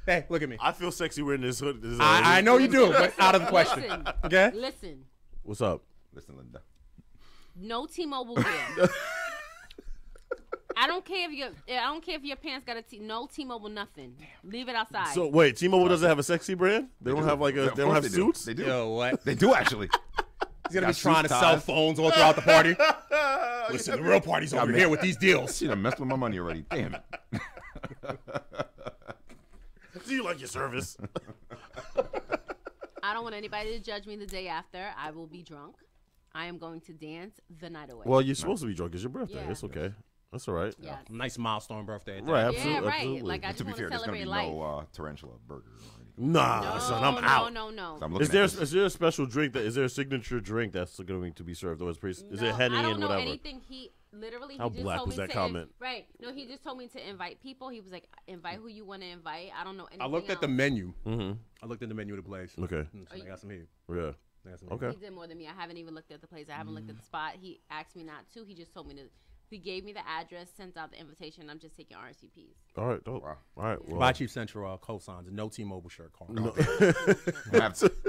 Hey, look at me. I feel sexy wearing this hood. I know you do, but out of the question. Listen, Okay. Listen. What's up? Listen, Linda. No T-Mobile wear. I don't care if your pants got no T-Mobile nothing. Leave it outside. So wait, T-Mobile doesn't have a sexy brand? They don't have like a. They don't have suits. They do. Yo, what? They do actually. He's gonna be Got trying to suits, sell ties. phones all throughout the party. Listen, the real party's over here with these deals. She done messed with my money already. Damn it. Do you like your service? I don't want anybody to judge me the day after. I will be drunk. I am going to dance the night away. Well, you're supposed to be drunk. It's your birthday. Yeah. It's okay. That's all right. Yes. Nice milestone birthday. Right, absolutely. Yeah, right. Absolutely. Like I To just be want fair, to there's gonna be celebrate life. no tarantula burger or anything. Nah, son, I'm out. No. So I'm looking Is there a special drink that is there a signature drink that's going to be served? Or is it Henny I don't and know whatever? anything. He literally How just black told was me that to comment? Right. No, he just told me to invite people. He was like, invite who you want to invite. I don't know anything I looked at the else. menu. Mm-hmm. I looked at the menu of the place. Okay. So I got some here. Yeah. I got some Okay. He did more than me. I haven't even looked at the place. I haven't looked at the spot. He asked me not to. He just told me to. He gave me the address, sent out the invitation. I'm just taking RSVPs. All right. Dope. All right. Well, Buy Chief Central cosigns. No T-Mobile shirt. Carl. No.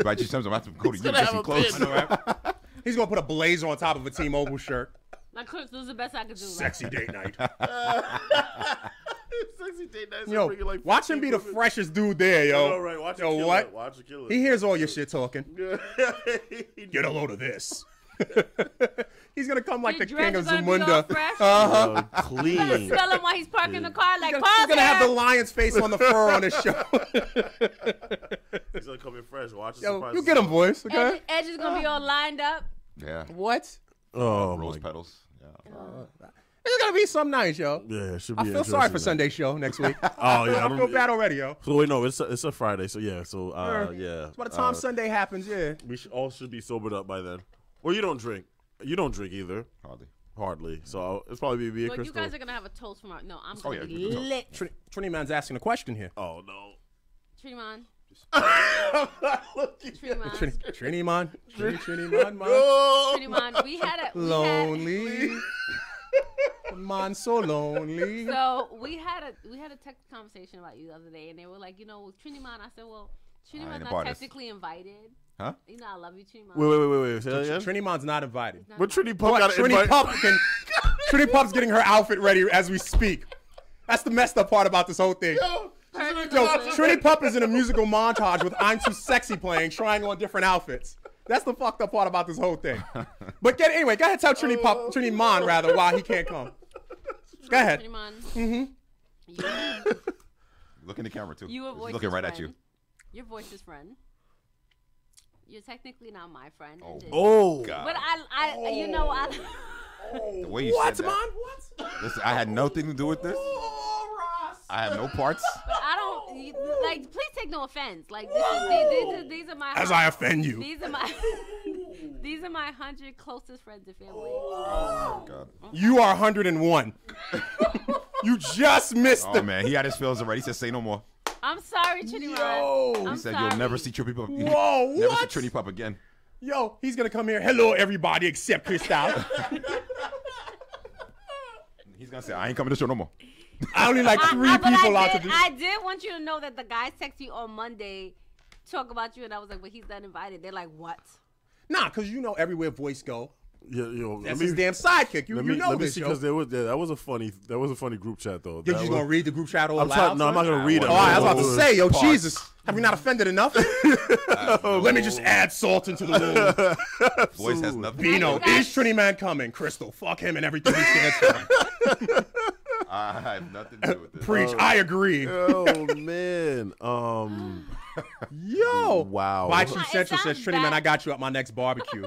By Chief Central, I'm going to have to go to you gonna get have some a clothes. pin. I know, right? He's gonna put a blazer on top of a T-Mobile shirt. Like, Chris, this is the best I could do. Sexy date night. Sexy date night. Yo, watch him be the freshest dude there, yo. All right. Watch yo, him kill what? it. Watch him kill it. He hears all your shit talking. Get a load of this. He's gonna come like Your the dress king of is gonna be all Zamunda. fresh. Uh-huh. Clean. I'm gonna smell him while he's parking the car. Like, He's pause gonna have the here. lion's face on the fur on his show. He's gonna come in fresh. Watch his Yo, surprise. you get him, boys. Okay. Edge is gonna be all lined up. Yeah. What? Oh Rose my. petals. Yeah. It's gonna be some nice, yo. Yeah, it should I be. feel sorry for interesting, Sunday show next week. Oh yeah, I feel bad already, yo. So wait, no, it's a Friday. So yeah, so yeah. By the time Sunday happens, yeah. We all should be sobered up by then. Or you don't drink. You don't drink either. Hardly. So it's probably be a But you Crystal. guys are gonna have a toast from our. No, I'm Oh, gonna yeah, be you can lit. Trini Man's asking a question here. Oh no. Trinimon. Trini Man. Trini Man, man. Trinimon. We had a Lonely. Man, so lonely. So we had a text conversation about you the other day, and they were like, you know, Trinimon. I said, well, Trinimon's ain't a not part of this. technically invited. Huh? You know, I love you, Trinimon. Wait. Say that again? Trini Man's not invited. But Trini Pup got to Trini invite. Pup Trini Pup's getting her outfit ready as we speak. That's the messed up part about this whole thing. Yo, Trini Pup is in a musical montage with I'm Too Sexy playing, trying on different outfits. That's the fucked up part about this whole thing. But anyway, go ahead, tell Trini Mon rather why he can't come. Go ahead. Trinimon. Look in the camera too. You a He's voice looking right friend. at you. Your voice's friend. You're technically not my friend. and just- Oh. God. But I you know, I. The way you What, said that. man? What? Listen, I had nothing to do with this. I have no parts. But I don't like. Please take no offense. Like these are my. As I offend you. These are my. These are my 100 closest friends and family. Oh my God. You are 101. You just missed Oh man, he had his feelings already. He said, "Say no more." I'm sorry, Trinimon. Yo. He said, "You'll never see Trini Pup. Whoa, Never what? see Trini Pup again." Yo, he's gonna come here. Hello, everybody except Cristal. He's gonna say, "I ain't coming to the show no more." I only like three but people out I to did, do. I did want you to know that the guys text you on Monday, talk about you, and I was like, "But he's not invited." They're like, "What?" Nah, cause you know everywhere voice go, That's his damn sidekick. You know let me this, see, yo. because that was a funny group chat though. You're just gonna read the group chat all loud? No, I'm not gonna read it. Oh, I was about to say, yo, Jesus, have we not offended enough? Let me just add salt into the wound. Voice has nothing. Bino, is Trini Man coming? Crystal, fuck him and everything he stands for. I have nothing to do with this. Preach. I agree. Oh man. Yo. Wow. YT Central says, Trini Man, I got you at my next barbecue.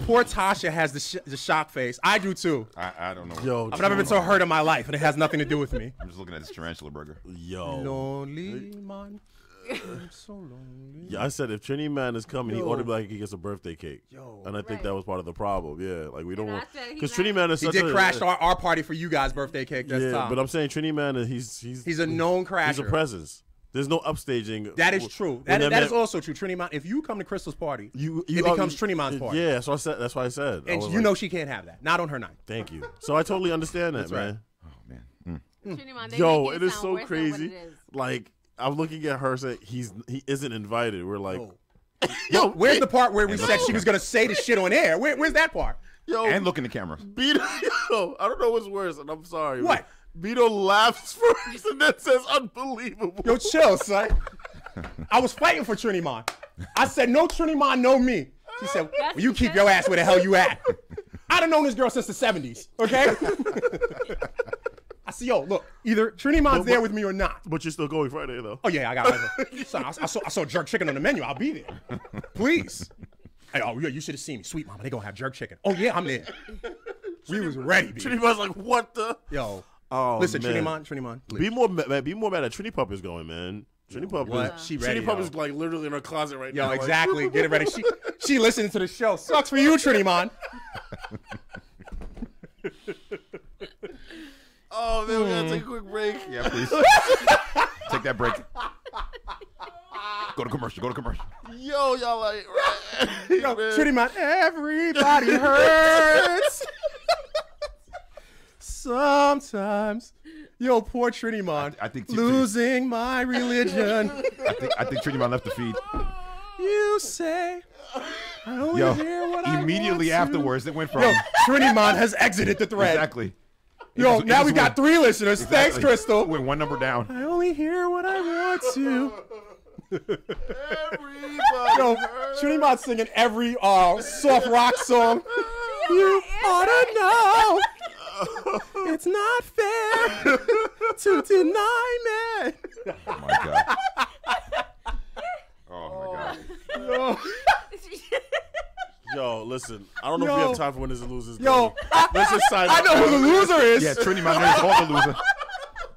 Poor Tasha has the shock face. I do too. I don't know. Yo, I've never been so hurt in my life, and it has nothing to do with me. I'm just looking at this tarantula burger. Yo. Lonely man. I'm so lonely. Yeah, I said if Trini Man is coming, he Yo. ought to be like he gets a birthday cake. Yo. And I think that was part of the problem. Yeah, like we don't want I said because Trini Man is He such did a, crash our party for you guys' birthday cake this yeah, time. but I'm saying Trini Man, he's a known crasher. He's a presence. There's no upstaging. That is true. That is also true. Trini Man, if you come to Crystal's party, it becomes Trini Man's party. Yeah, so I said that's why I said. And you know she can't have that. Not on her night. Thank you. So I totally understand that, That's right. man. Oh man. Trini Man, they Yo, make it is sound so worse than what crazy. it is. Like I'm looking at her saying he isn't invited. We're like, Yo, where's the part where we said she was gonna say the shit on air? Where's that part? yo, And look in the camera. Beto, yo, I don't know what's worse, and I'm sorry. What? Beto laughs first and then says unbelievable. Yo, chill, son. I was fighting for Trini Man. I said, no Trini Man, no me. She said, well, you keep your ass where the hell you at. I'd have known this girl since the 70s, okay? I said, yo, look, either Trini Man's there with me or not. But you're still going Friday, though. Oh, yeah, I got it. Son, I saw jerk chicken on the menu. I'll be there. Please. Hey, oh, yeah, you should have seen me. Sweet mama, they gonna have jerk chicken. Oh, yeah, I'm there. We was ready, B. Trini Man's like, what the? Yo. Oh, Listen, man. Trini Man, please. Be more mad at Trini Pup is going, man. Trini Pup What? She ready, Trini Pup yo. is like literally in her closet right now. Yo, like- exactly. Get it ready. She listening to the show. Sucks for you, Trini Man. Oh man, we gotta take a quick break. Yeah, please. Take that break. Go to commercial. Go to commercial. Yo, y'all like, right? Yo, Trini Man, everybody hurts. Sometimes. Yo, poor Trini Man. I think losing my religion. I think Trini Man left the feed. You say I only Yo, hear what I immediately want to. afterwards, it went from Yo, Trini Man has exited the thread. Exactly. Yo, It now just we got went- 3 listeners. Exactly. Thanks, Crystal. Went one number down. I only hear what I want to. Everybody Yo, hurts. Trini Man singing every soft rock song. You ought to know it's not fair to deny me. Oh my god. Oh my god. Yo, listen, I don't know if Yo. we have time for winners and losers. Yo, let's just sign I up. know who the loser is. Yeah, Trini Man made us all the losers.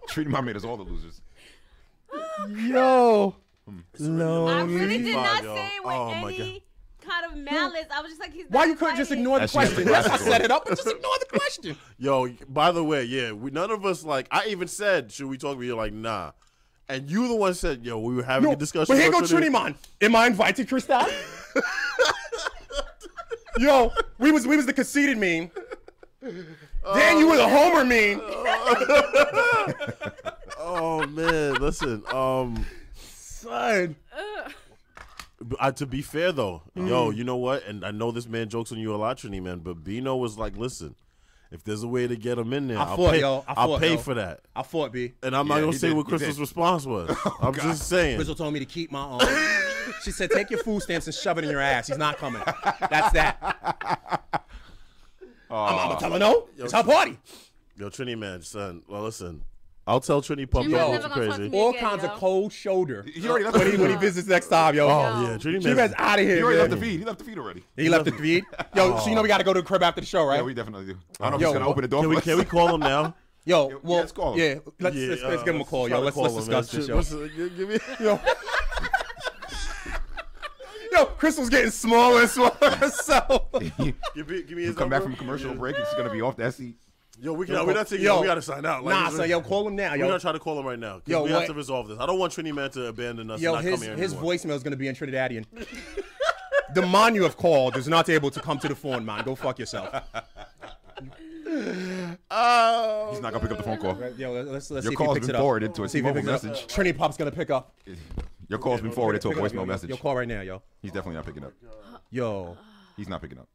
Trini Man made us all the losers. Yo, I lonely. really did not Yo. say it with Oh, my any kind of malice. I was just like, he's Why not you couldn't just invited. ignore the That's just question? the Yes, I classic set one. it up, but just ignore the question. Yo, by the way, yeah, none of us like. I even said, should we talk? But you're like, nah. And you the one said, yo, we were having Yo, a discussion. but here go about Trini Man. Am I invited, Crystal? Yo, we was the conceited meme. Dan, you were the Homer meme. Oh man, listen, Son. to be fair though, yo, you know what? And I know this man jokes on you a lot, Trini Man, but Bino was like, listen, if there's a way to get him in there, I'll pay for that. I fought, B. And I'm not Yeah, gonna he say did, what he Crystal's did. response was. I'm just saying. Crystal told me to keep my own. She said, take your food stamps and shove it in your ass. He's not coming. That's that. I'm gonna tell her no. It's her party. Yo, Trini Man, son. Well, listen, I'll tell Trini Pup Trini that Man's was never gonna talk crazy. to me All again, kinds yo. of cold shoulder. He already left the when feed. he visits next time, yo. Oh yeah, Trini Trini Man's Man. out of here. He already man. left the feed. He left the feed already. He left the feed. Yo, so you know we got to go to the crib after the show, right? Yeah, we definitely do. I don't know if Yo, he's gonna open the door. Can we call him now? Yo, well, let's call him. yeah, let's give him a call, yo. Let's discuss this, yo. Give me. Yo. Yo, Crystal's getting smaller and smaller. So Give me his Come back number. from commercial break. He's gonna be off that seat. Yo, we're Yo, not taking. yo. We gotta sign out. Nah, son, yo, call him now, We're yo. gonna try to call him right now. 'Cause Yo, we have what- to resolve this. I don't want Trini Man to abandon us. Yo, and not his come here his anymore. voicemail is gonna be in Trinidadian. The man you have called is not able to come to the phone, man. Go fuck yourself. Oh, He's not gonna pick up the phone call. Yo, let's see Your if he call's picks been it up. forwarded to a Let's see if he T-Mobile picks it up. message. Trini Pop's gonna pick up. Your call's been forwarded to a Pick it up, voicemail message. Yo, call right now, yo. He's definitely not picking up. Yo. He's not picking up.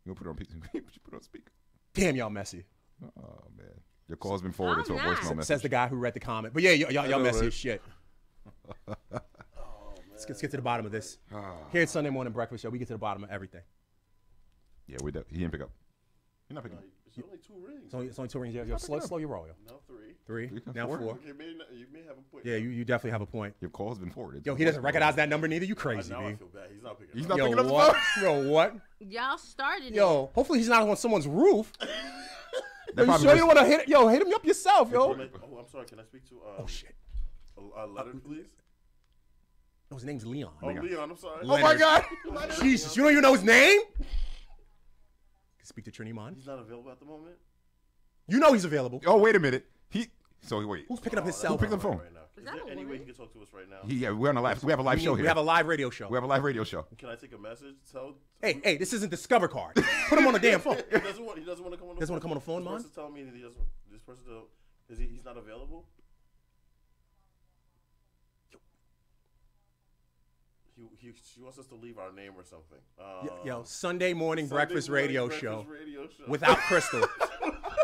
You put it on you put it on speaker. Damn, y'all messy. Oh man, your call's been forwarded to a voicemail message. Says the guy who read the comment. But yeah, y'all messy as shit. Let's get to the bottom of this. Here at Sunday Morning Breakfast Show, we get to the bottom of everything. Yeah, he didn't pick up. You're not picking up. It's only 2 rings. It's only 2 rings. Yo, slow your roll, yo. Now 3. 3. Now 4. You may have a point. Yeah, you definitely have a point. Your call has been forwarded. Yo, he doesn't recognize that number neither. You crazy, now man. I feel bad. He's not picking He's up. not picking up the what? phone. Yo, what? Y'all started Yo, hopefully he's not on someone's roof. That You sure you don't want to hit it? Yo, hit him up yourself, yo. Oh, I'm sorry. Can I speak to shit. Leonard, please? No, his name's Leon. Oh, Leon, I'm sorry. Leonard. Oh my God. Jesus, you don't even know his name? Speak to Trini Mon. He's not available at the moment. You know he's available. Oh, wait a minute. So wait. Who's picking up his cell Who picked phone? up the phone? Right now. Is there any way he can talk to us right now? Yeah, we're on a live. We have a live show here. We have a live radio show. We have a live radio show. Can I take a message? Hey, this isn't Discover Card. Put him on the damn phone. He doesn't want to come on the phone. Doesn't want to come on the phone, Mon? This person's telling me that this person he's not available. She wants us to leave our name or something. Yo, Sunday morning breakfast radio show without Crystal.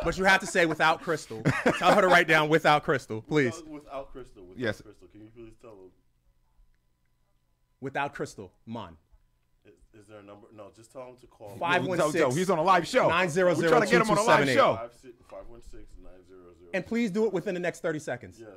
But you have to say without Crystal. Tell her to write down without Crystal, please. Without Crystal. Yes. Crystal, can you please tell him? Without Crystal, Mon. Is there a number? No, just tell him to call. 516. He's on a live show. 900. We're trying to get him on a live show. 516-900. And please do it within the next 30 seconds. Yes.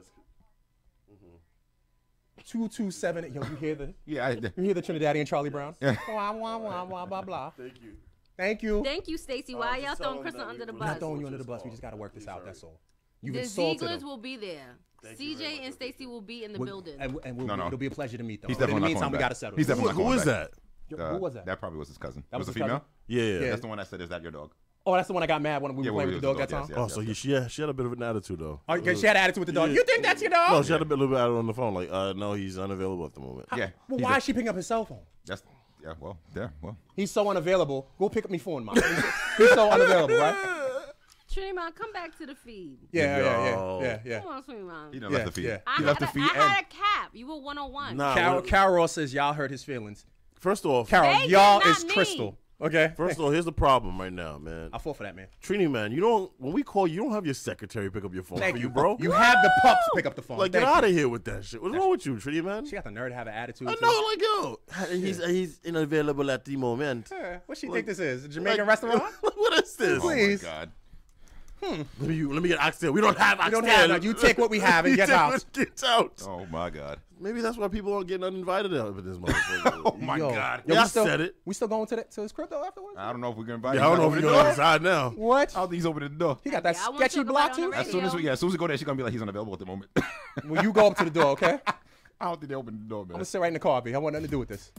2278. Yo, you hear the? Yeah. You hear the Trinidadian Charlie Brown? Yeah. Blah, blah, blah, blah, blah, blah. Thank you. Thank you. Thank you, Stacey. Why y'all throwing Crystal under the We're bus? not throwing you under the bus. We just got to work this out. That's all. You've The insulted Zieglers him. will be there. CJ and Stacey will be in the building. And it'll be a pleasure to meet them. He's But in the definitely meantime, not we going got to back. settle. He's definitely not going Who is back. that? Who was that? That probably was his cousin. That was a his female? cousin? Yeah. That's the one that said, "Is that your dog?" Oh, that's the one I got mad when we were playing with the dog that time? Oh, so she had a bit of an attitude, though. Oh, she had an attitude with the dog. You think that's your dog? No, she had a little bit on the phone, like, no, he's unavailable at the moment. Yeah. Well, why is she picking up his cell phone? Well. He's so unavailable. Go pick up my phone, man. He's so unavailable, right? Trinimon, come back to the feed. Yeah. Come on, Trinimon. He done left the feed. Yeah. He left the feed. I had a cap. You were 101. Nah, Carol says y'all hurt his feelings. First off, Carol, They did, y'all not is me. Crystal. Okay. First of all, here's the problem right now, man. I'll fall for that, man. Trini, man, when we call you don't have your secretary pick up your phone Thank for you, you, bro. You have the pups pick up the phone. Like, get out of here with that shit. What's wrong with you, Trini, man? She got the nerve to have an attitude. I know, like, yo, he's unavailable at the moment. What she think this is? A Jamaican restaurant? What is this? Please. Oh my God. Let me get oxtail. We don't have oxtail. You don't have that. You take what we have and get out. Get out. Oh my God. Maybe that's why people aren't getting uninvited out with this motherfucker. Oh my God. Yeah, I we still, said it. We still going to his crypto afterwards? I don't know if we're gonna invite Yeah, him. I don't know if you're going inside now. What? I don't think he's opening the door. He got that I want sketchy to talk block about it on too? the As soon as we go there, she's gonna be like, he's unavailable at the moment. Well, you go up to the door, okay? I don't think they open the door, I'm man. going to sit right in the car, B. I want nothing to do with this.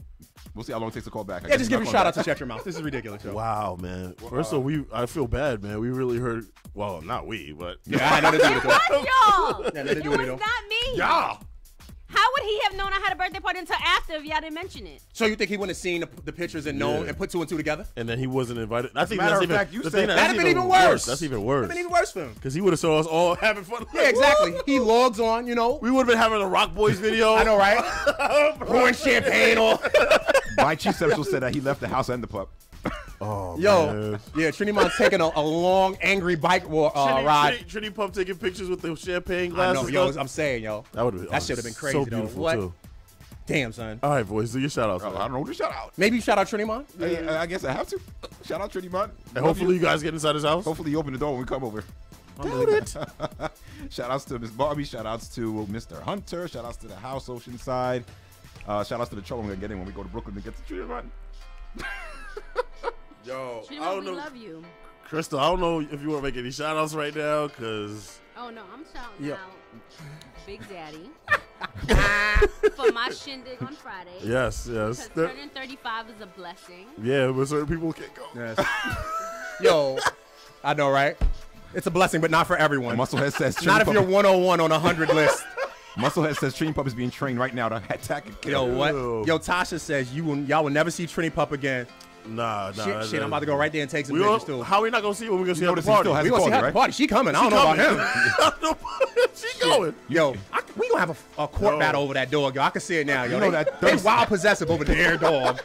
We'll see how long it takes to call back. Yeah, just give a shout out to Shut Your Mouth. This is ridiculous, yo. Wow, man. First of all, I feel bad, man. We really hurt. Well, not we, but Yeah, I had nothing to do with it. It was y'all. Yeah, nothing to It do was with it, not though. me. y'all. How would he have known I had a birthday party until after if y'all didn't mention it? So you think he wouldn't have seen the pictures and known and put two and two together? And then he wasn't invited. I think matter that's of even. fact, you the said thing that'd have been even worse. That's even worse. That'd have been even worse for him. Because he would have saw us all having fun. Yeah, exactly. He logs on, you know. We would have been having a Rock Boys video. I know, right? Pouring champagne on. My chief special said that he left the house and the pup. Oh, Yo, man. yeah, Trini Mon's taking a long, angry bike ride. Trini Pump taking pictures with the champagne I glasses. know, yo, I'm saying, yo. That should have been crazy, so though. beautiful, What? too. Damn, son. All right, boys, do your shout outs. I don't know who to shout out. Maybe you shout out Trini Mon? Hey, I guess I have to. Shout out Trinity Mon. And hopefully you guys get inside his house. Hopefully you open the door when we come over. Doubt it. Shout outs to Miss Barbie. Shout outs to Mr. Hunter. Shout outs to the house Oceanside. Shout outs to the trouble I'm gonna get in when we go to Brooklyn to get to Trinity Mon. Yo, Trinimon, I don't we know. love you. Crystal, I don't know if you want to make any shout outs right now, because. Oh, no, I'm shouting Yeah. out Big Daddy for my shindig on Friday. Yes. Because turning 35 is a blessing. Yeah, but certain people can't go. Yes. Yo, I know, right? It's a blessing, but not for everyone. Musclehead says not if you're 101 on a 100 list. Musclehead says Trini Pup is being trained right now to attack and kill. Yo, what? Yo, Tasha says y'all will never see Trini Pup again. Nah. Shit, I'm about to go right there and take some pictures too. How we not gonna see her when we gonna see her at the Notice he party? still has We a gonna see call, her at the right? party. She coming. I don't know about him. She going. Yo, we gonna have a court battle over that dog, yo. I can see it now, yo. You know They that wild possessive over the air dog.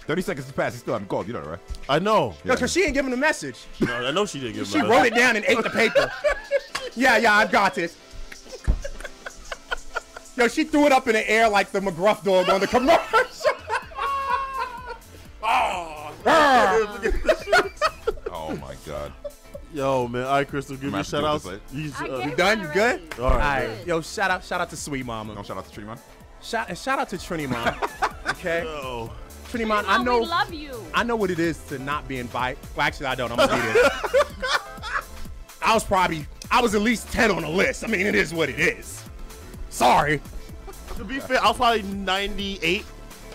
30 seconds to pass. He still haven't called. You know that, right? I know. Yo, because she ain't giving the message. No, I know she didn't give She him a wrote message. it down and ate the paper. Yeah, I've got this. Yo, she threw it up in the air like the McGruff dog on the commercial. Oh my God. Yo, man. All right, Crystal, give me a shout out. You done? You good? All right. Yo, shout out to Sweet Mama. Don't shout out to Trini, man. Shout out to Trini Mom. Okay. Yo. Trini Mom, I know. We love you. I know what it is to not be invited. Well, actually, I don't. I'm gonna be there. I was at least 10 on the list. I mean, it is what it is. Sorry. To be fair, I was probably 98.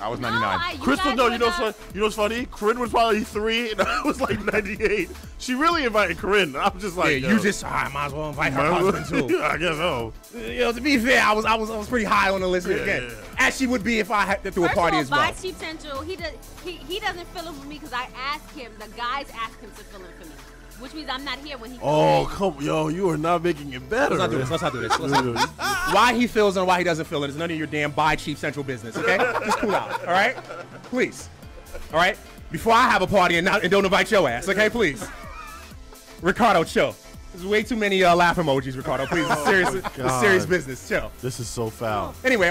I was 99. Crystal, no, you know what's funny? Corinne was probably 3, and I was like 98. She really invited Corinne. I was just like, yeah, you just, I might as well invite her husband too. I guess so. Yo, to be fair, I was pretty high on the list again. As she would be if I had to do a party as well. By Chief Central, he doesn't fill in for me because I asked him. The guys asked him to fill in for me, which means I'm not here when he. You are not making it better. Let's not do this. Why he fills in, why he doesn't fill in is none of your damn by Chief Central business. Okay, just cool out. All right, please. All right, before I have a party and don't invite your ass. Okay, please. Ricardo, chill. There's way too many laugh emojis, Ricardo. Please, it's serious business. Chill. This is so foul. Anyway,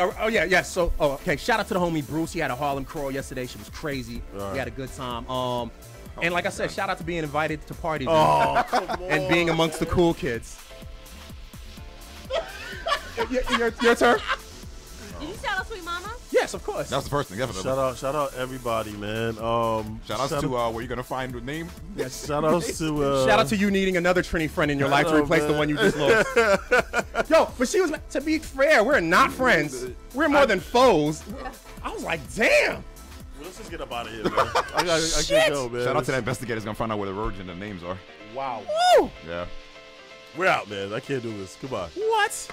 So, okay. Shout out to the homie Bruce. He had a Harlem crawl yesterday. She was crazy. We had a good time. And like I said, shout out to being invited to parties and being amongst the cool kids. Your turn. Did you shout out Sweet Mama? Yes, of course. That's the first thing, definitely. Shout out everybody, man. Shout out to where you gonna find the name. Yes. Shout out to shout out to you needing another Trini friend in your life to replace the one you just lost. Yo, but she was, to be fair, we're not friends. We're more than foes. I was like, damn. Let's just get up out of here, man. I can't go, man. Shout out to that investigator's gonna find out where the origin of the names are. Wow. Yeah. We're out, man. I can't do this. Goodbye. What?